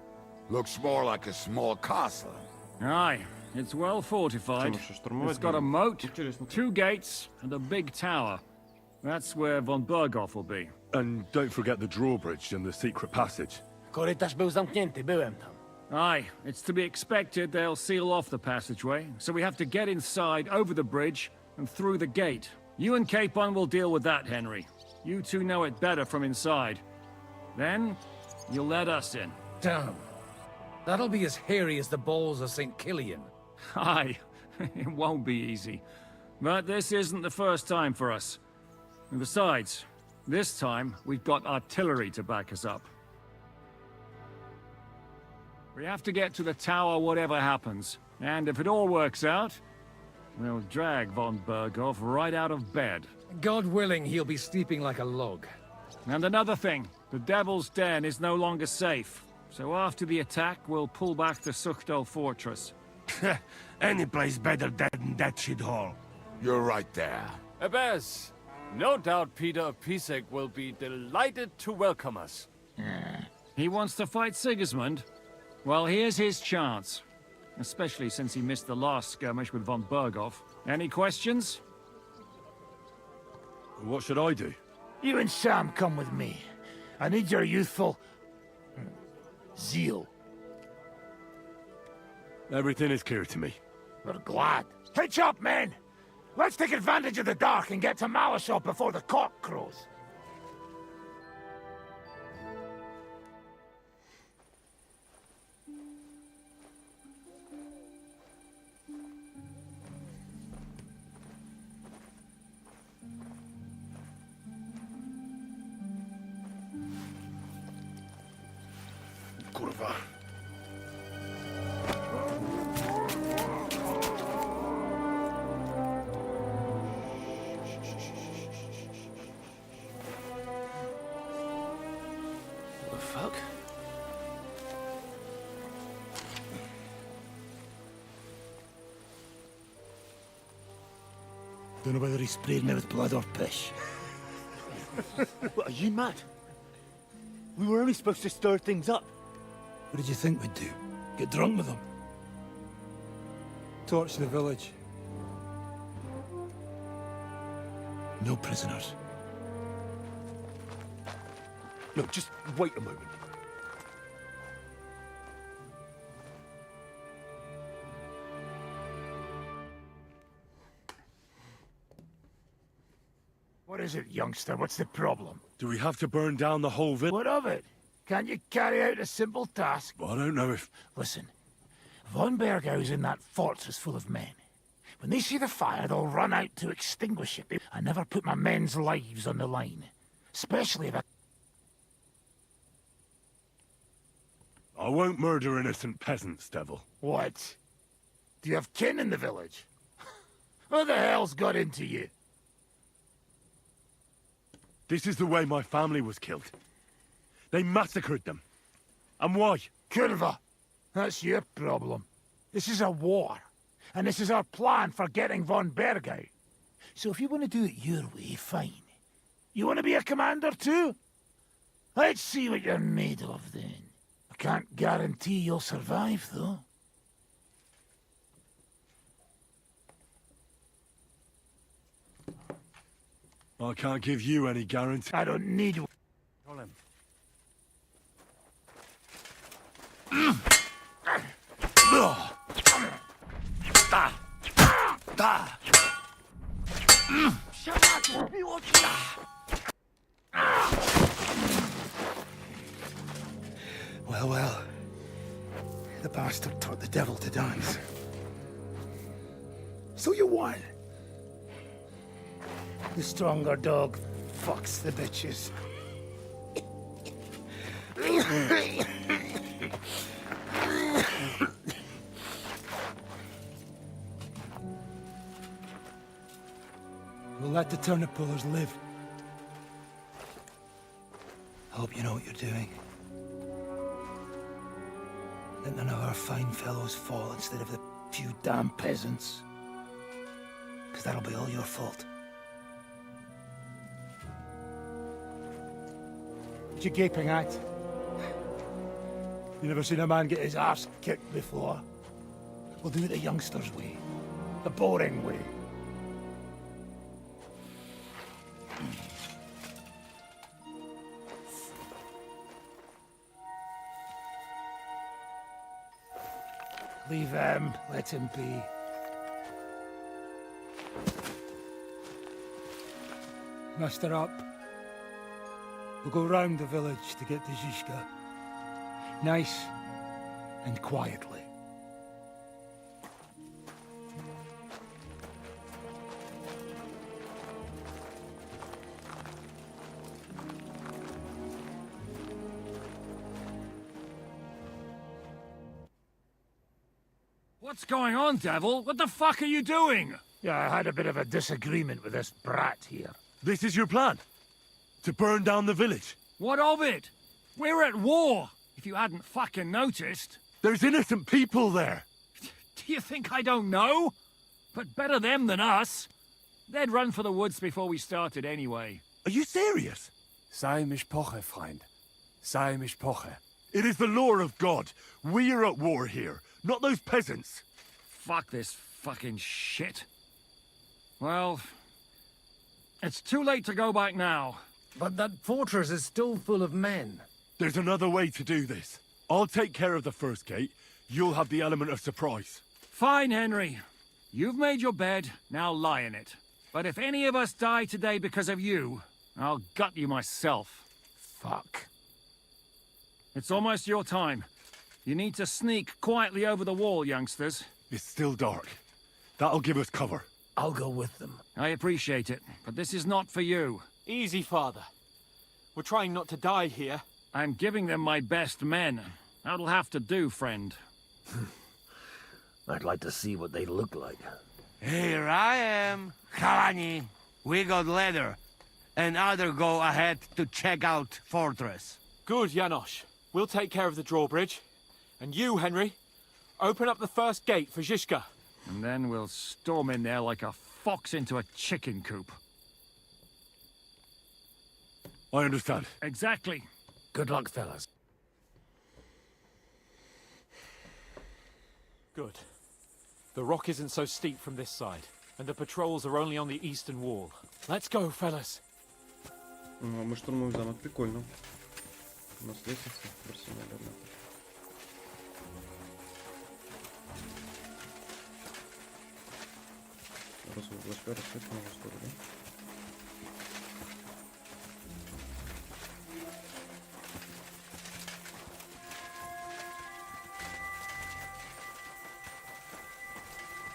Looks more like a small castle. Aye, it's well fortified. It's got a moat, 2 gates, and a big tower. That's where von Berghoff will be. And don't forget the drawbridge and the secret passage. Korytarz był zamknięty, byłem tam. Aye, it's to be expected they'll seal off the passageway, so we have to get inside, over the bridge, and through the gate. You and Capon will deal with that, Henry. You two know it better from inside. Then, you'll let us in. Damn. That'll be as hairy as the balls of St. Killian. Aye, it won't be easy. But this isn't the first time for us. And besides, this time we've got artillery to back us up. We have to get to the tower whatever happens. And if it all works out, we'll drag von Berghoff right out of bed. God willing, he'll be sleeping like a log. And another thing, the Devil's Den is no longer safe. So after the attack, we'll pull back the Suchtel fortress. Any place better than that shithole. You're right there. Abbas, no doubt Peter of Pisek will be delighted to welcome us. He wants to fight Sigismund? Well, here's his chance. Especially since he missed the last skirmish with von Berghoff. Any questions? What should I do? You and Sam come with me. I need your youthful... zeal. Everything is clear to me. We're glad. Hitch up, men! Let's take advantage of the dark and get to Malashov before the cock crows. Kurwa. What the fuck? Don't know whether he sprayed me with blood or piss. What, are you mad? We were only supposed to stir things up. What did you think we'd do? Get drunk with them? Torch the village. No prisoners. No, just wait a moment. What is it, youngster? What's the problem? Do we have to burn down the whole village? What of it? Can't you carry out a simple task? I don't know if... Listen, von Berghau's in that fortress full of men. When they see the fire, they'll run out to extinguish it. I never put my men's lives on the line. Especially if I won't murder innocent peasants, Devil. What? Do you have kin in the village? What the hell's got into you? This is the way my family was killed. They massacred them. And why? Kurva! That's your problem. This is a war. And this is our plan for getting von Berg out. So if you want to do it your way, fine. You want to be a commander too? Let's see what you're made of then. I can't guarantee you'll survive, though. I can't give you any guarantee. I don't need one. Call him. Well, well. The bastard taught the devil to dance. So you won. The stronger dog fucks the bitches. We'll let the turnip pullers live. I hope you know what you're doing. Let none of our fine fellows fall instead of the few damn peasants. Because that'll be all your fault. What you gaping at? You never seen a man get his arse kicked before? We'll do it the youngsters' way. The boring way. Leave him. Let him be. Muster up. We'll go round the village to get to Zizka. Nice and quietly. What's going on, Devil? What the fuck are you doing? Yeah, I had a bit of a disagreement with this brat here. This is your plan? To burn down the village? What of it? We're at war, if you hadn't fucking noticed. There's innocent people there. Do you think I don't know? But better them than us. They'd run for the woods before we started anyway. Are you serious? Sei mishpoche, friend. Sei mishpoche. It is the law of God. We are at war here, not those peasants. Fuck this fucking shit. Well, it's too late to go back now. But that fortress is still full of men. There's another way to do this. I'll take care of the first gate. You'll have the element of surprise. Fine, Henry. You've made your bed, now lie in it. But if any of us die today because of you, I'll gut you myself. Fuck. It's almost your time. You need to sneak quietly over the wall, youngsters. It's still dark. That'll give us cover. I'll go with them. I appreciate it, but this is not for you. Easy, father. We're trying not to die here. I'm giving them my best men. That'll have to do, friend. I'd like to see what they look like. Here I am, Kalani. We got leather, and other go ahead to check out fortress. Good, Janosch. We'll take care of the drawbridge. And you, Henry, open up the first gate for Zizka. And then we'll storm in there like a fox into a chicken coop. I understand. Exactly. Good luck, fellas. Good. The rock isn't so steep from this side, and the patrols are only on the eastern wall. Let's go, fellas. Мы штурмуем замок. Прикольно. У нас лестница в арсенале, однако. Раз вы лошпя рассветка на восток, да?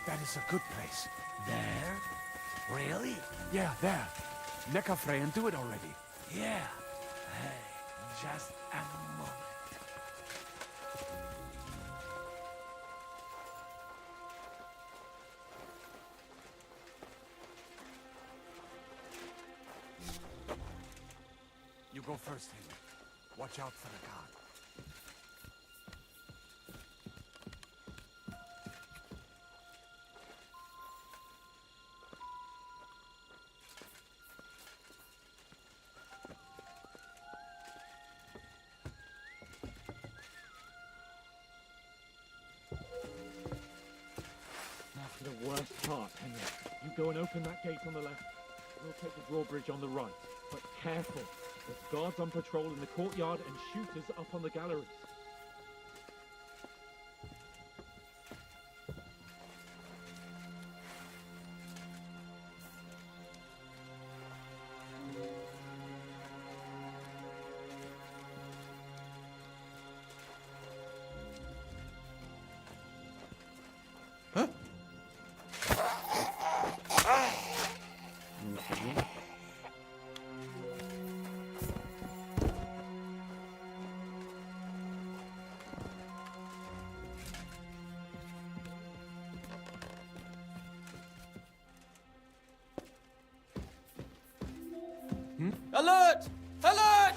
That is a good place. There? Really? Yeah, there. Nekafre and do it already. Yeah. Hey, just a moment. You go first, Henry. Watch out for the guard. to the worst part, Henry. You go and open that gate on the left. We'll take the drawbridge on the right. But careful. There's guards on patrol in the courtyard and shooters up on the galleries. Alert! Alert!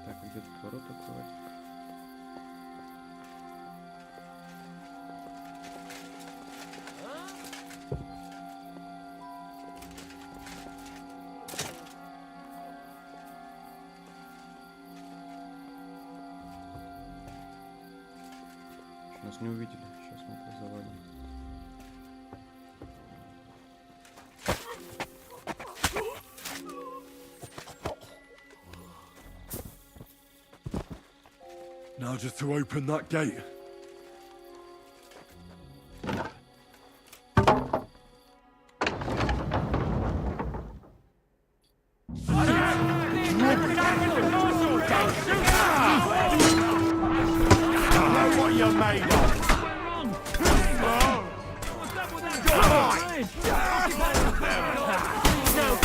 Так, где тут ворот открывать? Нас не увидели. Сейчас мы это завалим. Now just to open that gate. What you're made of. No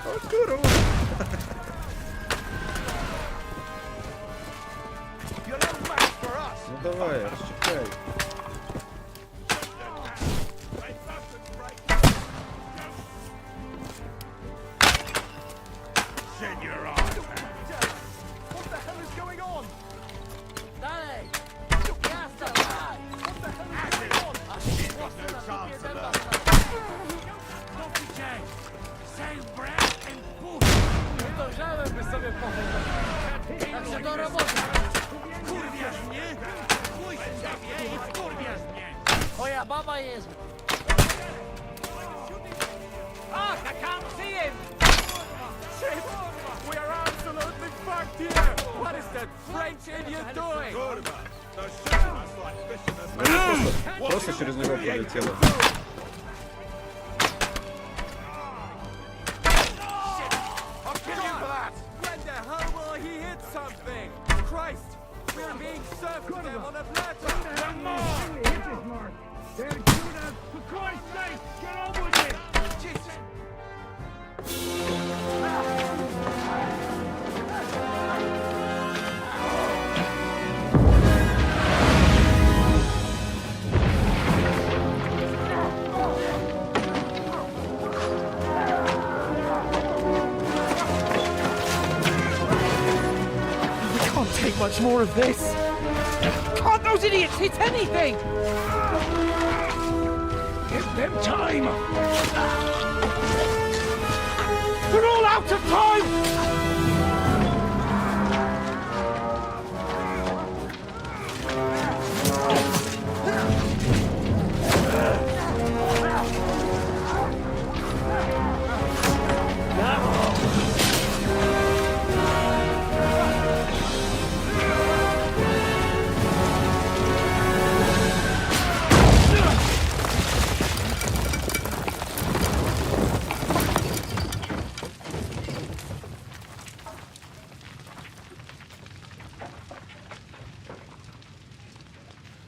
Hold on! Ну давай, расчекай. What the hell is going on? Moja baba jest. Ah, I can't see him! Shit! We are absolutely fucked here! What is that French idiot doing? Просто через него пролетело. I'll kill you for that! When the hell will he hit something? Christ! We're being served to them on a platter! Come on! Hit this mark! They're shooting us! For Christ's sake! Get on with it! Jesus! Can't take much more of this! Can't those idiots hit anything? Give them time! We're all out of time!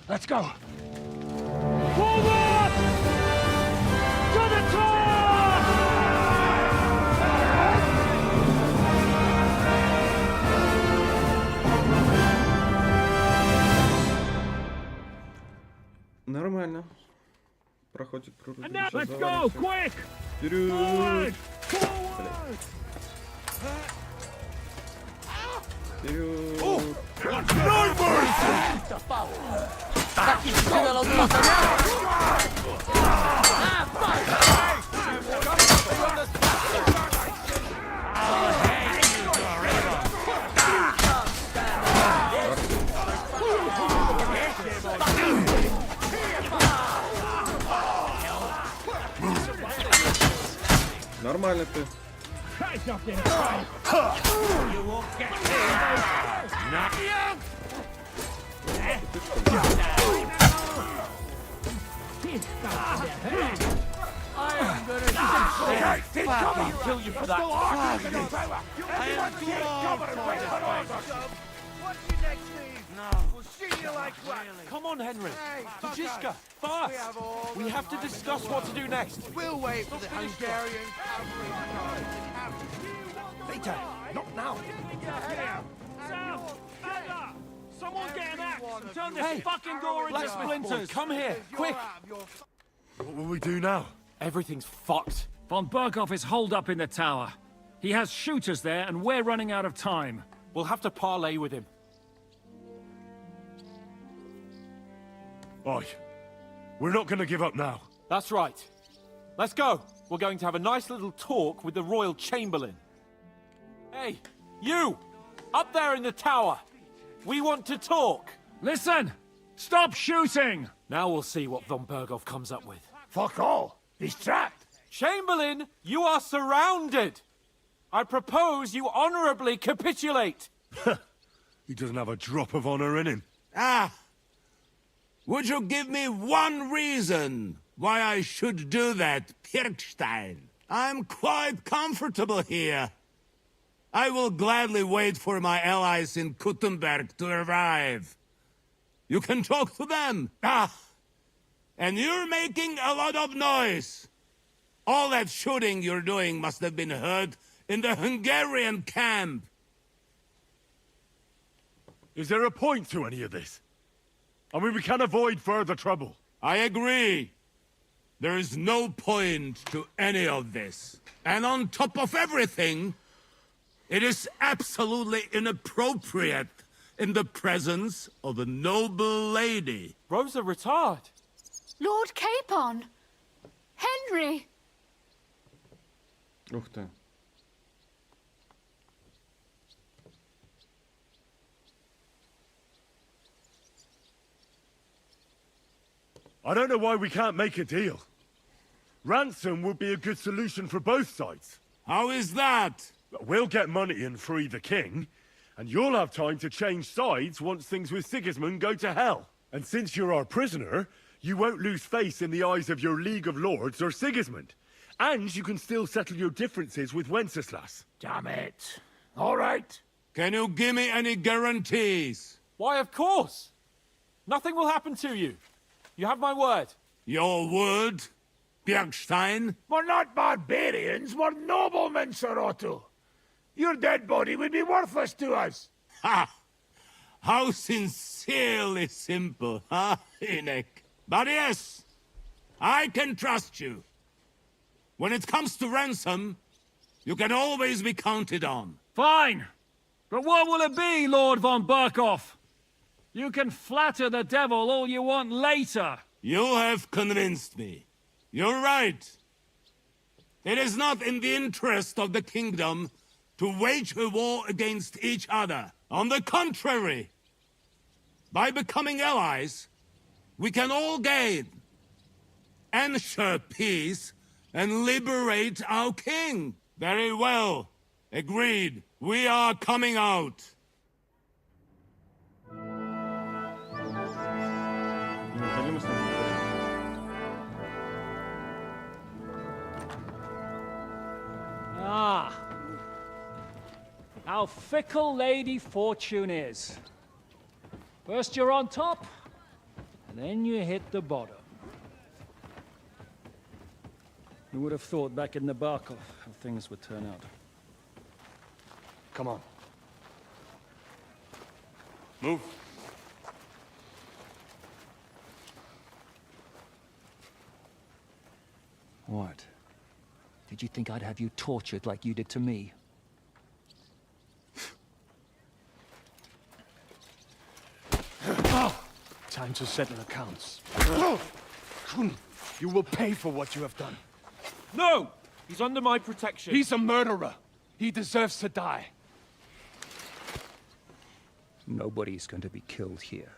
Let's go. Forward! To the top! Нормально. Проходит прорубь. Let's go, quick! Вперед! Forward! Вперед! Нормально ты. Kill you for that. Come on, Henry. To Jiska, fast. We have to discuss what to do next. We'll wait for the Hungarian Later, not now. Sam! Anna! Someone get an axe and turn this Hey, fucking door into Black Splinters, come here, quick. What will we do now? Everything's fucked. Von Berghoff is holed up in the tower. He has shooters there, and we're running out of time. We'll have to parley with him. Oi. We're not gonna give up now. That's right. Let's go. We're going to have a nice little talk with the Royal Chamberlain. Hey, you! Up there in the tower! We want to talk! Listen! Stop shooting! Now we'll see what Von Berghoff comes up with. Fuck all. He's trapped. Chamberlain, you are surrounded! I propose you honorably capitulate! He doesn't have a drop of honor in him. Ah! Would you give me one reason why I should do that, Pirkstein? I'm quite comfortable here. I will gladly wait for my allies in Kuttenberg to arrive. You can talk to them. Ah! And you're making a lot of noise. All that shooting you're doing must have been heard in the Hungarian camp. Is there a point to any of this? I mean, we can avoid further trouble. I agree. There is no point to any of this. And on top of everything, it is absolutely inappropriate in the presence of a noble lady. Rosa Retard. Lord Capon! Henry! Ух ты. I don't know why we can't make a deal. Ransom would be a good solution for both sides. How is that? We'll get money and free the king, and you'll have time to change sides once things with Sigismund go to hell. And since you're our prisoner, you won't lose face in the eyes of your League of Lords or Sigismund. And you can still settle your differences with Wenceslas. Damn it. All right. Can you give me any guarantees? Why, of course. Nothing will happen to you. You have my word. Your word, Bjergstein? We're not barbarians, we're noblemen, Sir Otto. Your dead body would be worthless to us. Ha! How sincerely simple, huh, Enoch? But yes, I can trust you. When it comes to ransom, you can always be counted on. Fine. But what will it be, Lord von Berghoff? You can flatter the devil all you want later. You have convinced me. You're right. It is not in the interest of the kingdom to wage a war against each other. On the contrary, by becoming allies, we can all gain, ensure peace, and liberate our king. Very well. Agreed. We are coming out. Неужели мы с ним говорим? Ah. How fickle Lady Fortune is. First you're on top, then you hit the bottom. Who would have thought back in the Barkov how things would turn out? Come on. Move. What? Did you think I'd have you tortured like you did to me? Time to settle accounts. You will pay for what you have done. No! He's under my protection. He's a murderer. He deserves to die. Nobody's going to be killed here.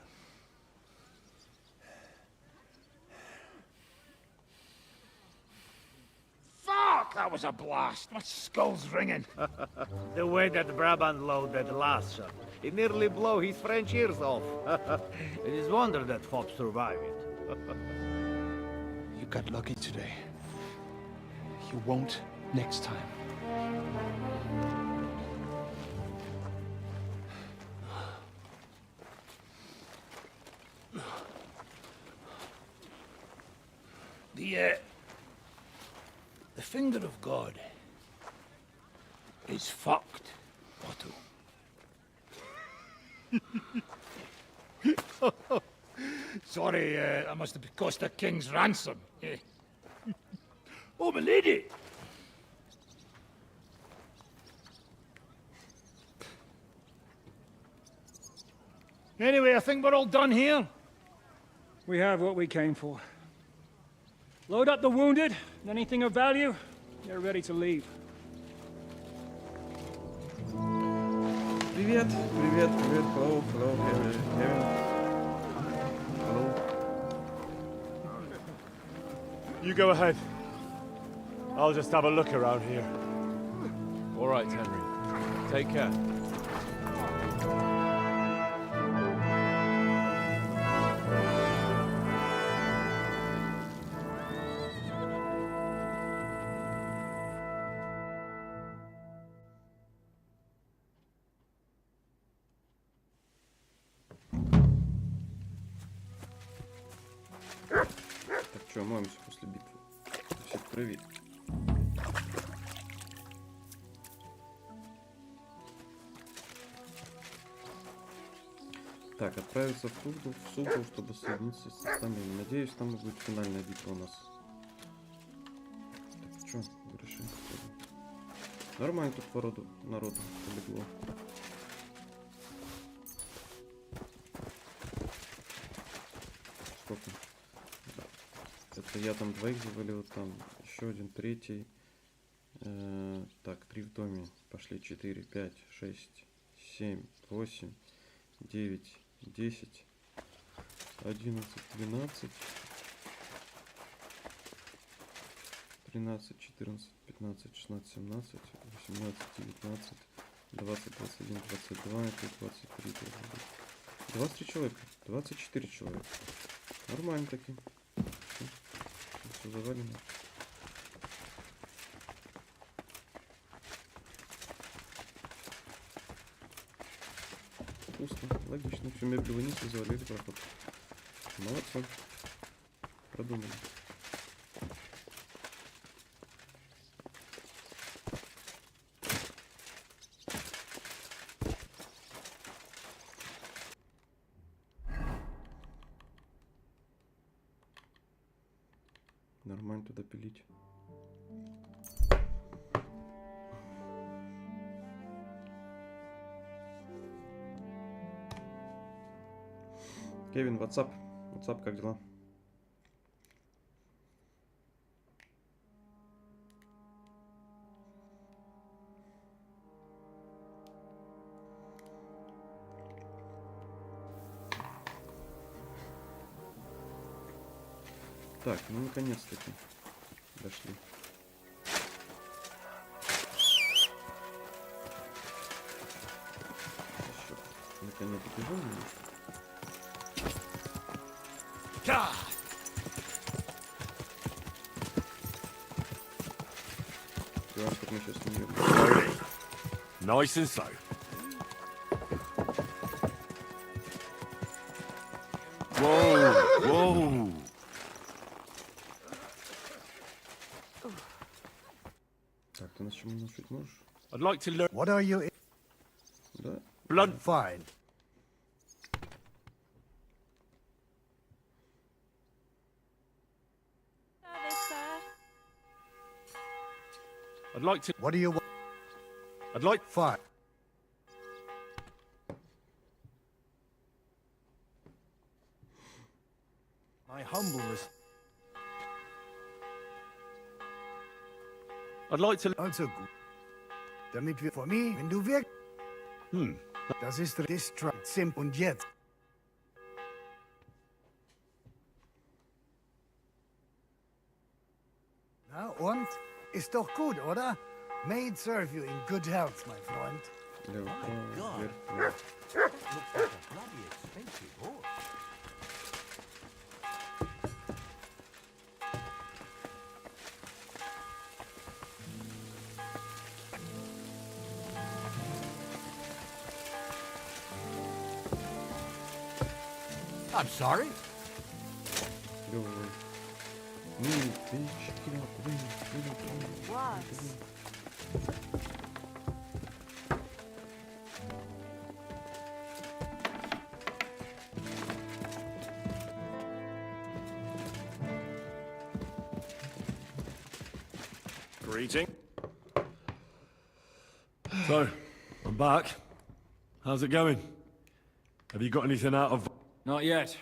Fuck! That was a blast. My skull's ringing. The way that Brabant loaded last shot, it nearly blow his French ears off. It is wonder that Fop survived it. You got lucky today. You won't next time. The finger of God is fucked, Otto. Sorry, that must have cost a king's ransom. Oh, my lady! Anyway, I think we're all done here. We have what we came for. Load up the wounded, and anything of value, they're ready to leave. Привет, привет, привет, hello, hello, Kevin. Hello. You go ahead. I'll just have a look around here. All right, Henry. Take care. Так что, моемся после битвы. Все в крови. Так, отправиться в Султу, чтобы соединиться с остальными. Надеюсь, там будет финальная битва у нас. Так, что, решим походу. Нормально тут народу полегло. Сколько? Это я там двоих завалил, там еще один, третий. Так, 3 в доме. Пошли 4, 5, 6, 7, 8, 9, 10, 11, 12, 13, 14, 15, 16, 17, 18, 19, 20, 21, 22, 23, 23 человека, 24 человека. Нормально таки. Все завалено. Вкусно, логично. Всю мебель вынесли, завалили проход. Молодцы. Продумали. Нормально туда пилить. Кевин, WhatsApp. WhatsApp, как дела? Так, ну наконец-таки дошли. Еще наконец-то бежим немножко. Как мы сейчас не Slowly. Nice and slow. Whoa! Whoa! Так, ты нас чему научить можешь? I'd like to learn. What are you? Да. Blunt. Fine. I'd like to. What do you want? I'd like. Fine. My humbleness. I'd like to. Also gut. Damit wir für mich, wenn du wirkst. Das ist Distract, Sim und jetzt. Na und? Ist doch gut, oder? Made serve you in good health, my friend. I'm sorry. Greeting. So, I'm back. How's it going? Have you got anything out of... Not yet.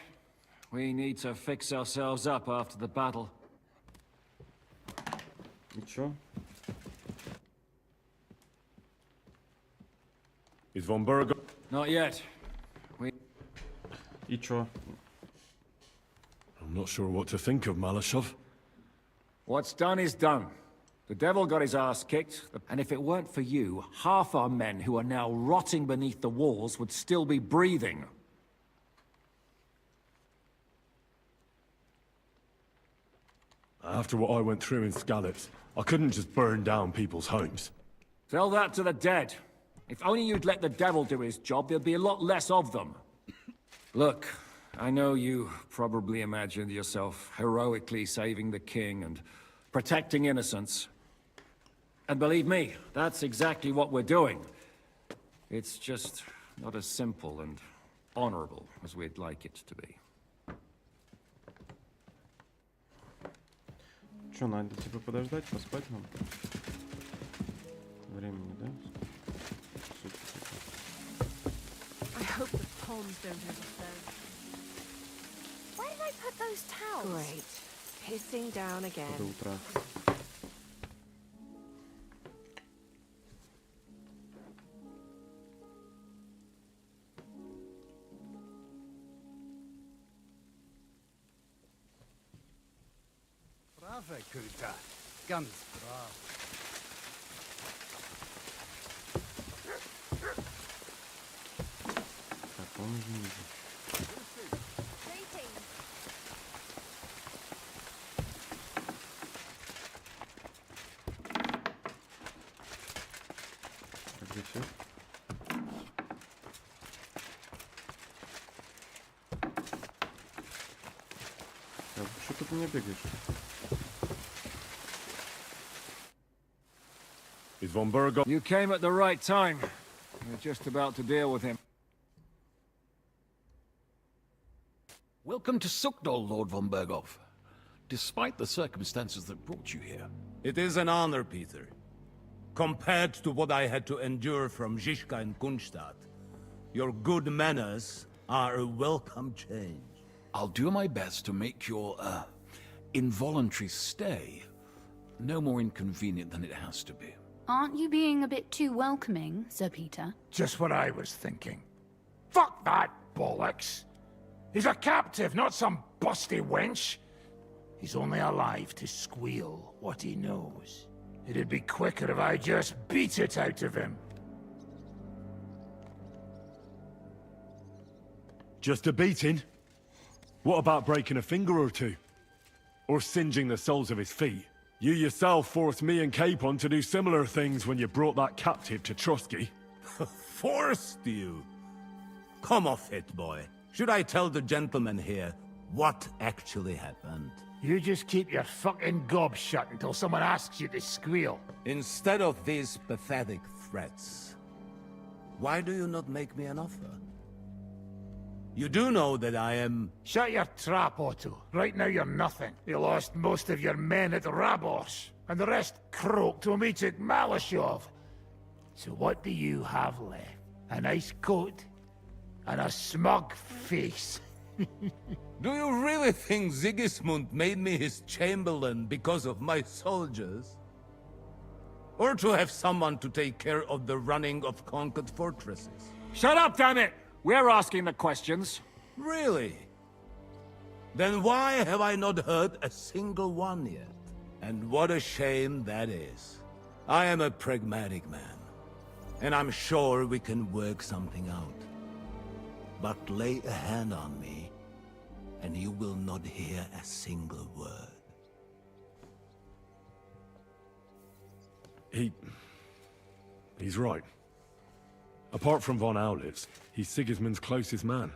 We need to fix ourselves up after the battle. И чё? Is von Berger... Not yet. И чё? I'm not sure what to think of Malashov. What's done is done. The devil got his ass kicked, and if it weren't for you, half our men who are now rotting beneath the walls would still be breathing. After what I went through in Skalitz, I couldn't just burn down people's homes. Tell that to the dead. If only you'd let the devil do his job, there'd be a lot less of them. Look, I know you probably imagined yourself heroically saving the king and protecting innocents. And believe me, that's exactly what we're doing. It's just not as simple and honorable as we'd like it to be. Чё, надо типа подождать, поспать нам? Времени, да? Сутки. I hope the palms don't overflow. Where did I put those towels? Great. Pissing down again. До утра. Brave Kuta. Ganz brav. Так, он уже ниже. Так, где все? Так, что ты по мне бегаешь? Is von Berger... You came at the right time. We're just about to deal with him. Welcome to Sukdol, Lord von Berghoff. Despite the circumstances that brought you here. It is an honor, Peter. Compared to what I had to endure from Zizka and Kunstadt, your good manners are a welcome change. I'll do my best to make your, involuntary stay no more inconvenient than it has to be. Aren't you being a bit too welcoming, Sir Peter? Just what I was thinking. Fuck that bollocks! He's a captive, not some busty wench. He's only alive to squeal what he knows. It'd be quicker if I just beat it out of him. Just a beating? What about breaking a finger or two? Or singeing the soles of his feet? You yourself forced me and Capon to do similar things when you brought that captive to Trotsky. Forced you? Come off it, boy. Should I tell the gentleman here what actually happened. You just keep your fucking gob shut until someone asks you to squeal. Instead of these pathetic threats, why do you not make me an offer? You do know that I am... Shut your trap, Otto. Right now you're nothing. You lost most of your men at Rabos, and the rest croaked when we took Malashov. So what do you have left? A nice coat? And a smug face? Do you really think Sigismund made me his chamberlain because of my soldiers? Or to have someone to take care of the running of conquered fortresses? Shut up, damn it! We're asking the questions. Really? Then why have I not heard a single one yet? And what a shame that is. I am a pragmatic man, and I'm sure we can work something out. But lay a hand on me, and you will not hear a single word. He's right. Apart from von Aulitz, he's Sigismund's closest man.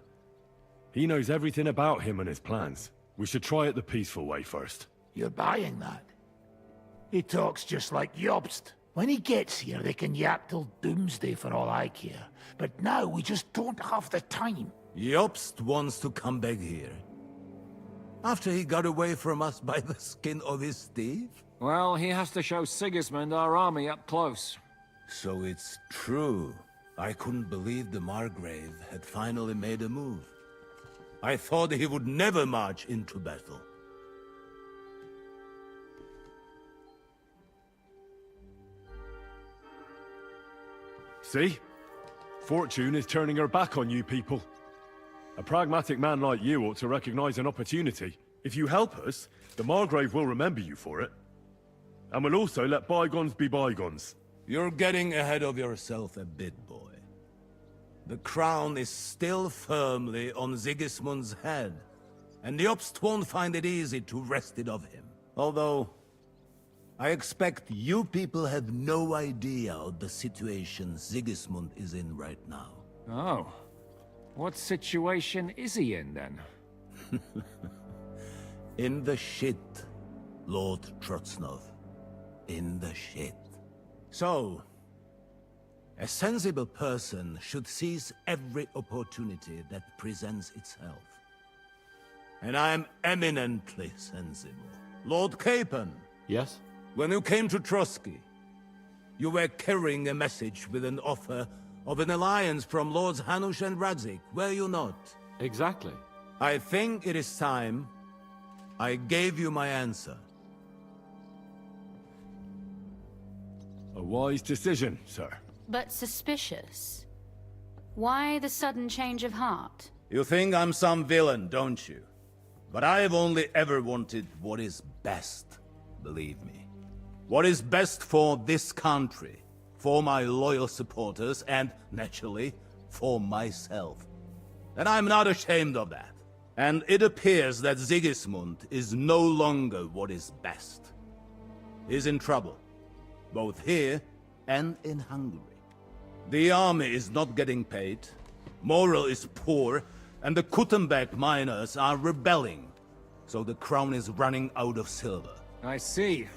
He knows everything about him and his plans. We should try it the peaceful way first. You're buying that? He talks just like Jobst. When he gets here, they can yap till doomsday for all I care. But now we just don't have the time. Jobst wants to come back here. After he got away from us by the skin of his teeth? Well, he has to show Sigismund our army up close. So it's true. I couldn't believe the Margrave had finally made a move. I thought he would never march into battle. See? Fortune is turning her back on you people. A pragmatic man like you ought to recognize an opportunity. If you help us, the Margrave will remember you for it. And will also let bygones be bygones. You're getting ahead of yourself a bit, boy. The crown is still firmly on Sigismund's head, and Jobst won't find it easy to wrest it of him. Although, I expect you people have no idea of the situation Sigismund is in right now. Oh. What situation is he in, then? In the shit, Lord Trotsnov. In the shit. So, a sensible person should seize every opportunity that presents itself. And I am eminently sensible. Lord Capon. Yes? When you came to Trotsky, you were carrying a message with an offer of an alliance from Lords Hanush and Radzik, were you not? Exactly. I think it is time I gave you my answer. A wise decision, sir. But suspicious. Why the sudden change of heart? You think I'm some villain, don't you? But I've only ever wanted what is best, believe me. What is best for this country, for my loyal supporters, and, naturally, for myself. And I'm not ashamed of that. And it appears that Sigismund is no longer what is best. He's in trouble, both here and in Hungary. The army is not getting paid, morale is poor, and the Kuttenberg miners are rebelling. So the crown is running out of silver. I see.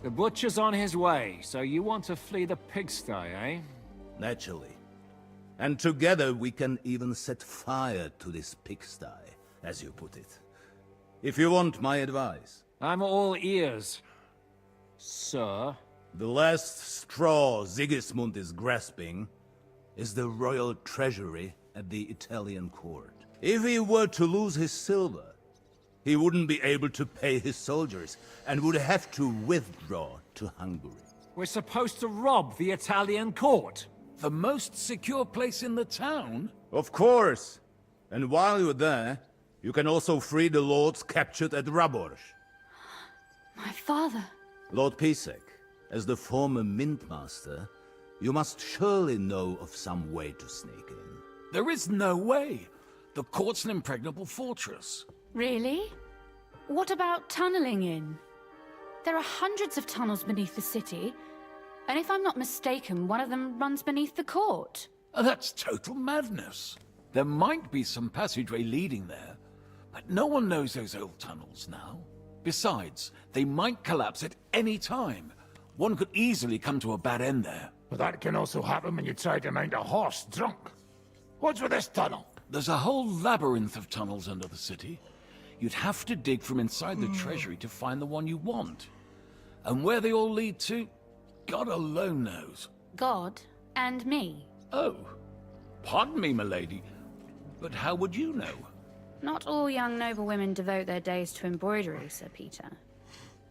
The butcher's on his way, so you want to flee the pigsty, eh? Naturally. And together we can even set fire to this pigsty, as you put it. If you want my advice. I'm all ears, sir. The last straw Sigismund is grasping is the royal treasury at the Italian court. If he were to lose his silver, he wouldn't be able to pay his soldiers and would have to withdraw to Hungary. We're supposed to rob the Italian court. The most secure place in the town? Of course! And while you're there, you can also free the lords captured at Raborz. My father. Lord Pisek, as the former Mintmaster, you must surely know of some way to sneak in. There is no way. The court's an impregnable fortress. Really? What about tunneling in? There are hundreds of tunnels beneath the city, and if I'm not mistaken, one of them runs beneath the court. That's total madness. There might be some passageway leading there, But no one knows those old tunnels now. Besides, they might collapse at any time. One could easily come to a bad end there. But that can also happen when you try to mount a horse drunk. What's with this tunnel? There's a whole labyrinth of tunnels under the city. You'd have to dig from inside the treasury to find the one you want. And where they all lead to, God alone knows. God and me. Oh, pardon me, milady, but how would you know? Not all young noble women devote their days to embroidery, Sir Peter.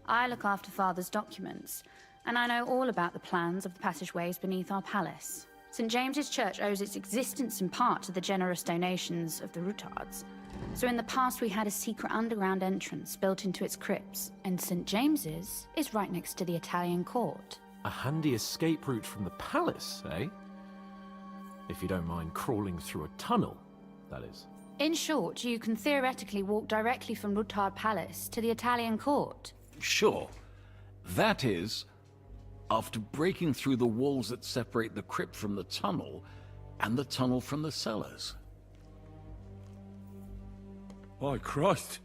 I look after Father's documents, and I know all about the plans of the passageways beneath our palace. St. James's Church owes its existence in part to the generous donations of the Routards. So in the past we had a secret underground entrance built into its crypts, and St. James's is right next to the Italian court. A handy escape route from the palace, eh? If you don't mind crawling through a tunnel, that is. In short, you can theoretically walk directly from Routard Palace to the Italian court. Sure. That is, after breaking through the walls that separate the crypt from the tunnel, and the tunnel from the cellars. My Christ.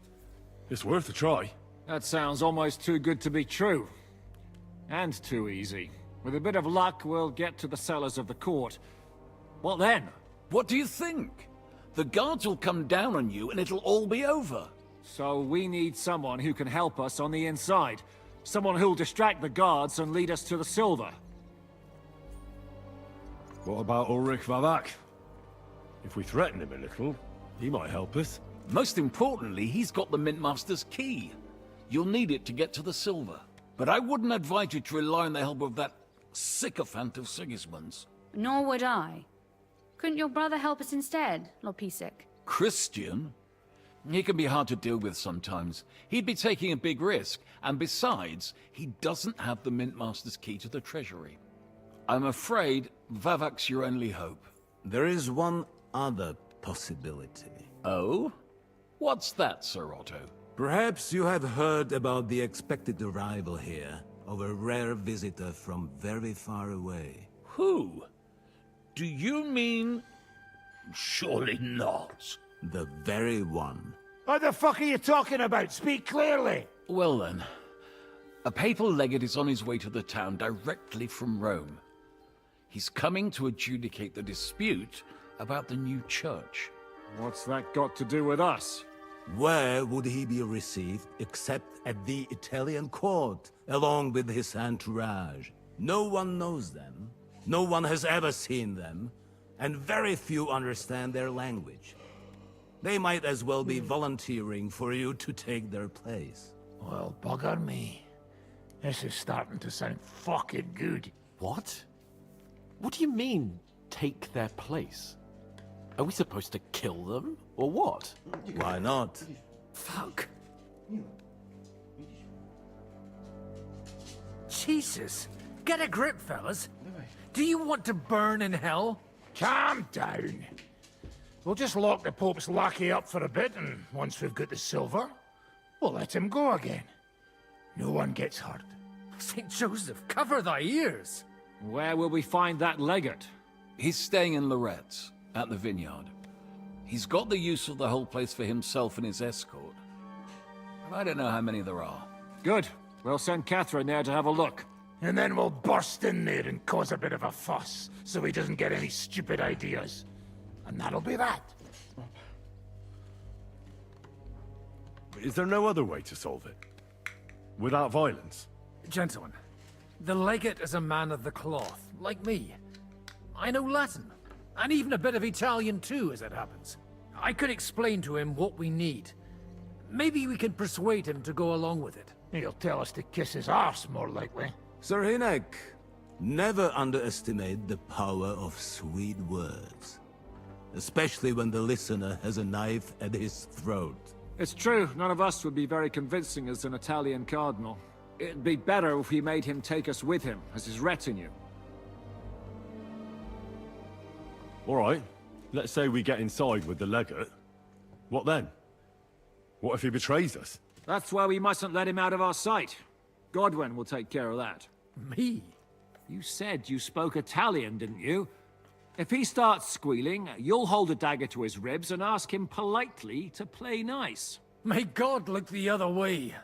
It's worth a try. That sounds almost too good to be true. And too easy. With a bit of luck, we'll get to the cellars of the court. What then? What do you think? The guards will come down on you and it'll all be over. So we need someone who can help us on the inside. Someone who'll distract the guards and lead us to the silver. What about Ulrich Vavak? If we threaten him a little, he might help us. Most importantly, he's got the Mintmaster's key. You'll need it to get to the silver. But I wouldn't advise you to rely on the help of that sycophant of Sigismund's. Nor would I. Couldn't your brother help us instead, Lord Pisek? Christian? He can be hard to deal with sometimes. He'd be taking a big risk, and besides, he doesn't have the Mintmaster's key to the treasury. I'm afraid Vavak's your only hope. There is one other possibility. Oh? What's that, Sir Otto? Perhaps you have heard about the expected arrival here of a rare visitor from very far away. Who? Do you mean... Surely not. The very one. What the fuck are you talking about? Speak clearly! Well then, a papal legate is on his way to the town directly from Rome. He's coming to adjudicate the dispute about the new church. What's that got to do with us? Where would he be received except at the Italian court, along with his entourage? No one knows them, no one has ever seen them, and very few understand their language. They might as well be volunteering for you to take their place. Well, bugger me. This is starting to sound fucking good. What? What do you mean, take their place? Are we supposed to kill them, or what? Why not? Fuck. Jesus! Get a grip, fellas. Do you want to burn in hell? Calm down. We'll just lock the Pope's lackey up for a bit, and once we've got the silver, we'll let him go again. No one gets hurt. St. Joseph, cover thy ears! Where will we find that legate? He's staying in Loretz, at the vineyard. He's got the use of the whole place for himself and his escort. But I don't know how many there are. Good. We'll send Catherine there to have a look. And then we'll burst in there and cause a bit of a fuss, so he doesn't get any stupid ideas. And that'll be that. Is there no other way to solve it? Without violence? Gentlemen, the legate is a man of the cloth, like me. I know Latin, and even a bit of Italian too, as it happens. I could explain to him what we need. Maybe we can persuade him to go along with it. He'll tell us to kiss his arse, more likely. Sir Hinek, never underestimate the power of sweet words. Especially when the listener has a knife at his throat. It's true, none of us would be very convincing as an Italian cardinal. It'd be better if we made him take us with him, as his retinue. All right. Let's say we get inside with the legate. What then? What if he betrays us? That's why we mustn't let him out of our sight. Godwin will take care of that. Me? You said you spoke Italian, didn't you? If he starts squealing, you'll hold a dagger to his ribs and ask him politely to play nice. May God look the other way.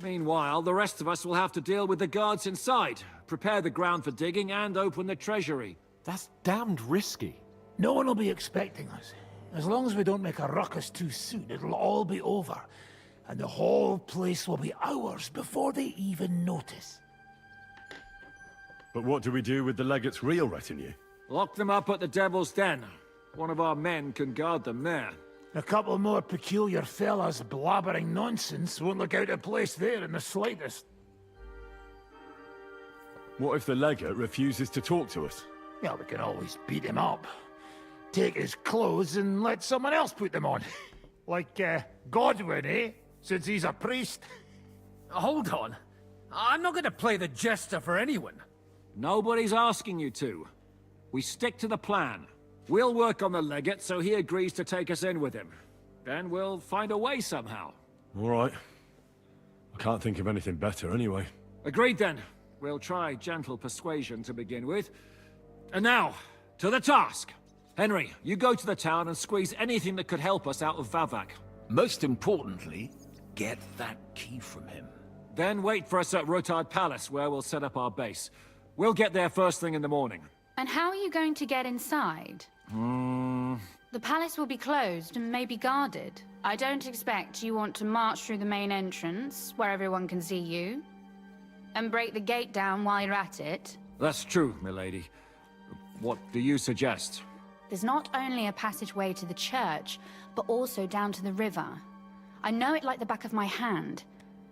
Meanwhile, the rest of us will have to deal with the guards inside, prepare the ground for digging, and open the treasury. That's damned risky. No one will be expecting us. As long as we don't make a ruckus too soon, it'll all be over. And the whole place will be ours before they even notice. But what do we do with the legate's real retinue? Lock them up at the Devil's Den. One of our men can guard them there. A couple more peculiar fellas blabbering nonsense won't look out of place there in the slightest. What if the legate refuses to talk to us? Yeah, we can always beat him up. Take his clothes and let someone else put them on. Like, Godwin, eh? Since he's a priest. Hold on. I'm not going to play the jester for anyone. Nobody's asking you to. We stick to the plan. We'll work on the legate so he agrees to take us in with him. Then we'll find a way somehow. All right. I can't think of anything better anyway. Agreed then. We'll try gentle persuasion to begin with. And now, to the task. Henry, you go to the town and squeeze anything that could help us out of Vavak. Most importantly, get that key from him. Then wait for us at Rotard Palace, where we'll set up our base. We'll get there first thing in the morning. And how are you going to get inside? The palace will be closed and maybe guarded. I don't expect you want to march through the main entrance, where everyone can see you, and break the gate down while you're at it. That's true, milady. What do you suggest? There's not only a passageway to the church, but also down to the river. I know it like the back of my hand.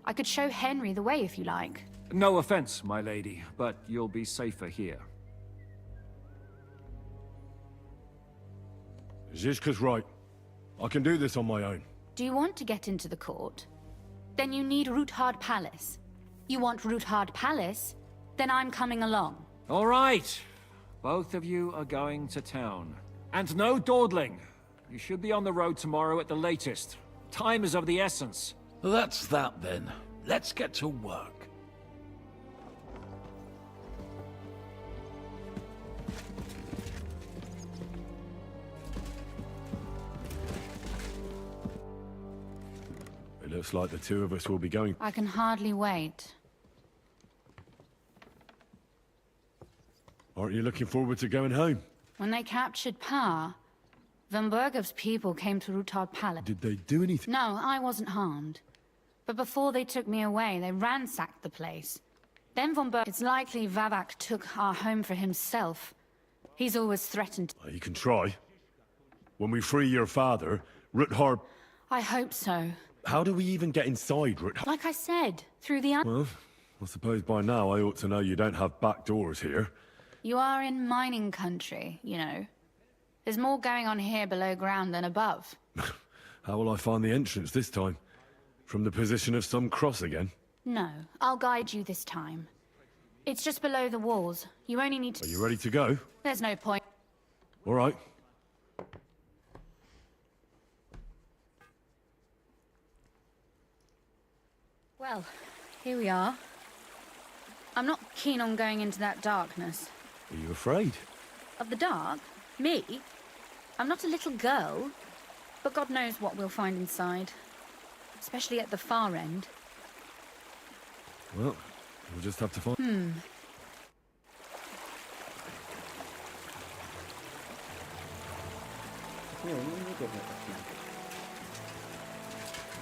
I could show Henry the way if you like. No offense, my lady, but you'll be safer here. Zizka's right. I can do this on my own. Do you want to get into the court? Then you need Roothard Palace. You want Roothard Palace? Then I'm coming along. All right. Both of you are going to town. And no dawdling. You should be on the road tomorrow at the latest. Time is of the essence. That's that then. Let's get to work. It looks like the two of us will be going. I can hardly wait. Aren't you looking forward to going home? When they captured Pa, Van Bergov's people came to Roothard Palace. Did they do anything? No, I wasn't harmed. But before they took me away, they ransacked the place. Then Von Berg... It's likely Vavak took our home for himself. He's always threatened... You can try. When we free your father, Roothard... I hope so. How do we even get inside Roothard? Like I said, through the... Well, I suppose by now I ought to know you don't have back doors here. You are in mining country, you know. There's more going on here below ground than above. How will I find the entrance this time? From the position of some cross again? No, I'll guide you this time. It's just below the walls. You only need to... Are you ready to go? There's no point. All right. Well, here we are. I'm not keen on going into that darkness. Are you afraid? Of the dark? Me? I'm not a little girl. But God knows what we'll find inside. Especially at the far end. Well, we'll just have to find... Не, ну неудобно так сидеть.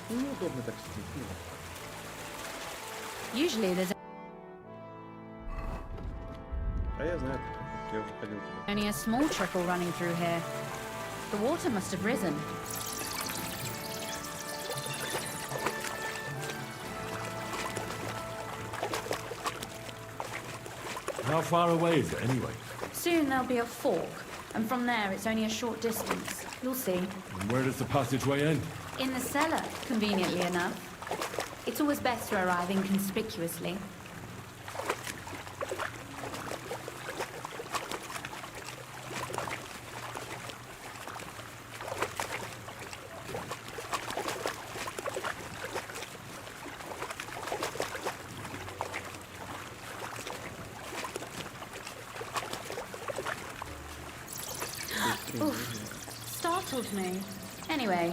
Неудобно так сидеть. Usually there's А я знаю, я уже ходил туда. only a small trickle running through here. The water must have risen. How far away is it anyway? Soon there'll be a fork, and from there it's only a short distance. You'll see. And where does the passageway end? In the cellar, conveniently enough. It's always best to arrive inconspicuously. puzzles me. Anyway,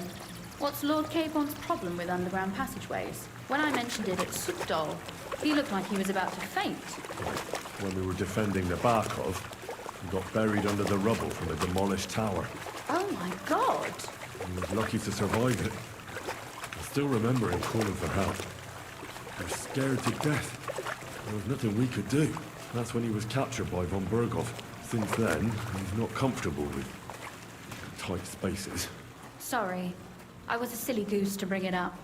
what's Lord Capon's problem with underground passageways? When I mentioned it at Sukdol, he looked like he was about to faint. When we were defending the Barkov, we got buried under the rubble from a demolished tower. Oh my god! We were lucky to survive it. I still remember him calling for help. We were scared to death. There was nothing we could do. That's when he was captured by von Berghoff. Since then, he's not comfortable with tight spaces. Sorry. I was a silly goose to bring it up.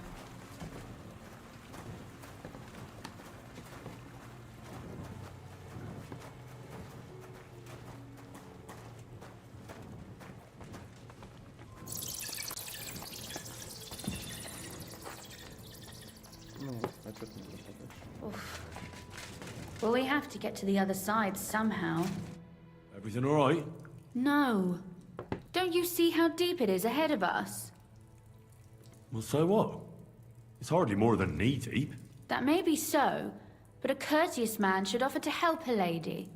Oof. Well, we have to get to the other side somehow. Everything all right? No. Don't you see how deep it is ahead of us? Well, so what? It's hardly more than knee-deep. That may be so, but a courteous man should offer to help a lady.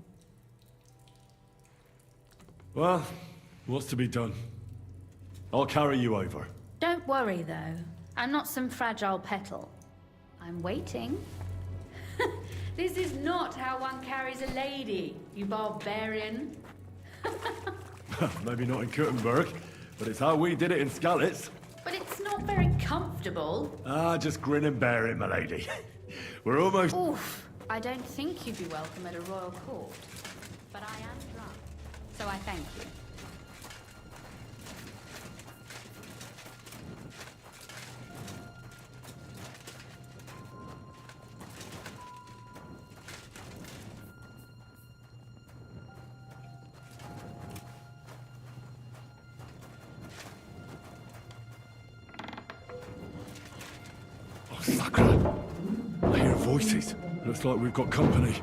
Well, what's to be done? I'll carry you over. Don't worry, though. I'm not some fragile petal. I'm waiting. This is not how one carries a lady, you barbarian. Maybe not in Kuttenberg, but it's how we did it in Skalitz. But it's not very comfortable. Ah, just grin and bear it, my lady. We're almost... Oof. I don't think you'd be welcome at a royal court. But I am drunk, so I thank you. Sakra! I hear voices. Looks like we've got company.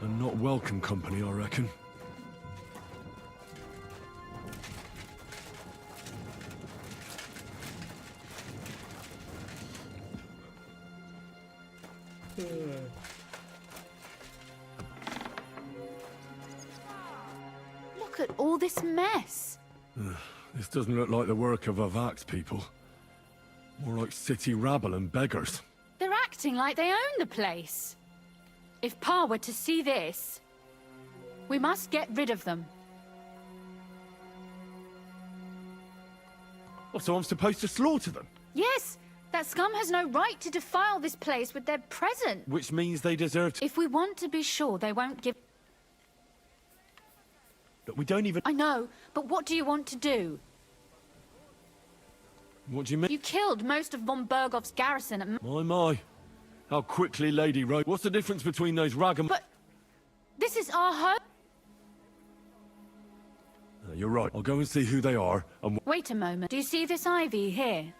And not welcome company, I reckon. Look at all this mess. This doesn't look like the work of Avak's people. More like city rabble and beggars. They're acting like they own the place. If Pa were to see this, we must get rid of them. Oh, so I'm supposed to slaughter them? Yes, that scum has no right to defile this place with their presence. Which means they deserve to... If we want to be sure they won't give... But we don't even... I know, but what do you want to do? What do you mean? You killed most of von Berghoff's garrison at... My. How quickly Lady wrote. What's the difference between those ragam... But... this is our home. You're right. I'll go and see who they are and... Wait a moment. Do you see this ivy here?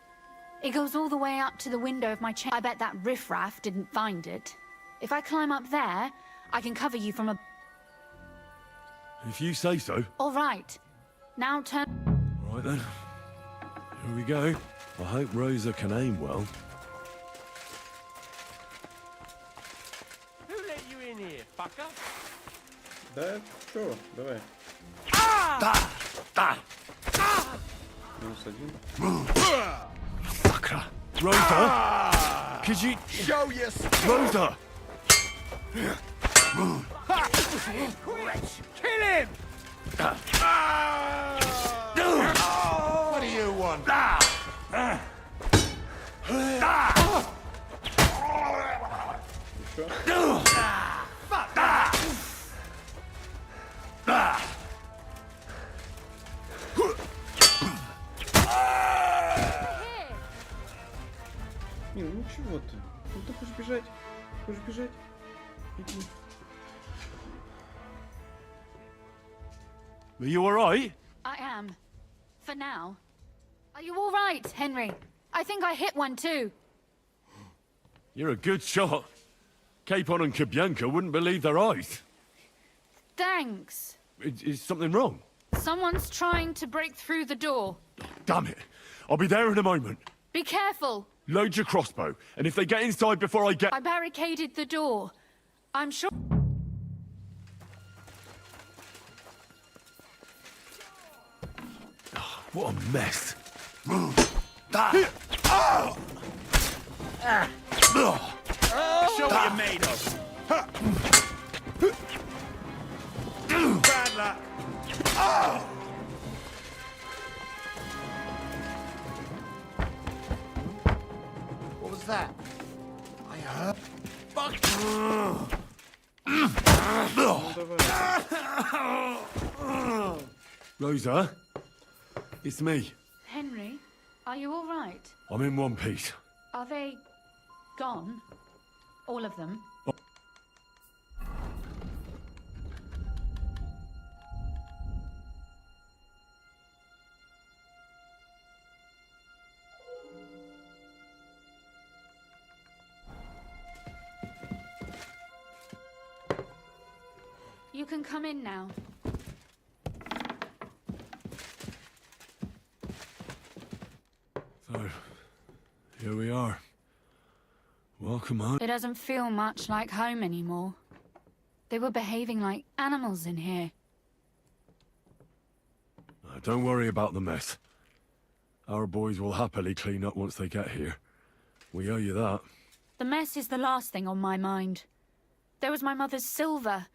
It goes all the way up to the window of my chamber. I bet that riffraff didn't find it. If I climb up there, I can cover you from a... If you say so. All right. Now turn... All right then. Here we go. I hope Rosa can aim well. Who let you in here, fucker? Да, чё, давай. Да! Минус один. Sakra! Rosa! Could you... Show yourself! Rosa! Kill him! What do you want? Не, ну чего ты? Ну ты хочешь бежать? Хочешь бежать? Иди. Are you alright? I am. For now. Are you all right, Henry? I think I hit one too. You're a good shot. Capon and Kabianka wouldn't believe their eyes. Thanks. Is something wrong? Someone's trying to break through the door. Damn it. I'll be there in a moment. Be careful. Load your crossbow, and if they get inside before I get... I barricaded the door. I'm sure... What a mess. Show what you're made of. Bad luck. What was that? I heard. Fuck. Rosa, it's me. Henry, are you all right? I'm in one piece. Are they gone? All of them? You can come in now. So, here we are. Welcome home. It doesn't feel much like home anymore. They were behaving like animals in here. Don't worry about the mess. Our boys will happily clean up once they get here. We owe you that. The mess is the last thing on my mind. There was my mother's silver,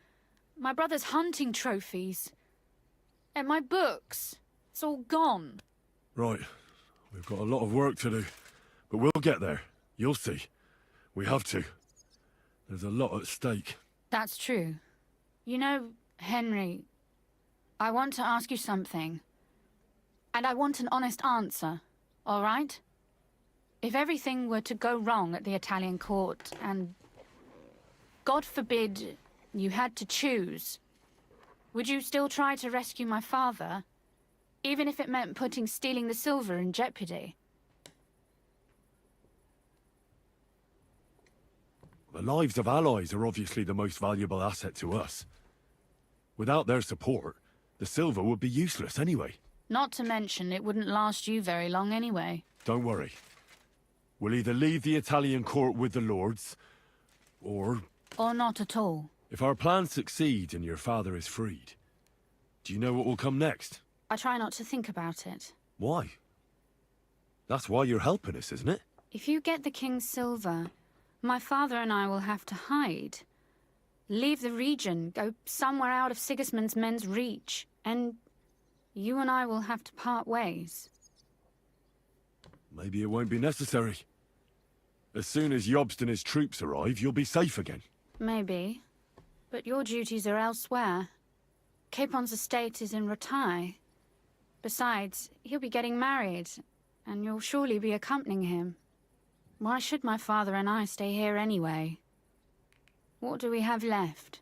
my brother's hunting trophies, and my books. It's all gone. Right. We've got a lot of work to do. But we'll get there. You'll see. We have to. There's a lot at stake. That's true. You know, Henry, I want to ask you something. And I want an honest answer, all right? If everything were to go wrong at the Italian court and, God forbid, you had to choose, would you still try to rescue my father, even if it meant putting stealing the silver in jeopardy? The lives of allies are obviously the most valuable asset to us. Without their support, the silver would be useless anyway. Not to mention, it wouldn't last you very long anyway. Don't worry. We'll either leave the Italian court with the lords, or... Or not at all. If our plan succeeds and your father is freed, do you know what will come next? I try not to think about it. Why? That's why you're helping us, isn't it? If you get the king's silver, my father and I will have to hide. Leave the region, go somewhere out of Sigismund's men's reach, and you and I will have to part ways. Maybe it won't be necessary. As soon as Jobst and his troops arrive, you'll be safe again. Maybe. But your duties are elsewhere. Capon's estate is in Ratai. Besides, he'll be getting married, and you'll surely be accompanying him. Why should my father and I stay here anyway? What do we have left?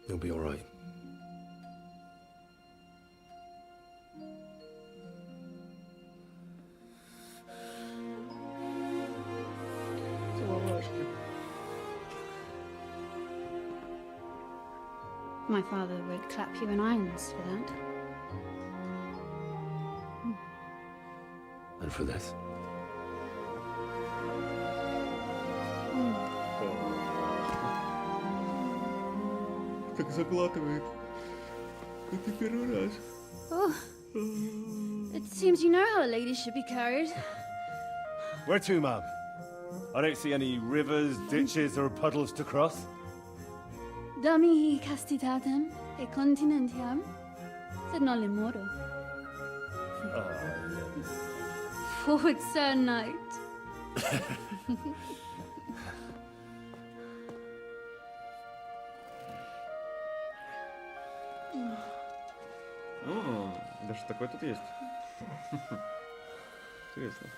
You'll be all right. My father would clap you in irons for that. And for this? Как заглатывает. Это первый раз. Oh. It seems you know how a lady should be carried. Where to, ma'am? I don't see any rivers, ditches, or puddles to cross. Dami castitatem e continentiam, sed non lemoro. Forward, Sir Knight. Даже такой тут есть. Интересно.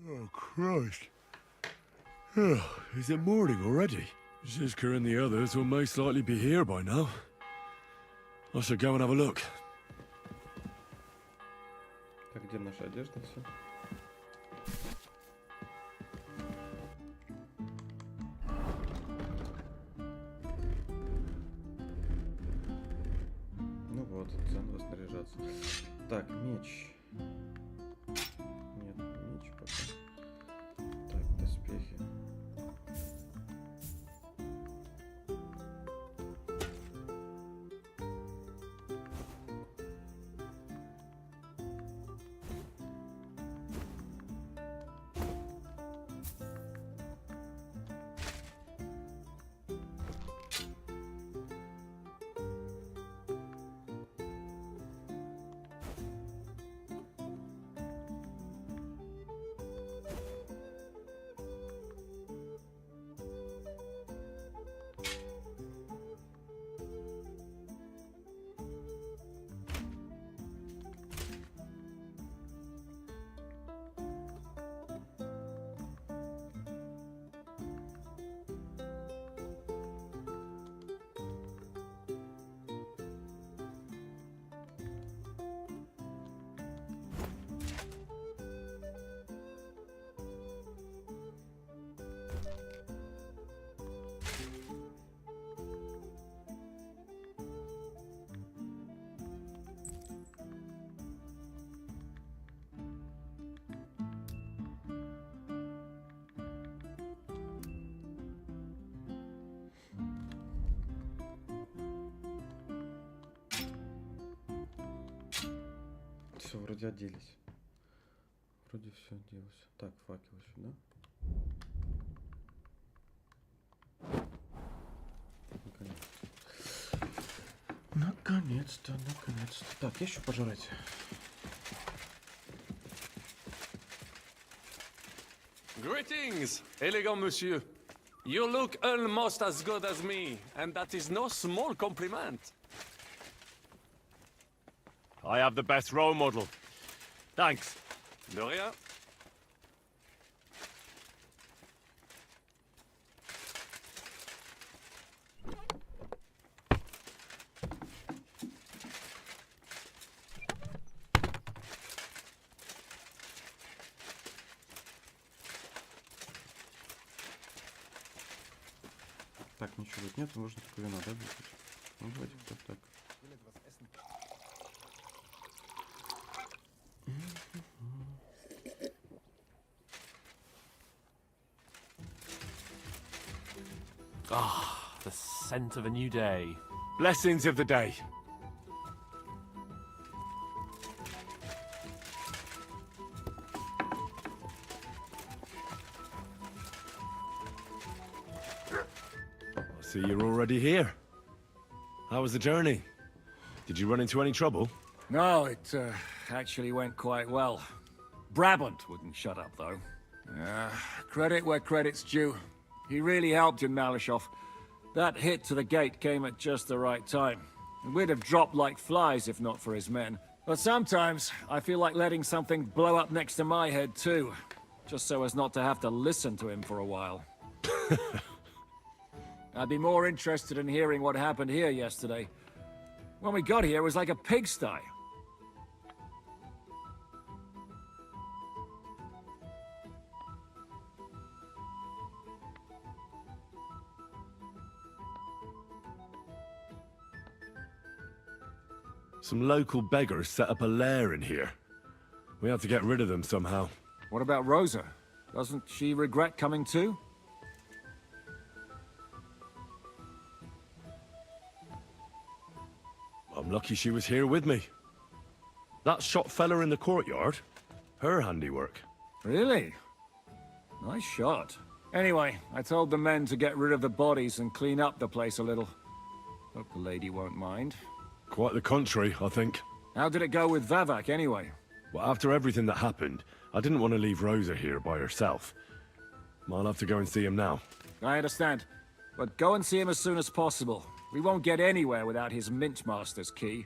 Oh, Christ. Oh, is it morning already? Zizka and the others will most likely be here by now. I should go and have a look. Так, где наша одежда? Все. Ну вот, заново снаряжаться. Так, меч. Нет, меч пока. Так, доспехи. Все, вроде оделись. Вроде все оделось. Так, факел еще, да? Наконец-то. Наконец-то, наконец-то. Так, я еще пожрать. Greetings, elegant monsieur. You look almost as good as me, and that is no small compliment. I have the best role model. Thanks. De rien. Так, ничего тут нет, можно только вина, да, выпить? Ну, давайте так, так. Ah, the scent of a new day. Blessings of the day. I see you're already here. How was the journey? Did you run into any trouble? No, it actually went quite well. Brabant wouldn't shut up, though. Credit where credit's due. He really helped in Malishov. That hit to the gate came at just the right time. And we'd have dropped like flies if not for his men. But sometimes, I feel like letting something blow up next to my head too. Just so as not to have to listen to him for a while. I'd be more interested in hearing what happened here yesterday. When we got here, it was like a pigsty. Some local beggars set up a lair in here. We had to get rid of them somehow. What about Rosa? Doesn't she regret coming too? I'm lucky she was here with me. That shot fella in the courtyard, her handiwork. Really? Nice shot. Anyway, I told the men to get rid of the bodies and clean up the place a little. Hope the lady won't mind. Quite the contrary, I think. How did it go with Vavak, anyway? Well, after everything that happened, I didn't want to leave Rosa here by herself. I'll have to go and see him now. I understand. But go and see him as soon as possible. We won't get anywhere without his Mintmaster's key.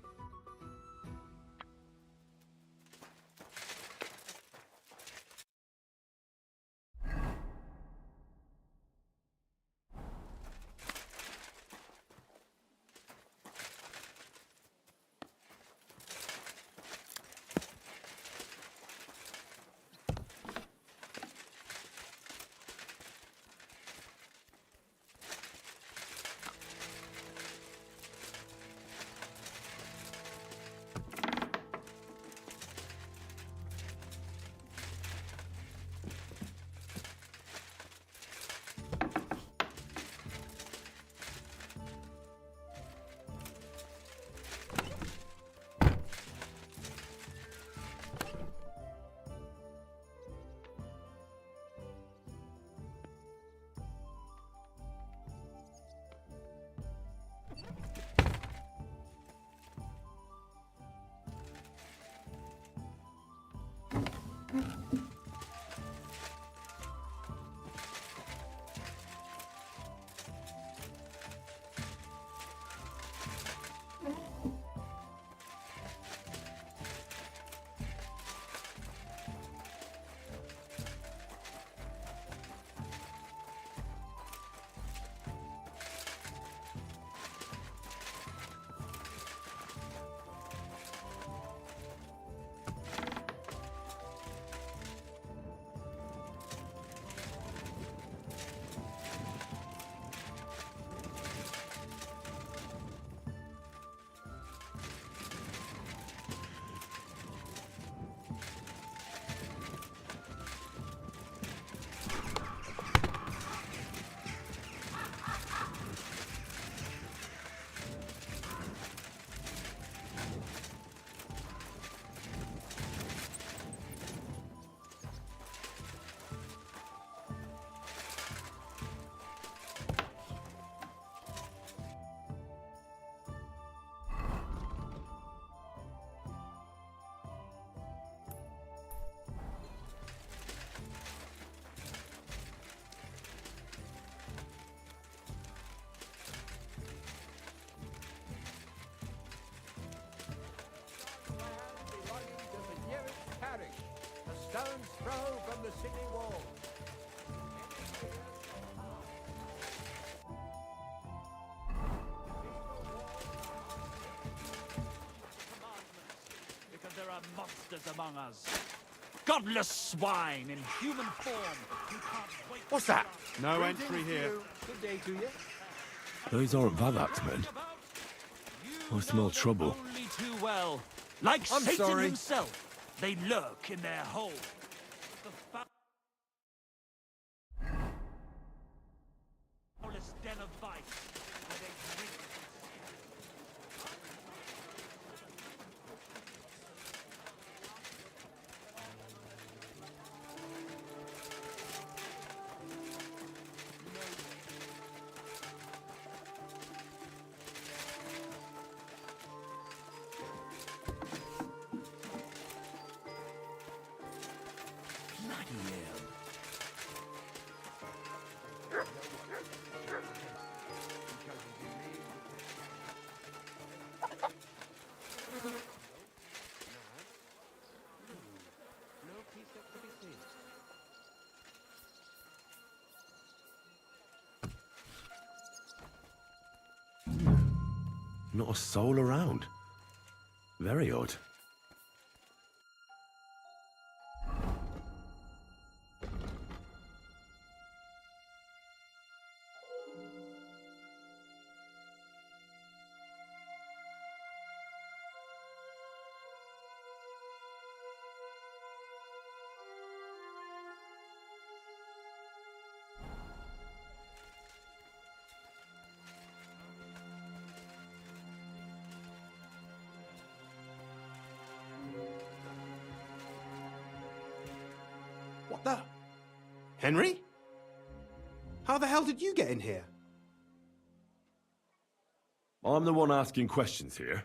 Stone's throw from the city wall. Because there are monsters among us. Godless swine in human form. Who can't wait. What's that? No entry here. Good day to you. Those aren't Vavak's men. I smell trouble. Only too well. Like I'm Satan sorry. himself, they lurk in their hole. The foulest den of vice, where they drink. Not a soul around. Very odd. What the? Henry? How the hell did you get in here? I'm the one asking questions here.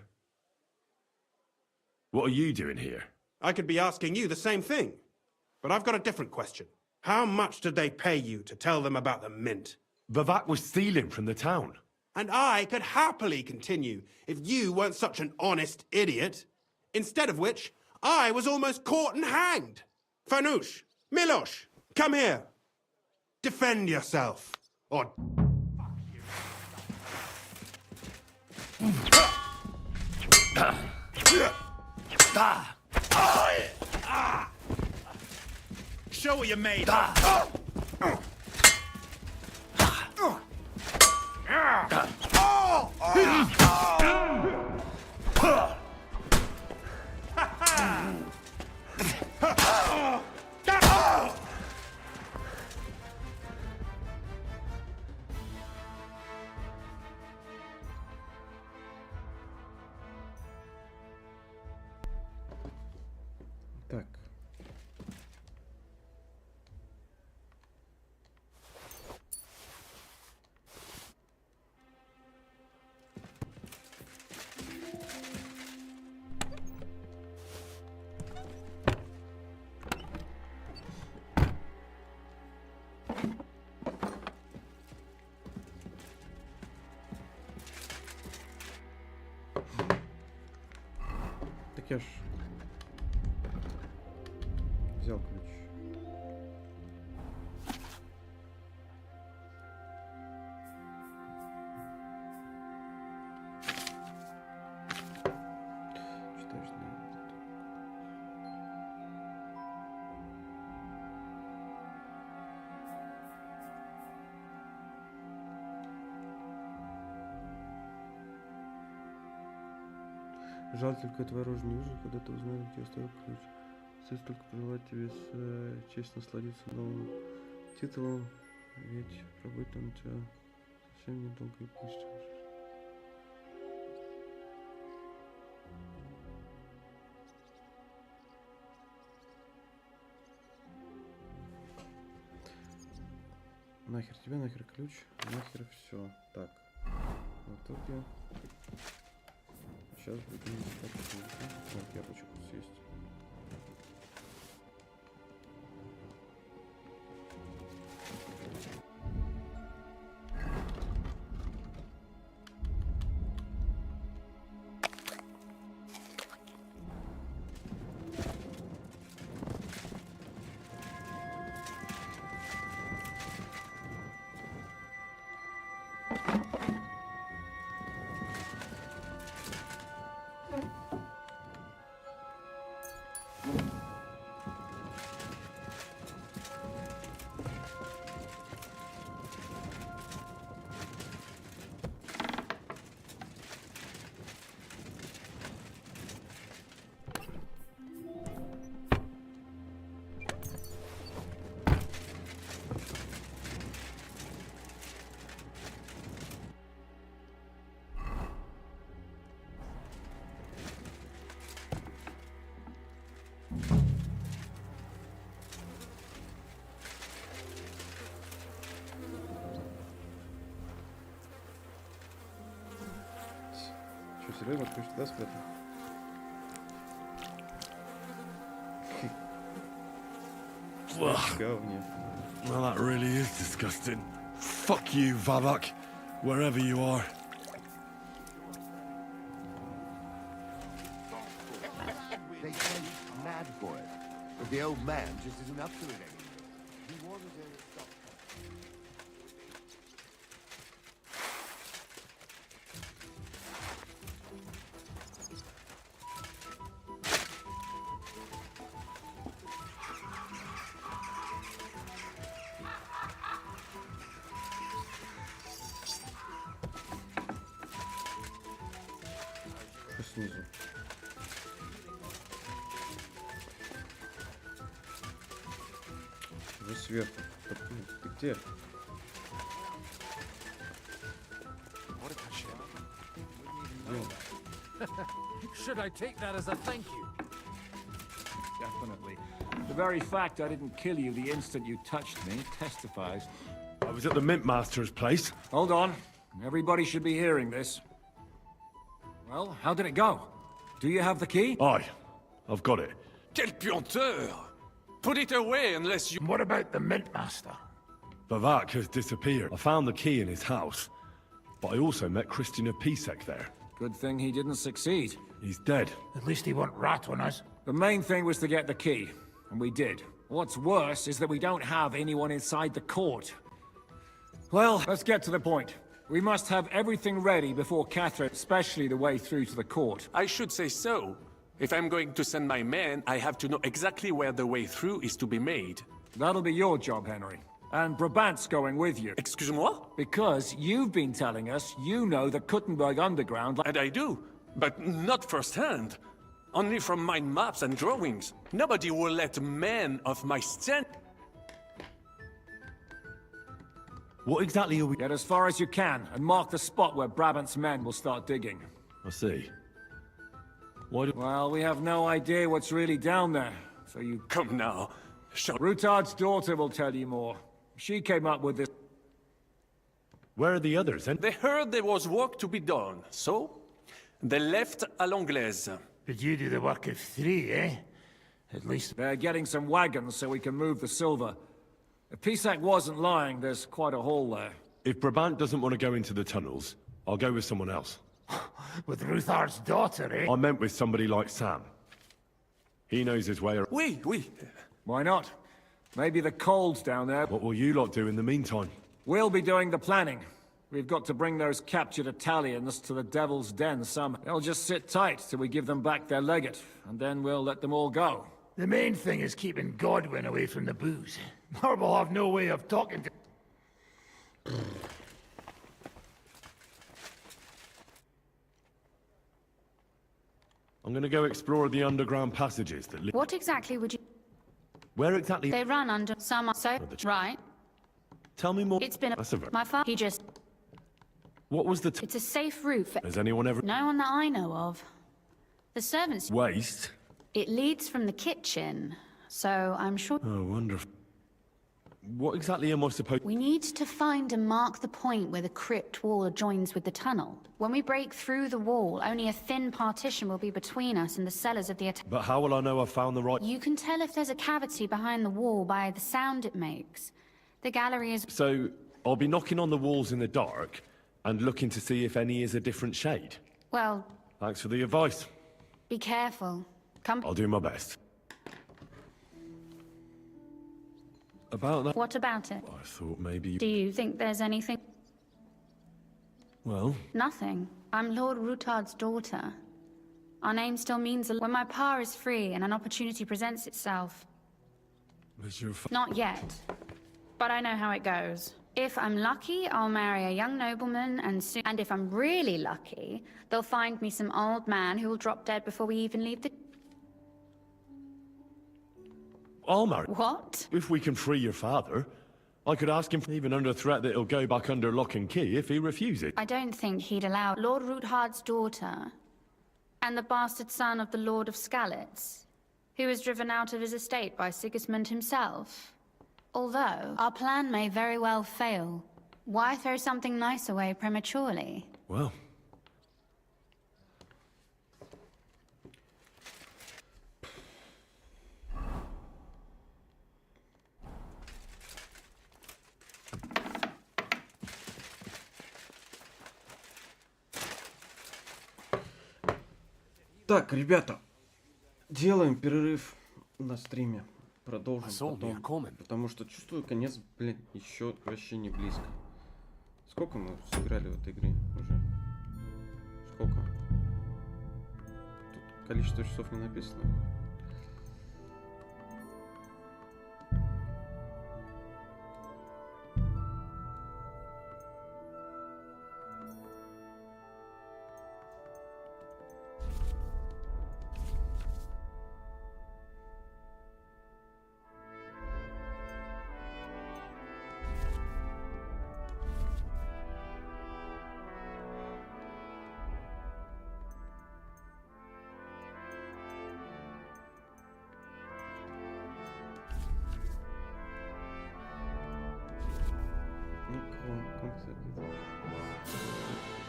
What are you doing here? I could be asking you the same thing. But I've got a different question. How much did they pay you to tell them about the mint? Vavak was stealing from the town. And I could happily continue if you weren't such an honest idiot. Instead of which, I was almost caught and hanged. Fanush, Milosh, come here. Defend yourself. Or... Show what you're made of. Так. Так я ж взял ключ. Читаешь, Жаль, только твоя рожа не выживет, когда ты узнаешь, где оставил ключ. Стоит только пожелать тебе честь насладиться новым титулом, ведь пробыть там у тебя совсем недолго и пусть. Нахер тебе, нахер ключ, нахер все. Так, в итоге сейчас будем искать. Так, яблочко съесть. Что, серьезно, ключ туда спрятал? Говне. Well, that really is disgusting. Fuck you, Vavak, wherever you are. They say he's mad for it, but the old man just isn't up to it anymore. He wanted to stop. Снизу. Уже сверху. Ты где? Should I take that as a thank you? Definitely. The very fact I didn't kill you the instant you touched me testifies. I was at the Mint Master's place. Hold on. Everybody should be hearing this. Well, how did it go? Do you have the key? Aye, I've got it. Quel puanteur! Put it away unless you... What about the Mint Master? Vavak has disappeared. I found the key in his house, but I also met Christina Pisek there. Good thing he didn't succeed. He's dead. At least he won't rat on us. The main thing was to get the key, and we did. What's worse is that we don't have anyone inside the court. Well, let's get to the point. We must have everything ready before Catherine, especially the way through to the court. I should say so. If I'm going to send my men, I have to know exactly where the way through is to be made. That'll be your job, Henry. And Brabant's going with you. Excuse-moi? Because you've been telling us you know the Kuttenberg Underground. And I do, but not firsthand. Only from mind maps and drawings. Nobody will let men of my stand... What exactly are we... Get as far as you can, and mark the spot where Brabant's men will start digging. I see. Why do... Well, we have no idea what's really down there, so you... Come now. Rutard's daughter will tell you more. She came up with this... Where are the others, They heard there was work to be done, so... They left à l'anglaise. But you do the work of 3, eh? At least... They're getting some wagons so we can move the silver. If Pisak wasn't lying, there's quite a hole there. If Brabant doesn't want to go into the tunnels, I'll go with someone else. With Ruthard's daughter, eh? I meant with somebody like Sam. He knows his way around. We. Why not? Maybe the cold's down there. What will you lot do in the meantime? We'll be doing the planning. We've got to bring those captured Italians to the Devil's Den somehow. They'll just sit tight till we give them back their legate, and then we'll let them all go. The main thing is keeping Godwin away from the booze. Or we'll have no way of talking to... I'm gonna go explore the underground passages that lead... What exactly would you... Where exactly... They run under some... So, right. Tell me more... It's been a... That's a ver- My father... He just... What was the... It's a safe route for... Has anyone ever... No one that I know of. The servants... Waste? It leads from the kitchen, so I'm sure... Oh, wonderful. What exactly am I supposed... We need to find and mark the point where the crypt wall joins with the tunnel. When we break through the wall, only a thin partition will be between us and the cellars of the... But how will I know I've found the right... You can tell if there's a cavity behind the wall by the sound it makes. The gallery is... So, I'll be knocking on the walls in the dark and looking to see if any is a different shade. Well... Thanks for the advice. Be careful. Come... I'll do my best. About that... What about it? I thought maybe... Do you think there's anything? Well... Nothing. I'm Lord Rutard's daughter. Our name still means a lot. When my pa is free and an opportunity presents itself... Was your Not yet. But I know how it goes. If I'm lucky, I'll marry a young nobleman and soon... And if I'm really lucky, they'll find me some old man who will drop dead before we even leave the... I'll marry... What? If we can free your father, I could ask him, even under threat that he'll go back under lock and key if he refuses. I don't think he'd allow Lord Rutard's daughter and the bastard son of the Lord of Skalitz, who was driven out of his estate by Sigismund himself. Although, our plan may very well fail. Why throw something nice away prematurely? Well... Так, ребята, делаем перерыв на стриме. Продолжим потом, потому что чувствую, конец, блин, еще вообще не близко. Сколько мы сыграли в этой игре уже? Сколько? Тут количество часов не написано.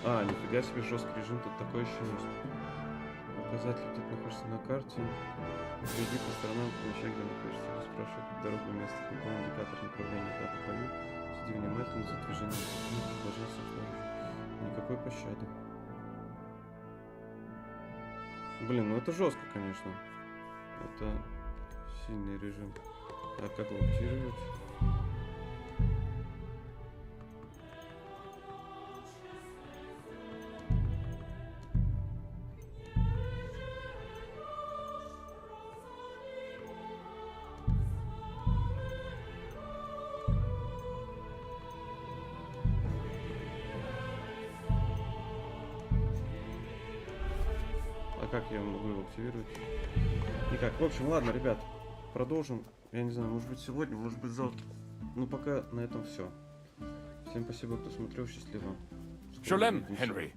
А, нифига себе, жесткий режим, тут такое еще есть. Указатель тут находится на карте. Следи по сторонам, помещай, где находишься. Спрашивай дорогу место, какой индикатор направления, как по полю. Следи внимательно за движением. Предложился никакой пощады. Блин, ну это жестко, конечно. Это сильный режим. А как его активировать? Как я могу его активировать? Никак. В общем, ладно, ребят, продолжим. Я не знаю, может быть сегодня, может быть завтра. Ну пока на этом все. Всем спасибо, кто смотрел. Счастливо. Shalem, Henry.